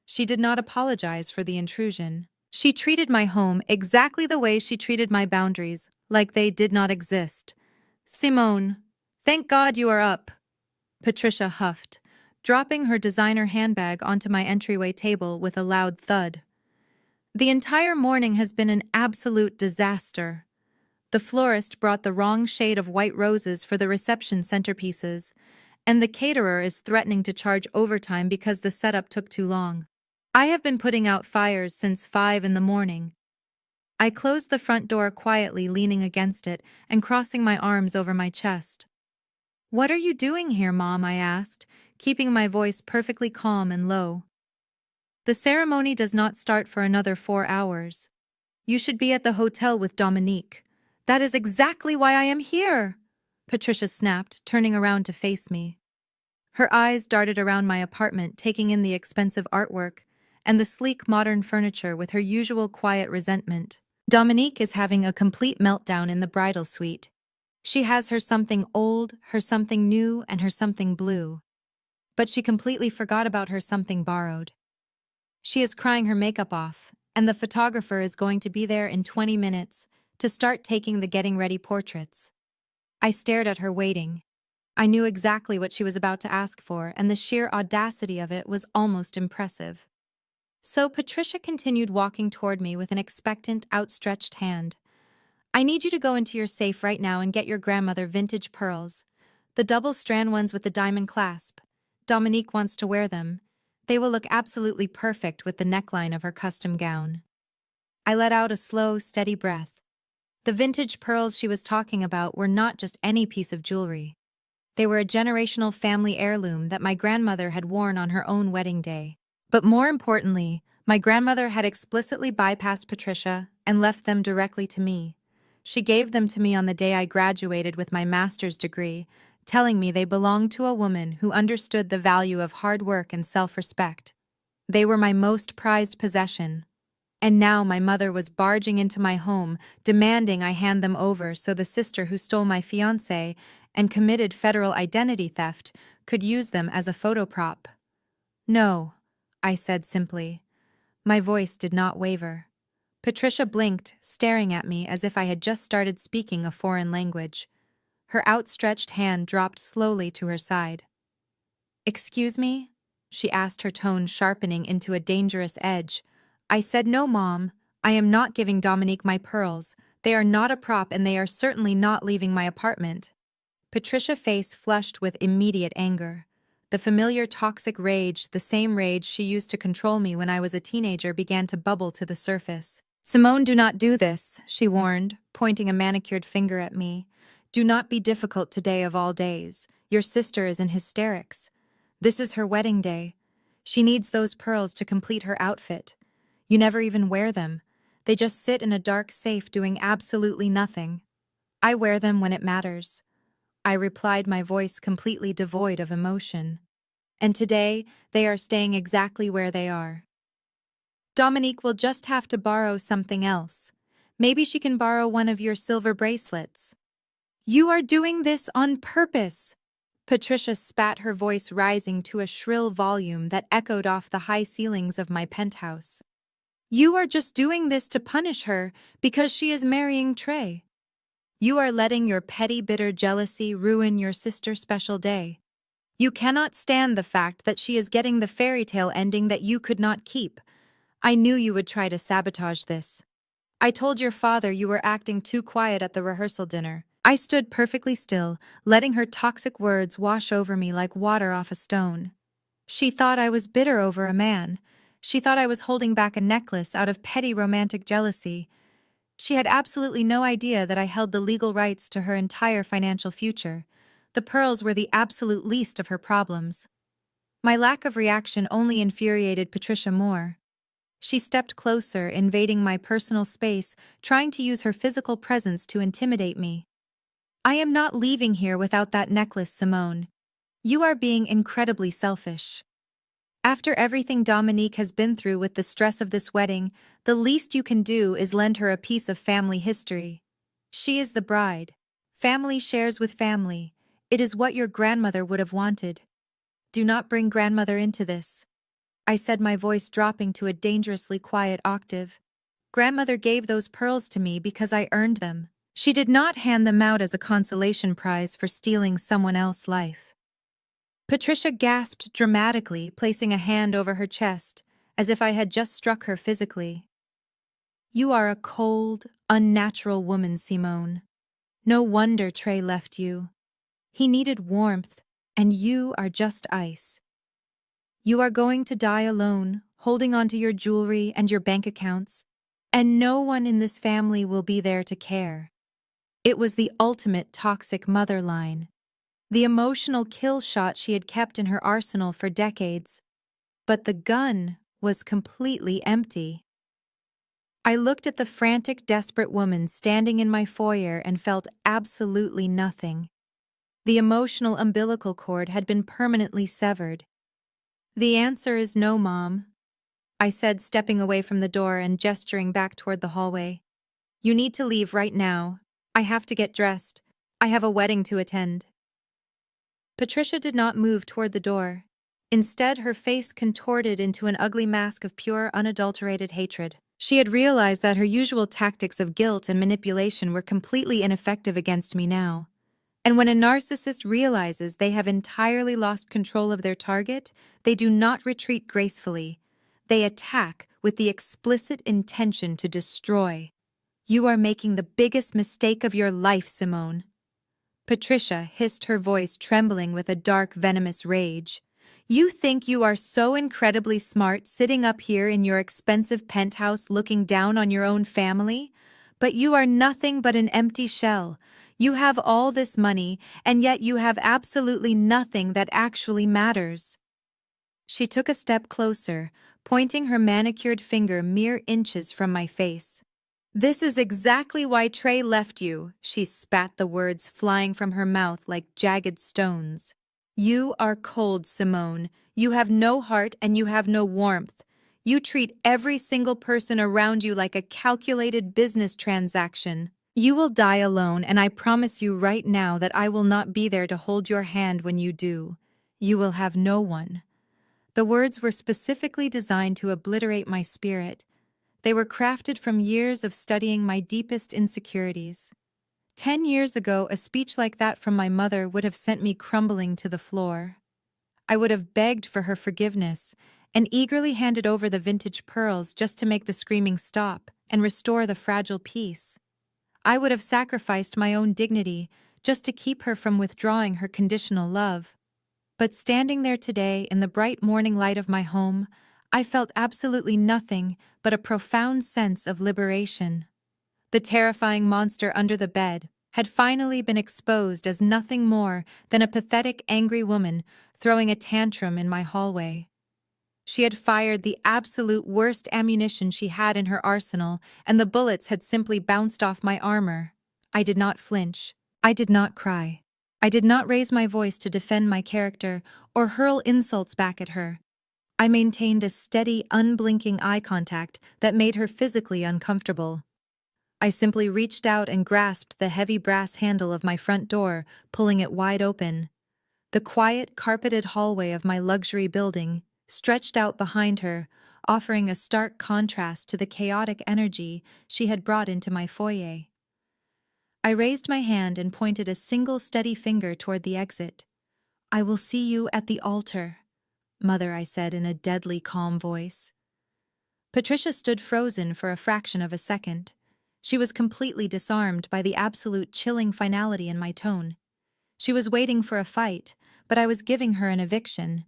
She did not apologize for the intrusion. She treated my home exactly the way she treated my boundaries, like they did not exist. "Simone, thank God you are up," Patricia huffed, dropping her designer handbag onto my entryway table with a loud thud. "The entire morning has been an absolute disaster. The florist brought the wrong shade of white roses for the reception centerpieces, and the caterer is threatening to charge overtime because the setup took too long. I have been putting out fires since 5 in the morning." I closed the front door quietly, leaning against it and crossing my arms over my chest. "What are you doing here, Mom?" I asked, keeping my voice perfectly calm and low. "The ceremony does not start for another 4 hours. You should be at the hotel with Dominique." "That is exactly why I am here," Patricia snapped, turning around to face me. Her eyes darted around my apartment, taking in the expensive artwork and the sleek modern furniture with her usual quiet resentment. "Dominique is having a complete meltdown in the bridal suite. She has her something old, her something new, and her something blue. But she completely forgot about her something borrowed. She is crying her makeup off, and the photographer is going to be there in 20 minutes to start taking the getting ready portraits." I stared at her, waiting. I knew exactly what she was about to ask for, and the sheer audacity of it was almost impressive. So Patricia continued walking toward me with an expectant, outstretched hand. I need you to go into your safe right now and get your grandmother vintage pearls. The double-strand ones with the diamond clasp. Dominique wants to wear them. They will look absolutely perfect with the neckline of her custom gown. I let out a slow, steady breath. The vintage pearls she was talking about were not just any piece of jewelry. They were a generational family heirloom that my grandmother had worn on her own wedding day. But more importantly, my grandmother had explicitly bypassed Patricia and left them directly to me. She gave them to me on the day I graduated with my master's degree, telling me they belonged to a woman who understood the value of hard work and self-respect. They were my most prized possession. And now my mother was barging into my home, demanding I hand them over so the sister who stole my fiancé and committed federal identity theft could use them as a photo prop. No, I said simply. My voice did not waver. Patricia blinked, staring at me as if I had just started speaking a foreign language. Her outstretched hand dropped slowly to her side. "Excuse me?" she asked, her tone sharpening into a dangerous edge. I said, "No, Mom. I am not giving Dominique my pearls. They are not a prop and they are certainly not leaving my apartment." Patricia's face flushed with immediate anger. The familiar toxic rage, the same rage she used to control me when I was a teenager, began to bubble to the surface. "Simone, do not do this," she warned, pointing a manicured finger at me. "Do not be difficult today of all days. Your sister is in hysterics. This is her wedding day. She needs those pearls to complete her outfit. You never even wear them. They just sit in a dark safe doing absolutely nothing." "I wear them when it matters," I replied, my voice completely devoid of emotion. "And today, they are staying exactly where they are. Dominique will just have to borrow something else. Maybe she can borrow one of your silver bracelets." "You are doing this on purpose!" Patricia spat, her voice rising to a shrill volume that echoed off the high ceilings of my penthouse. "You are just doing this to punish her because she is marrying Trey. You are letting your petty, bitter jealousy ruin your sister's special day. You cannot stand the fact that she is getting the fairy tale ending that you could not keep. I knew you would try to sabotage this. I told your father you were acting too quiet at the rehearsal dinner." I stood perfectly still, letting her toxic words wash over me like water off a stone. She thought I was bitter over a man. She thought I was holding back a necklace out of petty romantic jealousy. She had absolutely no idea that I held the legal rights to her entire financial future. The pearls were the absolute least of her problems. My lack of reaction only infuriated Patricia more. She stepped closer, invading my personal space, trying to use her physical presence to intimidate me. "I am not leaving here without that necklace, Simone. You are being incredibly selfish. After everything Dominique has been through with the stress of this wedding, the least you can do is lend her a piece of family history. She is the bride. Family shares with family. It is what your grandmother would have wanted. Do not bring grandmother into this," I said, my voice dropping to a dangerously quiet octave. "Grandmother gave those pearls to me because I earned them. She did not hand them out as a consolation prize for stealing someone else's life." Patricia gasped dramatically, placing a hand over her chest, as if I had just struck her physically. "You are a cold, unnatural woman, Simone. No wonder Trey left you. He needed warmth, and you are just ice. You are going to die alone, holding onto your jewelry and your bank accounts, and no one in this family will be there to care." It was the ultimate toxic mother line. The emotional kill shot she had kept in her arsenal for decades. But the gun was completely empty. I looked at the frantic, desperate woman standing in my foyer and felt absolutely nothing. The emotional umbilical cord had been permanently severed. "The answer is no, Mom," I said, stepping away from the door and gesturing back toward the hallway. "You need to leave right now. I have to get dressed. I have a wedding to attend." Patricia did not move toward the door. Instead, her face contorted into an ugly mask of pure, unadulterated hatred. She had realized that her usual tactics of guilt and manipulation were completely ineffective against me now. And when a narcissist realizes they have entirely lost control of their target, they do not retreat gracefully. They attack with the explicit intention to destroy. You are making the biggest mistake of your life, Simone. Patricia hissed, her voice trembling with a dark, venomous rage. You think you are so incredibly smart sitting up here in your expensive penthouse looking down on your own family? But you are nothing but an empty shell. You have all this money, and yet you have absolutely nothing that actually matters. She took a step closer, pointing her manicured finger mere inches from my face. This is exactly why Trey left you, she spat, the words flying from her mouth like jagged stones. You are cold, Simone. You have no heart and you have no warmth. You treat every single person around you like a calculated business transaction. You will die alone, and I promise you right now that I will not be there to hold your hand when you do. You will have no one. The words were specifically designed to obliterate my spirit. They were crafted from years of studying my deepest insecurities. 10 years ago, a speech like that from my mother would have sent me crumbling to the floor. I would have begged for her forgiveness and eagerly handed over the vintage pearls just to make the screaming stop and restore the fragile peace. I would have sacrificed my own dignity just to keep her from withdrawing her conditional love. But standing there today in the bright morning light of my home, I felt absolutely nothing but a profound sense of liberation. The terrifying monster under the bed had finally been exposed as nothing more than a pathetic, angry woman throwing a tantrum in my hallway. She had fired the absolute worst ammunition she had in her arsenal, and the bullets had simply bounced off my armor. I did not flinch. I did not cry. I did not raise my voice to defend my character or hurl insults back at her. I maintained a steady, unblinking eye contact that made her physically uncomfortable. I simply reached out and grasped the heavy brass handle of my front door, pulling it wide open. The quiet, carpeted hallway of my luxury building stretched out behind her, offering a stark contrast to the chaotic energy she had brought into my foyer. I raised my hand and pointed a single steady finger toward the exit. "I will see you at the altar, Mother," I said in a deadly calm voice. Patricia stood frozen for a fraction of a second. She was completely disarmed by the absolute chilling finality in my tone. She was waiting for a fight, but I was giving her an eviction.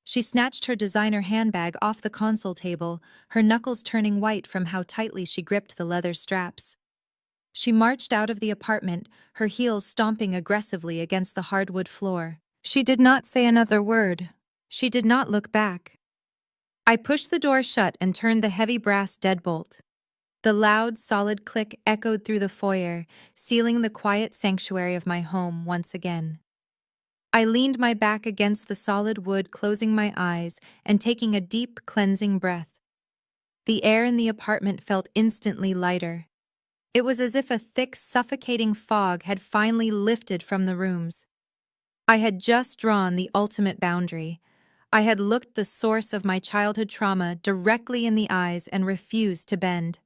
She snatched her designer handbag off the console table, her knuckles turning white from how tightly she gripped the leather straps. She marched out of the apartment, her heels stomping aggressively against the hardwood floor. She did not say another word. She did not look back. I pushed the door shut and turned the heavy brass deadbolt. The loud, solid click echoed through the foyer, sealing the quiet sanctuary of my home once again. I leaned my back against the solid wood, closing my eyes and taking a deep, cleansing breath. The air in the apartment felt instantly lighter. It was as if a thick, suffocating fog had finally lifted from the rooms. I had just drawn the ultimate boundary. I had looked the source of my childhood trauma directly in the eyes and refused to bend.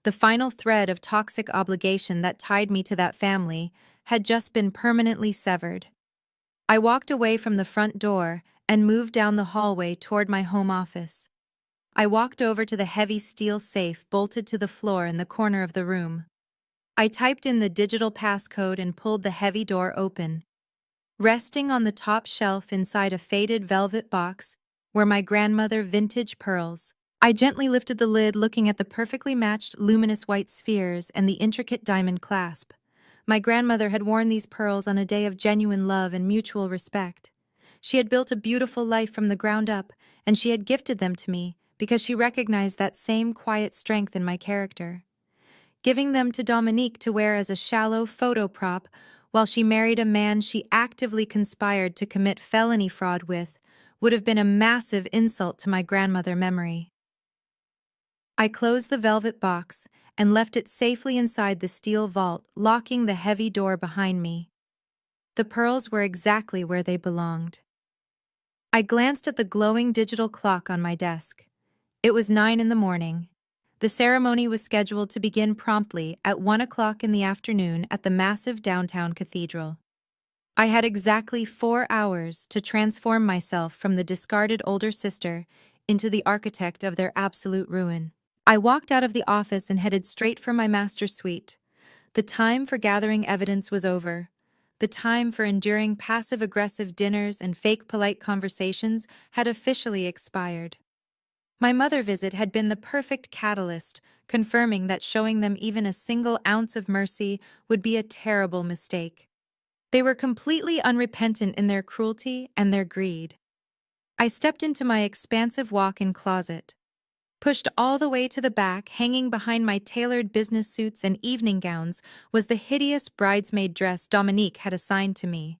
The final thread of toxic obligation that tied me to that family had just been permanently severed. I walked away from the front door and moved down the hallway toward my home office. I walked over to the heavy steel safe bolted to the floor in the corner of the room. I typed in the digital passcode and pulled the heavy door open. Resting on the top shelf inside a faded velvet box were my grandmother's vintage pearls. I gently lifted the lid, looking at the perfectly matched luminous white spheres and the intricate diamond clasp. My grandmother had worn these pearls on a day of genuine love and mutual respect. She had built a beautiful life from the ground up, and she had gifted them to me because she recognized that same quiet strength in my character. Giving them to Dominique to wear as a shallow photo prop while she married a man she actively conspired to commit felony fraud with would have been a massive insult to my grandmother's memory. I closed the velvet box and left it safely inside the steel vault, locking the heavy door behind me. The pearls were exactly where they belonged. I glanced at the glowing digital clock on my desk. It was 9 in the morning. The ceremony was scheduled to begin promptly at 1 o'clock in the afternoon at the massive downtown cathedral. I had exactly 4 hours to transform myself from the discarded older sister into the architect of their absolute ruin. I walked out of the office and headed straight for my master's suite. The time for gathering evidence was over. The time for enduring passive-aggressive dinners and fake polite conversations had officially expired. My mother visit had been the perfect catalyst, confirming that showing them even a single ounce of mercy would be a terrible mistake. They were completely unrepentant in their cruelty and their greed. I stepped into my expansive walk-in closet. Pushed all the way to the back, hanging behind my tailored business suits and evening gowns, was the hideous bridesmaid dress Dominique had assigned to me.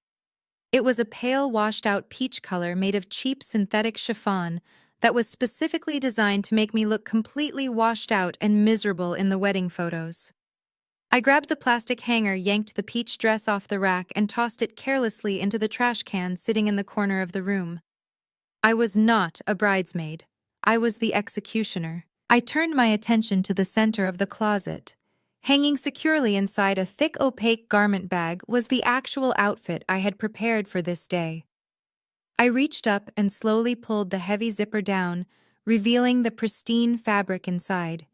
It was a pale, washed-out peach color made of cheap synthetic chiffon that was specifically designed to make me look completely washed out and miserable in the wedding photos. I grabbed the plastic hanger, yanked the peach dress off the rack, and tossed it carelessly into the trash can sitting in the corner of the room. I was not a bridesmaid. I was the executioner. I turned my attention to the center of the closet. Hanging securely inside a thick opaque garment bag was the actual outfit I had prepared for this day. I reached up and slowly pulled the heavy zipper down, revealing the pristine fabric inside.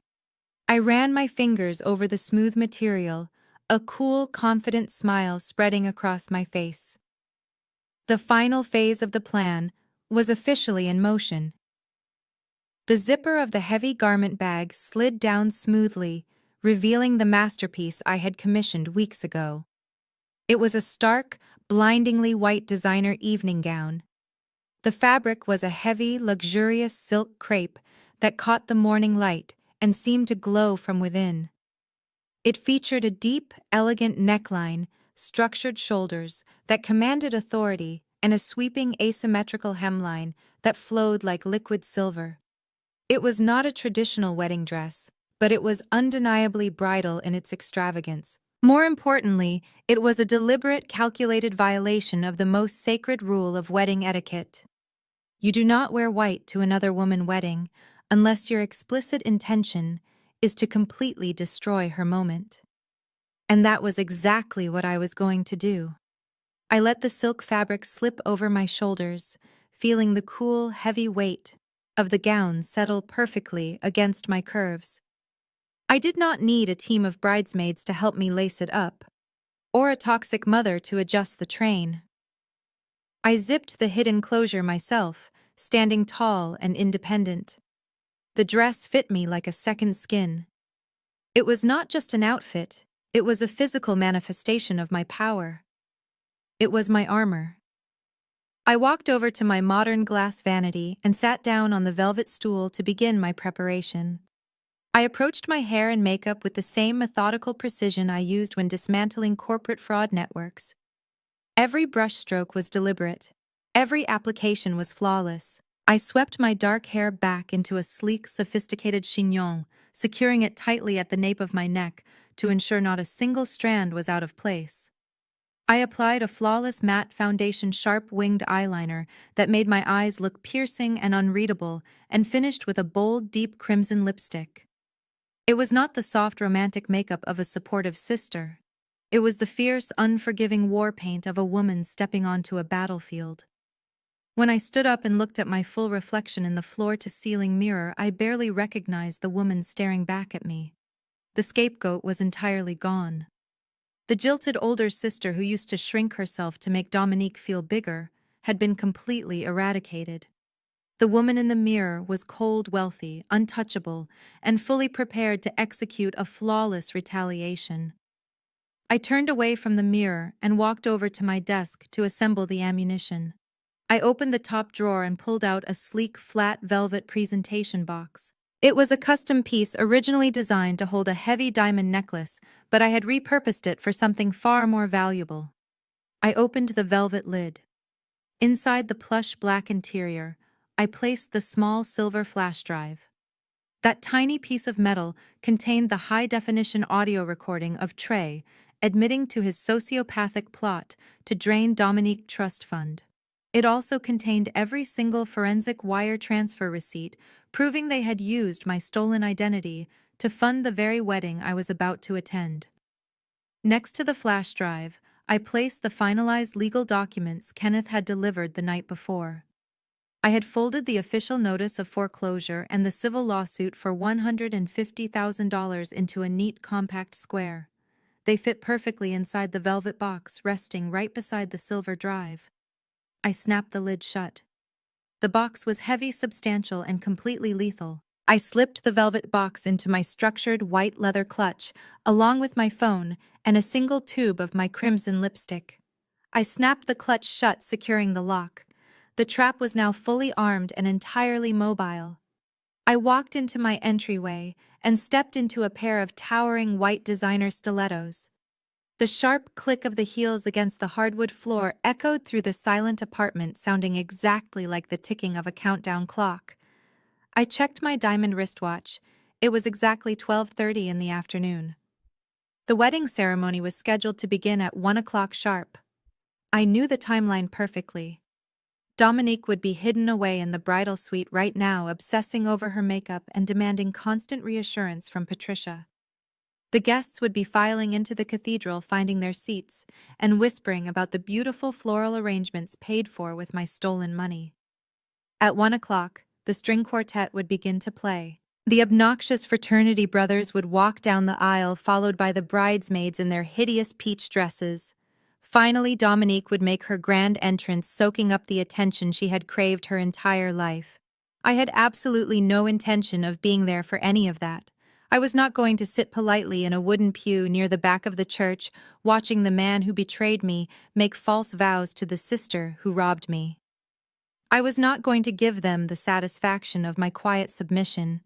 I ran my fingers over the smooth material, a cool, confident smile spreading across my face. The final phase of the plan was officially in motion. The zipper of the heavy garment bag slid down smoothly, revealing the masterpiece I had commissioned weeks ago. It was a stark, blindingly white designer evening gown. The fabric was a heavy, luxurious silk crepe that caught the morning light and seemed to glow from within. It featured a deep, elegant neckline, structured shoulders that commanded authority, and a sweeping asymmetrical hemline that flowed like liquid silver. It was not a traditional wedding dress, but it was undeniably bridal in its extravagance. More importantly, it was a deliberate, calculated violation of the most sacred rule of wedding etiquette. You do not wear white to another woman's wedding unless your explicit intention is to completely destroy her moment. And that was exactly what I was going to do. I let the silk fabric slip over my shoulders, feeling the cool, heavy weight of the gown settle perfectly against my curves. I did not need a team of bridesmaids to help me lace it up, or a toxic mother to adjust the train. I zipped the hidden closure myself, standing tall and independent. The dress fit me like a second skin. It was not just an outfit, it was a physical manifestation of my power. It was my armor. I walked over to my modern glass vanity and sat down on the velvet stool to begin my preparation. I approached my hair and makeup with the same methodical precision I used when dismantling corporate fraud networks. Every brushstroke was deliberate. Every application was flawless. I swept my dark hair back into a sleek, sophisticated chignon, securing it tightly at the nape of my neck to ensure not a single strand was out of place. I applied a flawless matte foundation sharp-winged eyeliner that made my eyes look piercing and unreadable, and finished with a bold, deep crimson lipstick. It was not the soft, romantic makeup of a supportive sister. It was the fierce, unforgiving war paint of a woman stepping onto a battlefield. When I stood up and looked at my full reflection in the floor-to-ceiling mirror, I barely recognized the woman staring back at me. The scapegoat was entirely gone. The jilted older sister who used to shrink herself to make Dominique feel bigger had been completely eradicated. The woman in the mirror was cold, wealthy, untouchable, and fully prepared to execute a flawless retaliation. I turned away from the mirror and walked over to my desk to assemble the ammunition. I opened the top drawer and pulled out a sleek, flat velvet presentation box. It was a custom piece originally designed to hold a heavy diamond necklace, but I had repurposed it for something far more valuable. I opened the velvet lid. Inside the plush black interior, I placed the small silver flash drive. That tiny piece of metal contained the high-definition audio recording of Trey admitting to his sociopathic plot to drain Dominique Trust Fund. It also contained every single forensic wire transfer receipt proving they had used my stolen identity to fund the very wedding I was about to attend. Next to the flash drive, I placed the finalized legal documents Kenneth had delivered the night before. I had folded the official notice of foreclosure and the civil lawsuit for $150,000 into a neat compact square. They fit perfectly inside the velvet box resting right beside the silver drive. I snapped the lid shut. The box was heavy, substantial, and completely lethal. I slipped the velvet box into my structured white leather clutch, along with my phone and a single tube of my crimson lipstick. I snapped the clutch shut, securing the lock. The trap was now fully armed and entirely mobile. I walked into my entryway and stepped into a pair of towering white designer stilettos. The sharp click of the heels against the hardwood floor echoed through the silent apartment, sounding exactly like the ticking of a countdown clock. I checked my diamond wristwatch. It was exactly 12:30 in the afternoon. The wedding ceremony was scheduled to begin at 1 o'clock sharp. I knew the timeline perfectly. Dominique would be hidden away in the bridal suite right now, obsessing over her makeup and demanding constant reassurance from Patricia. The guests would be filing into the cathedral, finding their seats, and whispering about the beautiful floral arrangements paid for with my stolen money. At 1 o'clock, the string quartet would begin to play. The obnoxious fraternity brothers would walk down the aisle, followed by the bridesmaids in their hideous peach dresses. Finally, Dominique would make her grand entrance, soaking up the attention she had craved her entire life. I had absolutely no intention of being there for any of that. I was not going to sit politely in a wooden pew near the back of the church, watching the man who betrayed me make false vows to the sister who robbed me. I was not going to give them the satisfaction of my quiet submission.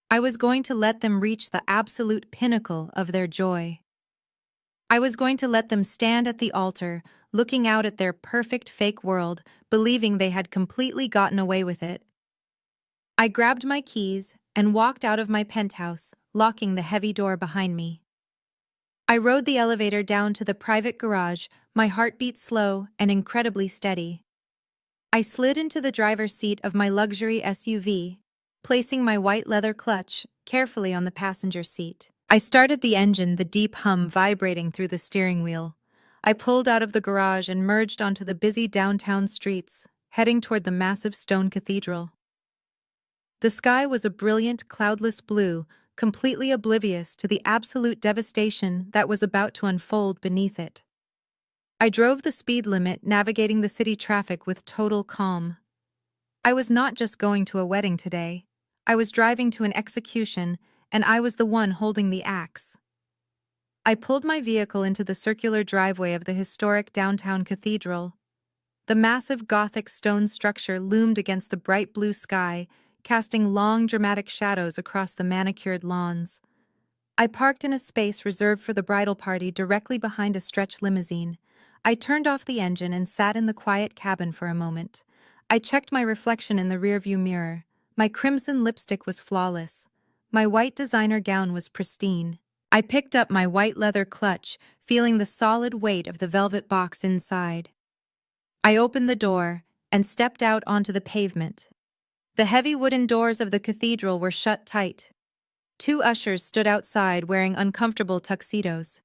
I was going to let them reach the absolute pinnacle of their joy. I was going to let them stand at the altar, looking out at their perfect fake world, believing they had completely gotten away with it. I grabbed my keys and walked out of my penthouse, locking the heavy door behind me. I rode the elevator down to the private garage, my heartbeat slow and incredibly steady. I slid into the driver's seat of my luxury SUV, placing my white leather clutch carefully on the passenger seat. I started the engine, the deep hum vibrating through the steering wheel. I pulled out of the garage and merged onto the busy downtown streets, heading toward the massive stone cathedral. The sky was a brilliant, cloudless blue, completely oblivious to the absolute devastation that was about to unfold beneath it. I drove the speed limit, navigating the city traffic with total calm. I was not just going to a wedding today. I was driving to an execution, and I was the one holding the axe. I pulled my vehicle into the circular driveway of the historic downtown cathedral. The massive Gothic stone structure loomed against the bright blue sky, casting long, dramatic shadows across the manicured lawns. I parked in a space reserved for the bridal party directly behind a stretch limousine. I turned off the engine and sat in the quiet cabin for a moment. I checked my reflection in the rearview mirror. My crimson lipstick was flawless. My white designer gown was pristine. I picked up my white leather clutch, feeling the solid weight of the velvet box inside. I opened the door and stepped out onto the pavement. The heavy wooden doors of the cathedral were shut tight. Two ushers stood outside wearing uncomfortable tuxedos.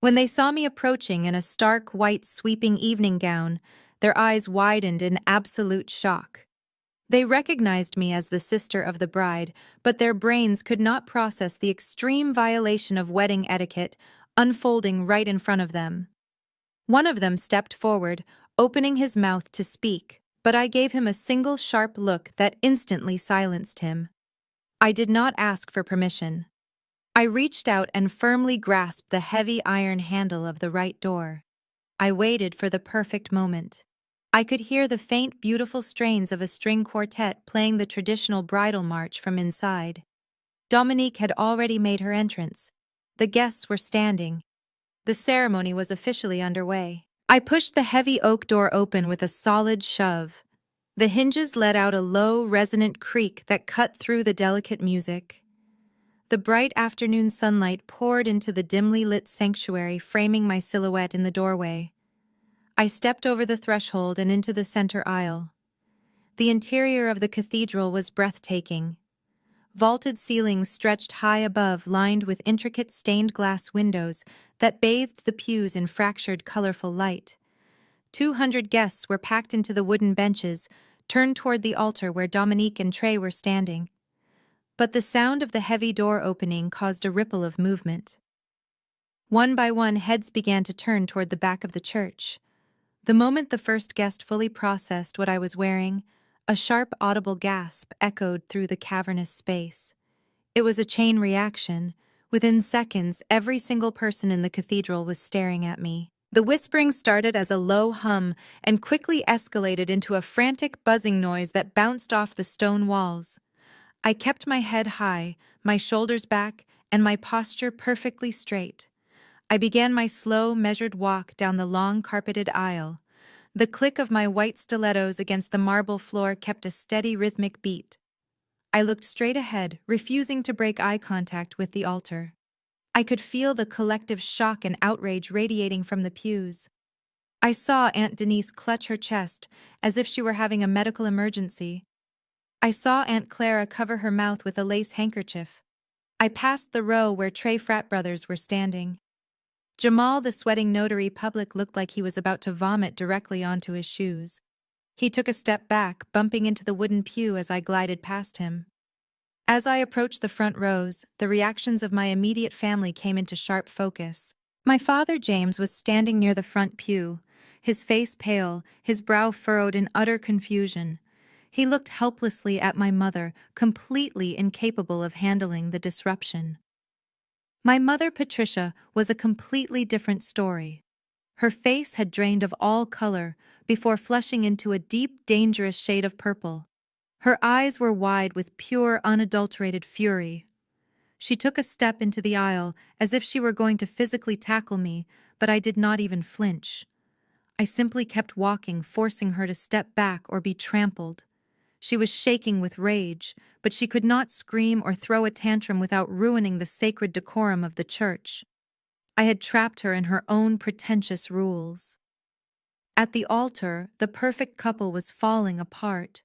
When they saw me approaching in a stark white sweeping evening gown, their eyes widened in absolute shock. They recognized me as the sister of the bride, but their brains could not process the extreme violation of wedding etiquette unfolding right in front of them. One of them stepped forward, opening his mouth to speak, but I gave him a single sharp look that instantly silenced him. I did not ask for permission. I reached out and firmly grasped the heavy iron handle of the right door. I waited for the perfect moment. I could hear the faint, beautiful strains of a string quartet playing the traditional bridal march from inside. Dominique had already made her entrance. The guests were standing. The ceremony was officially underway. I pushed the heavy oak door open with a solid shove. The hinges let out a low, resonant creak that cut through the delicate music. The bright afternoon sunlight poured into the dimly lit sanctuary, framing my silhouette in the doorway. I stepped over the threshold and into the center aisle. The interior of the cathedral was breathtaking. Vaulted ceilings stretched high above, lined with intricate stained glass windows that bathed the pews in fractured, colorful light. 200 guests were packed into the wooden benches, turned toward the altar where Dominique and Trey were standing. But the sound of the heavy door opening caused a ripple of movement. One by one, heads began to turn toward the back of the church. The moment the first guest fully processed what I was wearing, a sharp, audible gasp echoed through the cavernous space. It was a chain reaction. Within seconds, every single person in the cathedral was staring at me. The whispering started as a low hum and quickly escalated into a frantic buzzing noise that bounced off the stone walls. I kept my head high, my shoulders back, and my posture perfectly straight. I began my slow, measured walk down the long, carpeted aisle. The click of my white stilettos against the marble floor kept a steady, rhythmic beat. I looked straight ahead, refusing to break eye contact with the altar. I could feel the collective shock and outrage radiating from the pews. I saw Aunt Denise clutch her chest, as if she were having a medical emergency. I saw Aunt Clara cover her mouth with a lace handkerchief. I passed the row where Trey frat brothers were standing. Jamal, the sweating notary public, looked like he was about to vomit directly onto his shoes. He took a step back, bumping into the wooden pew as I glided past him. As I approached the front rows, the reactions of my immediate family came into sharp focus. My father, James, was standing near the front pew, his face pale, his brow furrowed in utter confusion. He looked helplessly at my mother, completely incapable of handling the disruption. My mother, Patricia, was a completely different story. Her face had drained of all color before flushing into a deep, dangerous shade of purple. Her eyes were wide with pure, unadulterated fury. She took a step into the aisle as if she were going to physically tackle me, but I did not even flinch. I simply kept walking, forcing her to step back or be trampled. She was shaking with rage, but she could not scream or throw a tantrum without ruining the sacred decorum of the church. I had trapped her in her own pretentious rules. At the altar, the perfect couple was falling apart.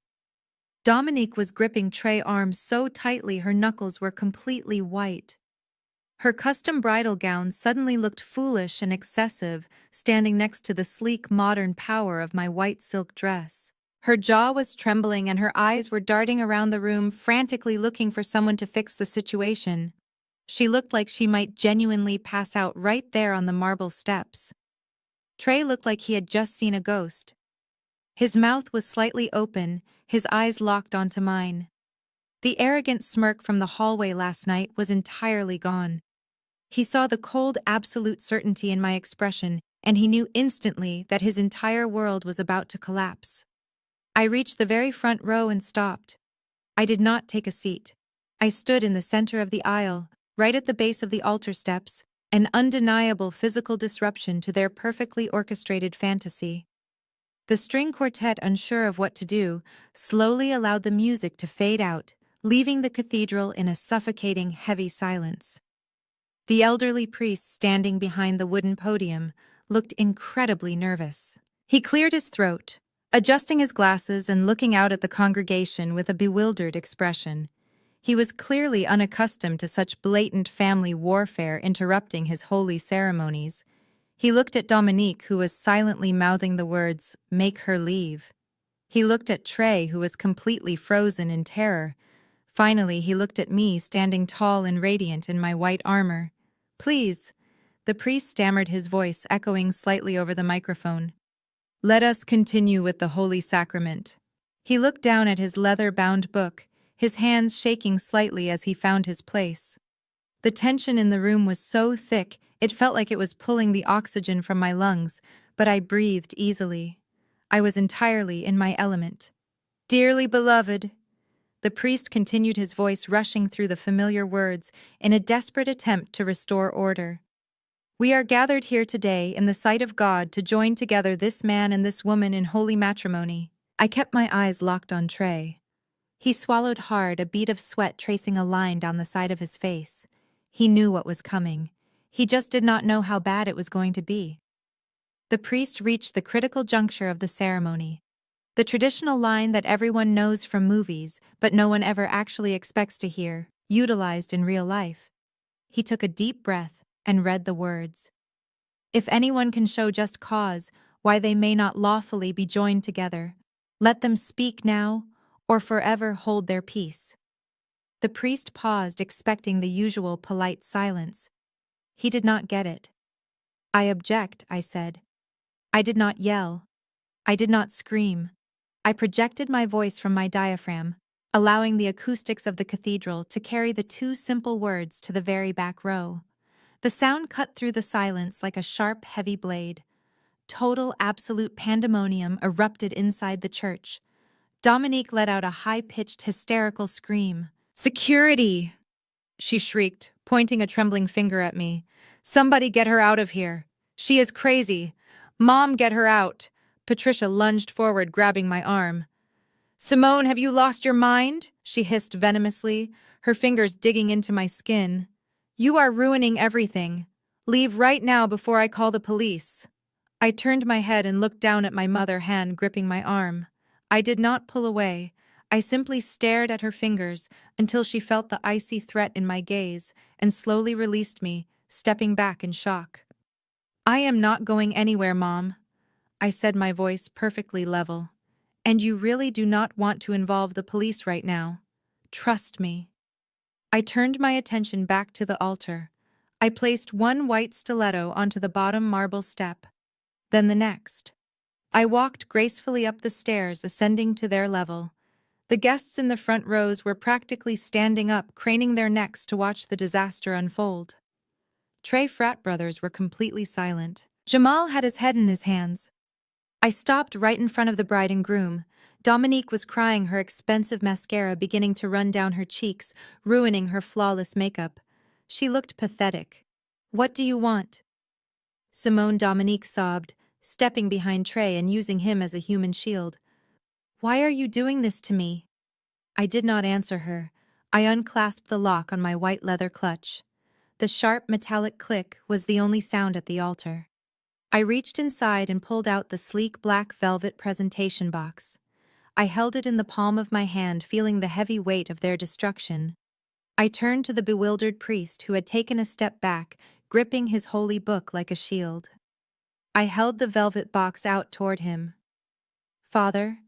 Dominique was gripping Trey's arms so tightly her knuckles were completely white. Her custom bridal gown suddenly looked foolish and excessive, standing next to the sleek modern power of my white silk dress. Her jaw was trembling and her eyes were darting around the room, frantically looking for someone to fix the situation. She looked like she might genuinely pass out right there on the marble steps. Trey looked like he had just seen a ghost. His mouth was slightly open, his eyes locked onto mine. The arrogant smirk from the hallway last night was entirely gone. He saw the cold, absolute certainty in my expression, and he knew instantly that his entire world was about to collapse. I reached the very front row and stopped. I did not take a seat. I stood in the center of the aisle, right at the base of the altar steps, an undeniable physical disruption to their perfectly orchestrated fantasy. The string quartet, unsure of what to do, slowly allowed the music to fade out, leaving the cathedral in a suffocating, heavy silence. The elderly priest standing behind the wooden podium looked incredibly nervous. He cleared his throat, adjusting his glasses and looking out at the congregation with a bewildered expression. He was clearly unaccustomed to such blatant family warfare interrupting his holy ceremonies. He looked at Dominique, who was silently mouthing the words, "Make her leave." He looked at Trey, who was completely frozen in terror. Finally, he looked at me, standing tall and radiant in my white armor. "Please," the priest stammered, his voice echoing slightly over the microphone. "Let us continue with the Holy Sacrament." He looked down at his leather-bound book, his hands shaking slightly as he found his place. The tension in the room was so thick, it felt like it was pulling the oxygen from my lungs, but I breathed easily. I was entirely in my element. "Dearly beloved," the priest continued, his voice rushing through the familiar words in a desperate attempt to restore order. "We are gathered here today in the sight of God to join together this man and this woman in holy matrimony." I kept my eyes locked on Trey. He swallowed hard, a bead of sweat tracing a line down the side of his face. He knew what was coming. He just did not know how bad it was going to be. The priest reached the critical juncture of the ceremony. The traditional line that everyone knows from movies, but no one ever actually expects to hear, utilized in real life. He took a deep breath and read the words. If anyone can show just cause why they may not lawfully be joined together, let them speak now or forever hold their peace. The priest paused, expecting the usual polite silence. He did not get it. I object, I said. I did not yell. I did not scream. I projected my voice from my diaphragm, allowing the acoustics of the cathedral to carry the two simple words to the very back row. The sound cut through the silence like a sharp, heavy blade. Total, absolute pandemonium erupted inside the church. Dominique let out a high-pitched, hysterical scream. "Security!" she shrieked, pointing a trembling finger at me. "Somebody get her out of here. She is crazy. Mom, get her out." Patricia lunged forward, grabbing my arm. "Simone, have you lost your mind?" she hissed venomously, her fingers digging into my skin. "You are ruining everything. Leave right now before I call the police." I turned my head and looked down at my mother, hand gripping my arm. I did not pull away. I simply stared at her fingers until she felt the icy threat in my gaze and slowly released me, stepping back in shock. "I am not going anywhere, Mom," I said, my voice perfectly level. "And you really do not want to involve the police right now. Trust me." I turned my attention back to the altar. I placed one white stiletto onto the bottom marble step, then the next. I walked gracefully up the stairs, ascending to their level. The guests in the front rows were practically standing up, craning their necks to watch the disaster unfold. Trey frat brothers were completely silent. Jamal had his head in his hands. I stopped right in front of the bride and groom. Dominique was crying, her expensive mascara beginning to run down her cheeks, ruining her flawless makeup. She looked pathetic. "What do you want?" Simone, Dominique sobbed, stepping behind Trey and using him as a human shield. "Why are you doing this to me?" I did not answer her. I unclasped the lock on my white leather clutch. The sharp metallic click was the only sound at the altar. I reached inside and pulled out the sleek black velvet presentation box. I held it in the palm of my hand, feeling the heavy weight of their destruction. I turned to the bewildered priest, who had taken a step back, gripping his holy book like a shield. I held the velvet box out toward him. "Father,"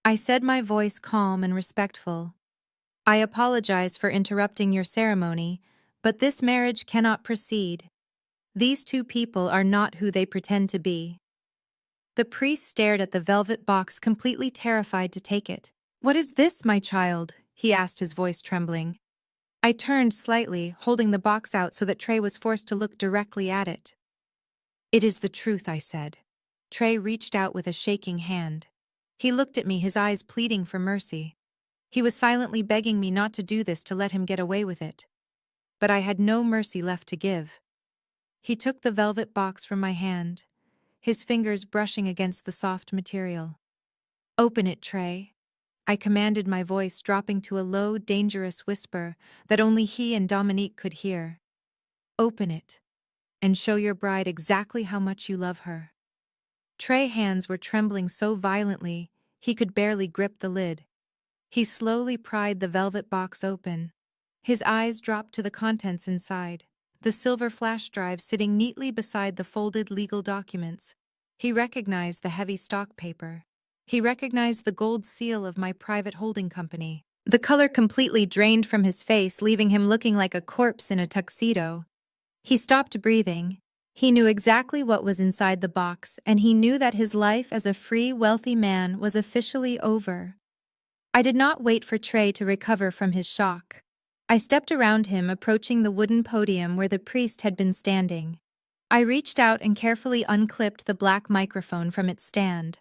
I said, my voice calm and respectful, "I apologize for interrupting your ceremony, but this marriage cannot proceed. These two people are not who they pretend to be." The priest stared at the velvet box, completely terrified to take it. "What is this, my child?" he asked, his voice trembling. I turned slightly, holding the box out so that Trey was forced to look directly at it. "It is the truth," I said. Trey reached out with a shaking hand. He looked at me, his eyes pleading for mercy. He was silently begging me not to do this, to let him get away with it. But I had no mercy left to give. He took the velvet box from my hand, his fingers brushing against the soft material. "Open it, Trey," I commanded, my voice dropping to a low, dangerous whisper that only he and Dominique could hear. "Open it, and show your bride exactly how much you love her." Trey's hands were trembling so violently he could barely grip the lid. He slowly pried the velvet box open. His eyes dropped to the contents inside, the silver flash drive sitting neatly beside the folded legal documents. He recognized the heavy stock paper. He recognized the gold seal of my private holding company. The color completely drained from his face, leaving him looking like a corpse in a tuxedo. He stopped breathing. He knew exactly what was inside the box, and he knew that his life as a free, wealthy man was officially over. I did not wait for Trey to recover from his shock. I stepped around him, approaching the wooden podium where the priest had been standing. I reached out and carefully unclipped the black microphone from its stand.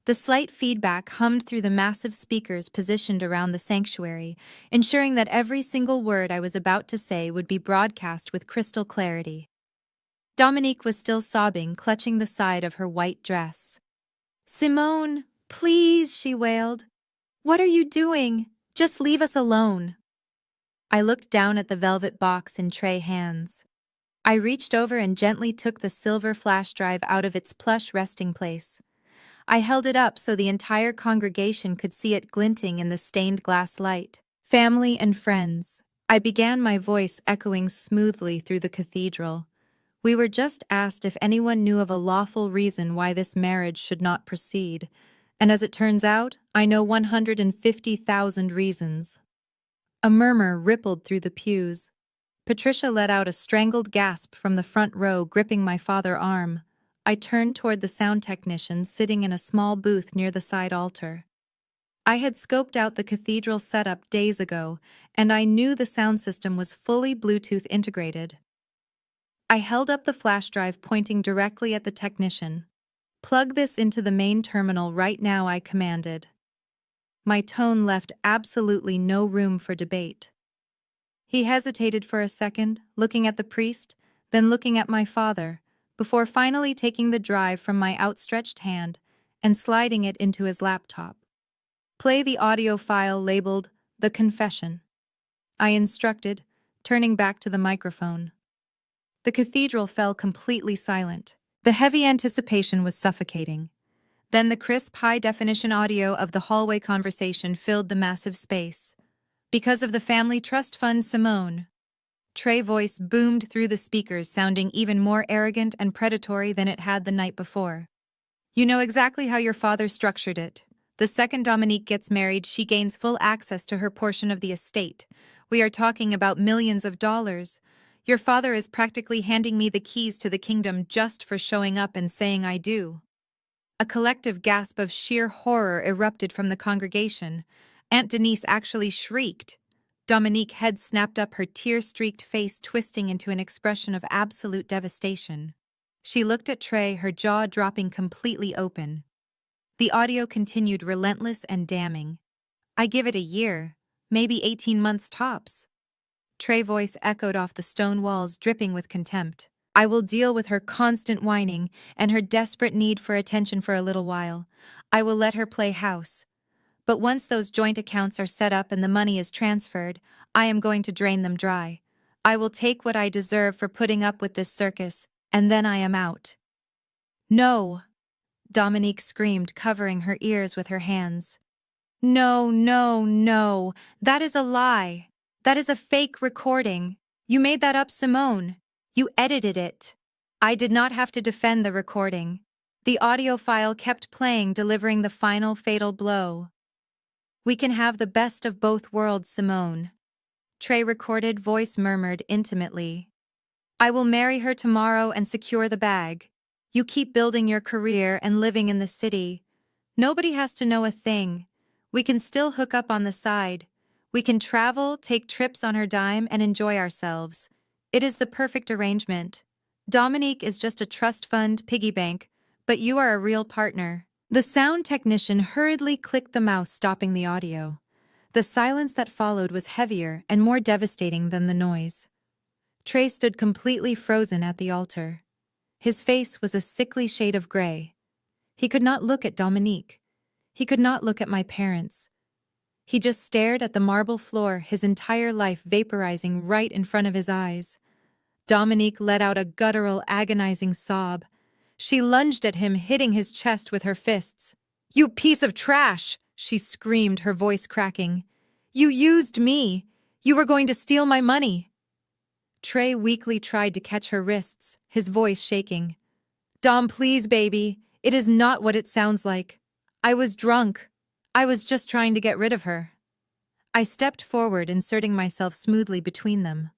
The slight feedback hummed through the massive speakers positioned around the sanctuary, ensuring that every single word I was about to say would be broadcast with crystal clarity. Dominique was still sobbing, clutching the side of her white dress. "Simone, please," she wailed. "What are you doing? Just leave us alone." I looked down at the velvet box in Trey's hands. I reached over and gently took the silver flash drive out of its plush resting place. I held it up so the entire congregation could see it glinting in the stained glass light. Family and friends. I began, my voice echoing smoothly through the cathedral. We were just asked if anyone knew of a lawful reason why this marriage should not proceed, and as it turns out, I know 150,000 reasons. A murmur rippled through the pews. Patricia let out a strangled gasp from the front row, gripping my father's arm. I turned toward the sound technician sitting in a small booth near the side altar. I had scoped out the cathedral setup days ago, and I knew the sound system was fully Bluetooth integrated. I held up the flash drive, pointing directly at the technician. "Plug this into the main terminal right now," I commanded. My tone left absolutely no room for debate. He hesitated for a second, looking at the priest, then looking at my father, before finally taking the drive from my outstretched hand and sliding it into his laptop. "Play the audio file labeled The Confession," I instructed, turning back to the microphone. The cathedral fell completely silent. The heavy anticipation was suffocating. Then the crisp, high-definition audio of the hallway conversation filled the massive space. "Because of the family trust fund, Simone." Trey's voice boomed through the speakers, sounding even more arrogant and predatory than it had the night before. "You know exactly how your father structured it. The second Dominique gets married, she gains full access to her portion of the estate. We are talking about millions of dollars. Your father is practically handing me the keys to the kingdom just for showing up and saying I do." A collective gasp of sheer horror erupted from the congregation. Aunt Denise actually shrieked. Dominique's head snapped up, her tear-streaked face twisting into an expression of absolute devastation. She looked at Trey, her jaw dropping completely open. The audio continued, relentless and damning. "I give it a year, maybe 18 months tops." Trey's voice echoed off the stone walls, dripping with contempt. "I will deal with her constant whining and her desperate need for attention for a little while. I will let her play house. But once those joint accounts are set up and the money is transferred, I am going to drain them dry. I will take what I deserve for putting up with this circus, and then I am out." "No!" Dominique screamed, covering her ears with her hands. "No, no, no! That is a lie! That is a fake recording! You made that up, Simone! You edited it!" I did not have to defend the recording. The audio file kept playing, delivering the final fatal blow. "We can have the best of both worlds, Simone." Trey's recorded voice murmured intimately. "I will marry her tomorrow and secure the bag. You keep building your career and living in the city. Nobody has to know a thing. We can still hook up on the side. We can travel, take trips on her dime, and enjoy ourselves. It is the perfect arrangement. Dominique is just a trust fund piggy bank, but you are a real partner." The sound technician hurriedly clicked the mouse, stopping the audio. The silence that followed was heavier and more devastating than the noise. Trey stood completely frozen at the altar. His face was a sickly shade of gray. He could not look at Dominique. He could not look at my parents. He just stared at the marble floor, his entire life vaporizing right in front of his eyes. Dominique let out a guttural, agonizing sob. She lunged at him, hitting his chest with her fists. "You piece of trash!" she screamed, her voice cracking. "You used me! You were going to steal my money!" Trey weakly tried to catch her wrists, his voice shaking. "Dom, please, baby. It is not what it sounds like. I was drunk. I was just trying to get rid of her." I stepped forward, inserting myself smoothly between them.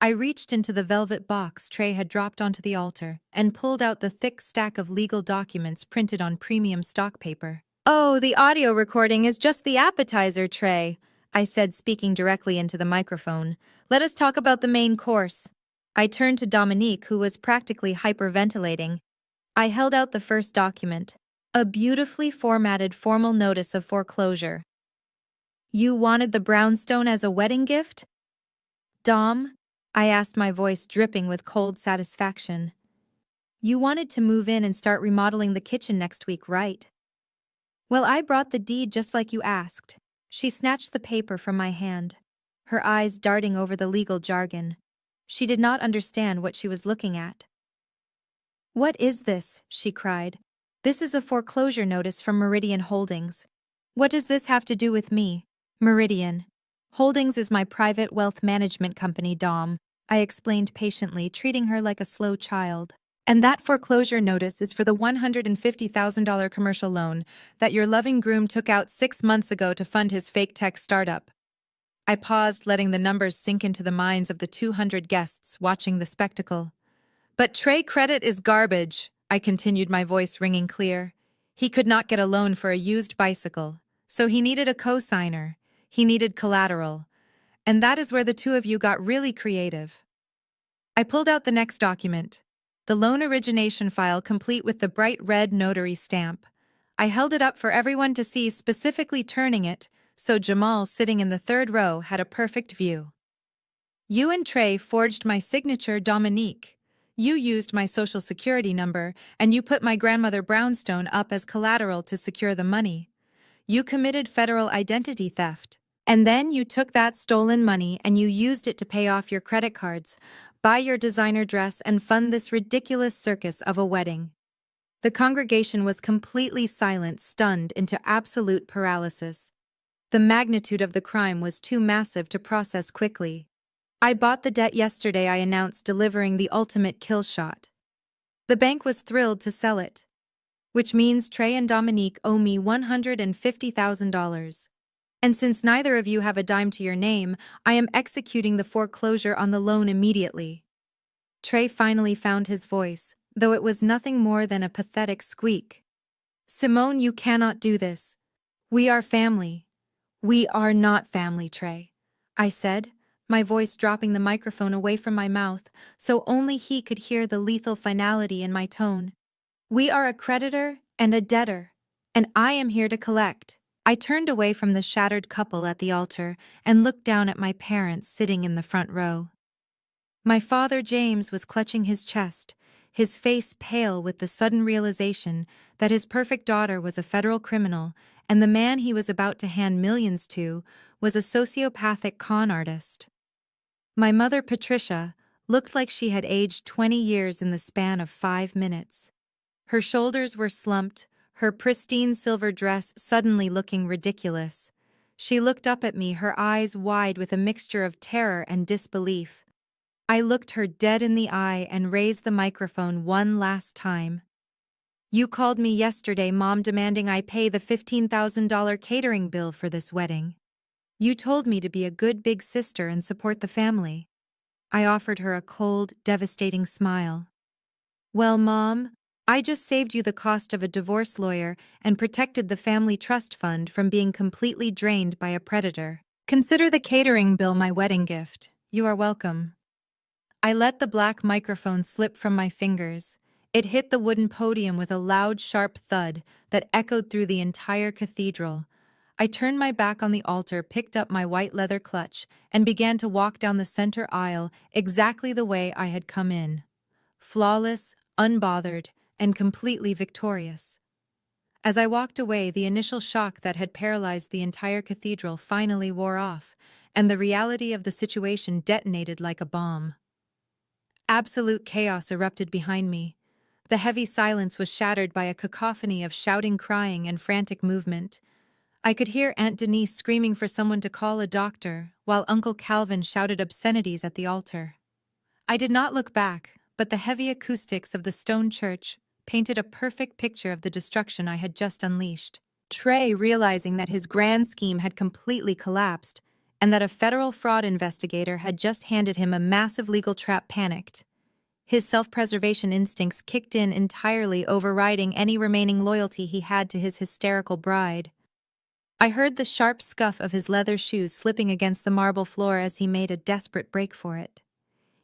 I reached into the velvet box Trey had dropped onto the altar and pulled out the thick stack of legal documents printed on premium stock paper. "Oh, the audio recording is just the appetizer, Trey," I said, speaking directly into the microphone. "Let us talk about the main course." I turned to Dominique, who was practically hyperventilating. I held out the first document, a beautifully formatted formal notice of foreclosure. "You wanted the brownstone as a wedding gift?" "Dom?" I asked, my voice dripping with cold satisfaction. "You wanted to move in and start remodeling the kitchen next week, right?" "Well, I brought the deed just like you asked." She snatched the paper from my hand, her eyes darting over the legal jargon. She did not understand what she was looking at. "What is this?" she cried. This is a foreclosure notice from Meridian Holdings. What does this have to do with me? Meridian Holdings is my private wealth management company, Dom. I explained patiently, treating her like a slow child. And that foreclosure notice is for the $150,000 commercial loan that your loving groom took out 6 months ago to fund his fake tech startup. I paused, letting the numbers sink into the minds of the 200 guests watching the spectacle. But Trey credit is garbage, I continued, my voice ringing clear. He could not get a loan for a used bicycle, so he needed a co-signer. He needed collateral. And that is where the two of you got really creative. I pulled out the next document, the loan origination file complete with the bright red notary stamp. I held it up for everyone to see, specifically turning it so Jamal, sitting in the third row, had a perfect view. You and Trey forged my signature, Dominique. You used my social security number, and you put my grandmother brownstone up as collateral to secure the money. You committed federal identity theft. And then you took that stolen money and you used it to pay off your credit cards, buy your designer dress, and fund this ridiculous circus of a wedding. The congregation was completely silent, stunned into absolute paralysis. The magnitude of the crime was too massive to process quickly. I bought the debt yesterday, I announced, delivering the ultimate kill shot. The bank was thrilled to sell it. Which means Trey and Dominique owe me $150,000. And since neither of you have a dime to your name, I am executing the foreclosure on the loan immediately. Trey finally found his voice, though it was nothing more than a pathetic squeak. Simone, you cannot do this. We are family. We are not family, Trey, I said, my voice dropping the microphone away from my mouth so only he could hear the lethal finality in my tone. We are a creditor and a debtor, and I am here to collect. I turned away from the shattered couple at the altar and looked down at my parents sitting in the front row. My father, James, was clutching his chest, his face pale with the sudden realization that his perfect daughter was a federal criminal and the man he was about to hand millions to was a sociopathic con artist. My mother, Patricia, looked like she had aged 20 years in the span of 5 minutes. Her shoulders were slumped, her pristine silver dress suddenly looking ridiculous. She looked up at me, her eyes wide with a mixture of terror and disbelief. I looked her dead in the eye and raised the microphone one last time. You called me yesterday, Mom, demanding I pay the $15,000 catering bill for this wedding. You told me to be a good big sister and support the family. I offered her a cold, devastating smile. Well, Mom, I just saved you the cost of a divorce lawyer and protected the family trust fund from being completely drained by a predator. Consider the catering bill my wedding gift. You are welcome. I let the black microphone slip from my fingers. It hit the wooden podium with a loud, sharp thud that echoed through the entire cathedral. I turned my back on the altar, picked up my white leather clutch, and began to walk down the center aisle exactly the way I had come in. Flawless, unbothered, and completely victorious. As I walked away, the initial shock that had paralyzed the entire cathedral finally wore off, and the reality of the situation detonated like a bomb. Absolute chaos erupted behind me. The heavy silence was shattered by a cacophony of shouting, crying, and frantic movement. I could hear Aunt Denise screaming for someone to call a doctor, while Uncle Calvin shouted obscenities at the altar. I did not look back, but the heavy acoustics of the stone church painted a perfect picture of the destruction I had just unleashed. Trey, realizing that his grand scheme had completely collapsed and that a federal fraud investigator had just handed him a massive legal trap, panicked. His self-preservation instincts kicked in entirely, overriding any remaining loyalty he had to his hysterical bride. I heard the sharp scuff of his leather shoes slipping against the marble floor as he made a desperate break for it.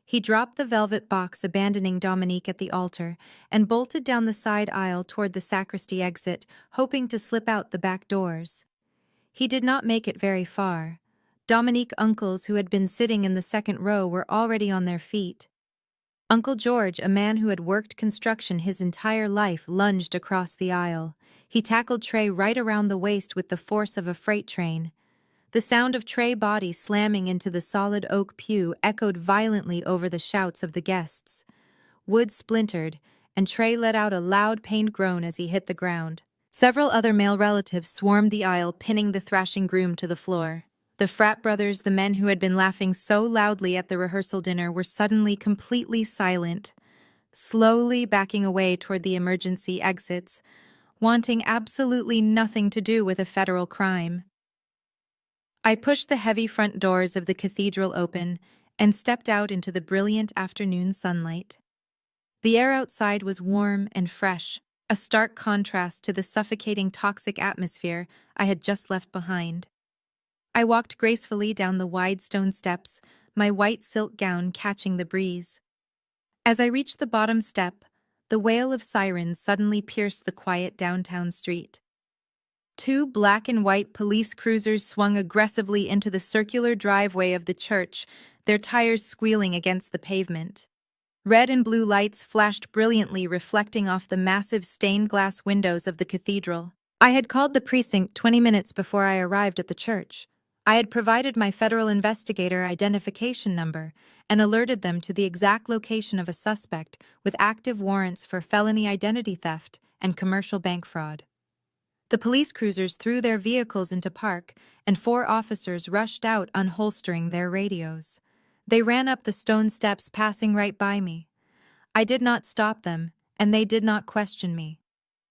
He dropped the velvet box, abandoning Dominique at the altar, and bolted down the side aisle toward the sacristy exit, hoping to slip out the back doors. He did not make it very far. Dominique's uncles, who had been sitting in the second row, were already on their feet. Uncle George, a man who had worked construction his entire life, lunged across the aisle. He tackled Trey right around the waist with the force of a freight train. The sound of Trey's body slamming into the solid oak pew echoed violently over the shouts of the guests. Wood splintered, and Trey let out a loud, pained groan as he hit the ground. Several other male relatives swarmed the aisle, pinning the thrashing groom to the floor. The frat brothers, the men who had been laughing so loudly at the rehearsal dinner, were suddenly completely silent, slowly backing away toward the emergency exits, wanting absolutely nothing to do with a federal crime. I pushed the heavy front doors of the cathedral open and stepped out into the brilliant afternoon sunlight. The air outside was warm and fresh, a stark contrast to the suffocating toxic atmosphere I had just left behind. I walked gracefully down the wide stone steps, my white silk gown catching the breeze. As I reached the bottom step, the wail of sirens suddenly pierced the quiet downtown street. Two black and white police cruisers swung aggressively into the circular driveway of the church, their tires squealing against the pavement. Red and blue lights flashed brilliantly, reflecting off the massive stained glass windows of the cathedral. I had called the precinct 20 minutes before I arrived at the church. I had provided my federal investigator identification number and alerted them to the exact location of a suspect with active warrants for felony identity theft and commercial bank fraud. The police cruisers threw their vehicles into park, and 4 officers rushed out, unholstering their radios. They ran up the stone steps, passing right by me. I did not stop them, and they did not question me.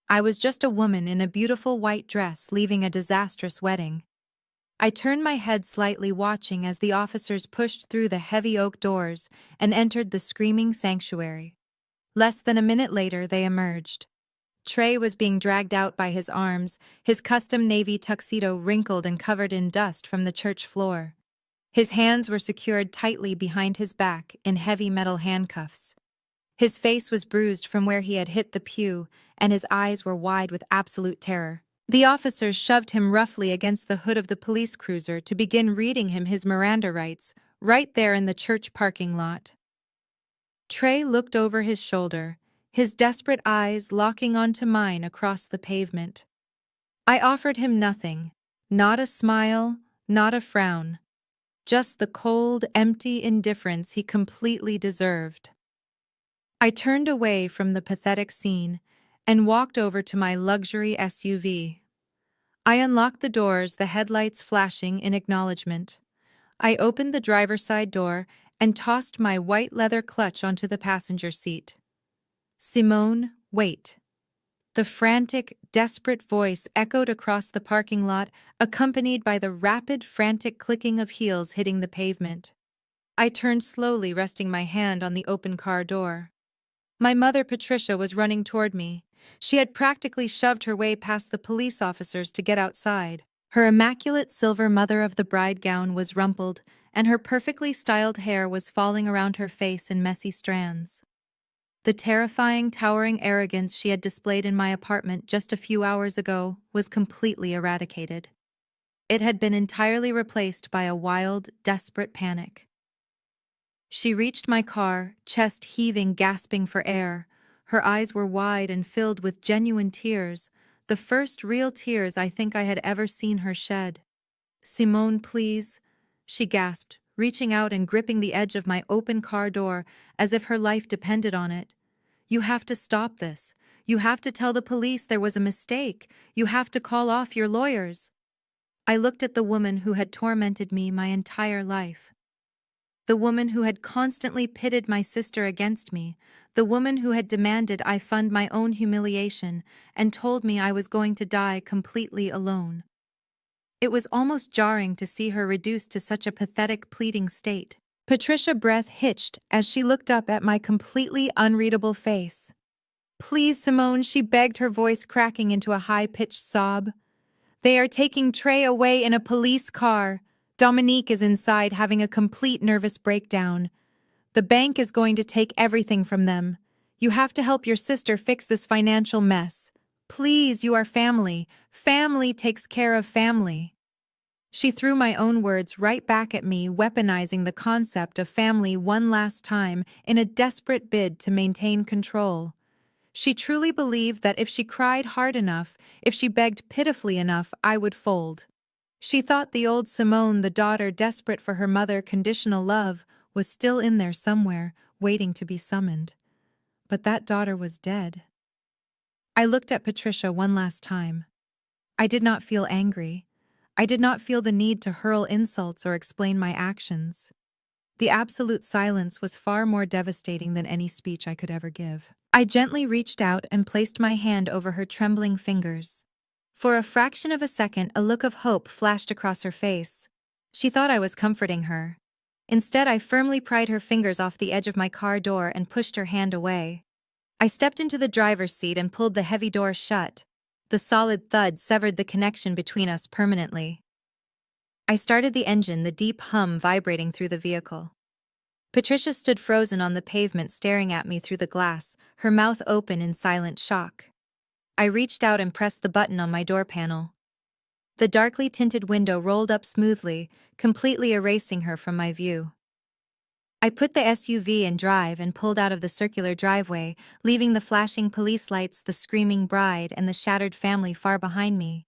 I was just a woman in a beautiful white dress leaving a disastrous wedding. I turned my head slightly, watching as the officers pushed through the heavy oak doors and entered the screaming sanctuary. Less than a minute later, they emerged. Trey was being dragged out by his arms, his custom navy tuxedo wrinkled and covered in dust from the church floor. His hands were secured tightly behind his back in heavy metal handcuffs. His face was bruised from where he had hit the pew, and his eyes were wide with absolute terror. The officers shoved him roughly against the hood of the police cruiser to begin reading him his Miranda rights, right there in the church parking lot. Trey looked over his shoulder, his desperate eyes locking onto mine across the pavement. I offered him nothing, not a smile, not a frown, just the cold, empty indifference he completely deserved. I turned away from the pathetic scene and walked over to my luxury SUV. I unlocked the doors, the headlights flashing in acknowledgement. I opened the driver's side door and tossed my white leather clutch onto the passenger seat. "Simone, wait." The frantic, desperate voice echoed across the parking lot, accompanied by the rapid, frantic clicking of heels hitting the pavement. I turned slowly, resting my hand on the open car door. My mother, Patricia, was running toward me. She had practically shoved her way past the police officers to get outside. Her immaculate silver mother-of-the-bride gown was rumpled, and her perfectly styled hair was falling around her face in messy strands. The terrifying, towering arrogance she had displayed in my apartment just a few hours ago was completely eradicated. It had been entirely replaced by a wild, desperate panic. She reached my car, chest heaving, gasping for air. Her eyes were wide and filled with genuine tears, the first real tears I think I had ever seen her shed. "Simone, please," she gasped, reaching out and gripping the edge of my open car door as if her life depended on it. "You have to stop this. You have to tell the police there was a mistake. You have to call off your lawyers." I looked at the woman who had tormented me my entire life. The woman who had constantly pitted my sister against me, the woman who had demanded I fund my own humiliation and told me I was going to die completely alone. It was almost jarring to see her reduced to such a pathetic, pleading state. Patricia's breath hitched as she looked up at my completely unreadable face. "Please, Simone," she begged, her voice cracking into a high-pitched sob. "They are taking Trey away in a police car. Dominique is inside having a complete nervous breakdown. The bank is going to take everything from them. You have to help your sister fix this financial mess. Please, you are family. Family takes care of family." She threw my own words right back at me, weaponizing the concept of family one last time in a desperate bid to maintain control. She truly believed that if she cried hard enough, if she begged pitifully enough, I would fold. She thought the old Simone, the daughter desperate for her mother conditional love, was still in there somewhere, waiting to be summoned. but that daughter was dead. I looked at Patricia one last time. I did not feel angry. I did not feel the need to hurl insults or explain my actions. The absolute silence was far more devastating than any speech I could ever give. I gently reached out and placed my hand over her trembling fingers. For a fraction of a second, a look of hope flashed across her face. She thought I was comforting her. Instead, I firmly pried her fingers off the edge of my car door and pushed her hand away. I stepped into the driver's seat and pulled the heavy door shut. The solid thud severed the connection between us permanently. I started the engine, the deep hum vibrating through the vehicle. Patricia stood frozen on the pavement, staring at me through the glass, her mouth open in silent shock. I reached out and pressed the button on my door panel. The darkly tinted window rolled up smoothly, completely erasing her from my view. I put the SUV in drive and pulled out of the circular driveway, leaving the flashing police lights, the screaming bride, and the shattered family far behind me.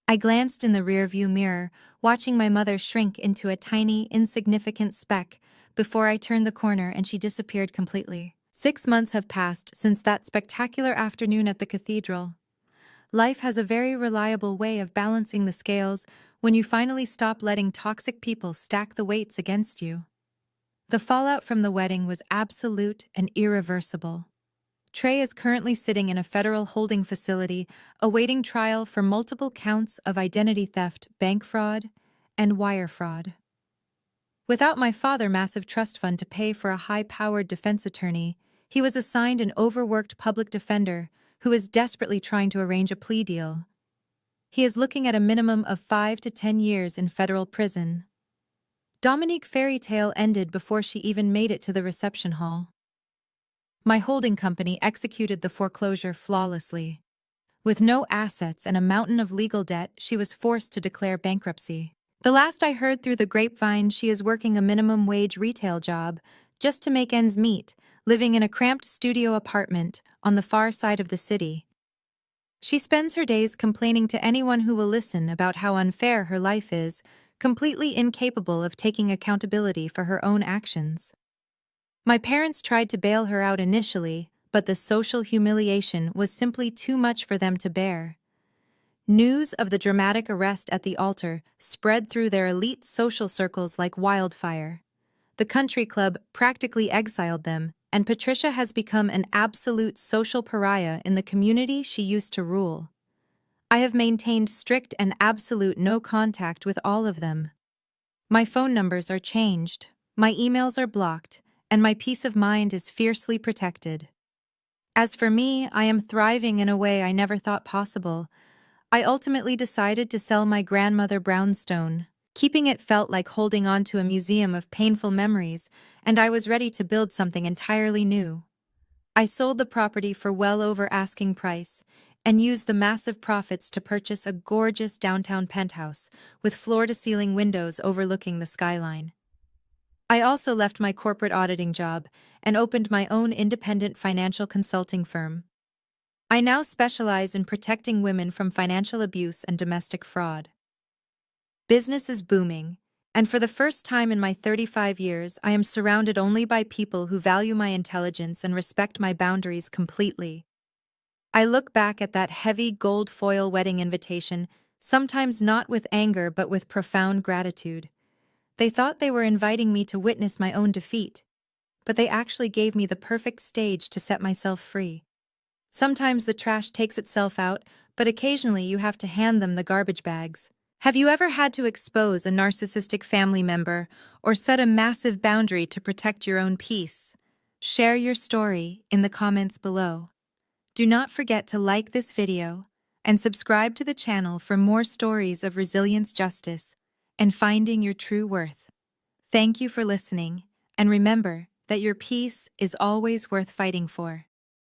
I glanced in the rearview mirror, watching my mother shrink into a tiny, insignificant speck before I turned the corner and she disappeared completely. 6 months have passed since that spectacular afternoon at the cathedral. Life has a very reliable way of balancing the scales when you finally stop letting toxic people stack the weights against you. The fallout from the wedding was absolute and irreversible. Trey is currently sitting in a federal holding facility, awaiting trial for multiple counts of identity theft, bank fraud, and wire fraud. Without my father's massive trust fund to pay for a high-powered defense attorney, he was assigned an overworked public defender who is desperately trying to arrange a plea deal. He is looking at a minimum of 5 to 10 years in federal prison. Dominique's fairy tale ended before she even made it to the reception hall. My holding company executed the foreclosure flawlessly. With no assets and a mountain of legal debt, she was forced to declare bankruptcy. The last I heard through the grapevine, she is working a minimum wage retail job just to make ends meet, living in a cramped studio apartment on the far side of the city. She spends her days complaining to anyone who will listen about how unfair her life is, completely incapable of taking accountability for her own actions. My parents tried to bail her out initially, but the social humiliation was simply too much for them to bear. News of the dramatic arrest at the altar spread through their elite social circles like wildfire. The country club practically exiled them, and Patricia has become an absolute social pariah in the community she used to rule. I have maintained strict and absolute no contact with all of them. My phone numbers are changed, my emails are blocked, and my peace of mind is fiercely protected. As for me, I am thriving in a way I never thought possible. I ultimately decided to sell my grandmother brownstone. Keeping it felt like holding on to a museum of painful memories, and I was ready to build something entirely new. I sold the property for well over asking price, and used the massive profits to purchase a gorgeous downtown penthouse with floor-to-ceiling windows overlooking the skyline. I also left my corporate auditing job and opened my own independent financial consulting firm. I now specialize in protecting women from financial abuse and domestic fraud. Business is booming, and for the first time in my 35 years, I am surrounded only by people who value my intelligence and respect my boundaries completely. I look back at that heavy gold foil wedding invitation, sometimes not with anger but with profound gratitude. They thought they were inviting me to witness my own defeat, but they actually gave me the perfect stage to set myself free. Sometimes the trash takes itself out, but occasionally you have to hand them the garbage bags. Have you ever had to expose a narcissistic family member or set a massive boundary to protect your own peace? Share your story in the comments below. Do not forget to like this video and subscribe to the channel for more stories of resilience, justice, and finding your true worth. Thank you for listening, and remember that your peace is always worth fighting for.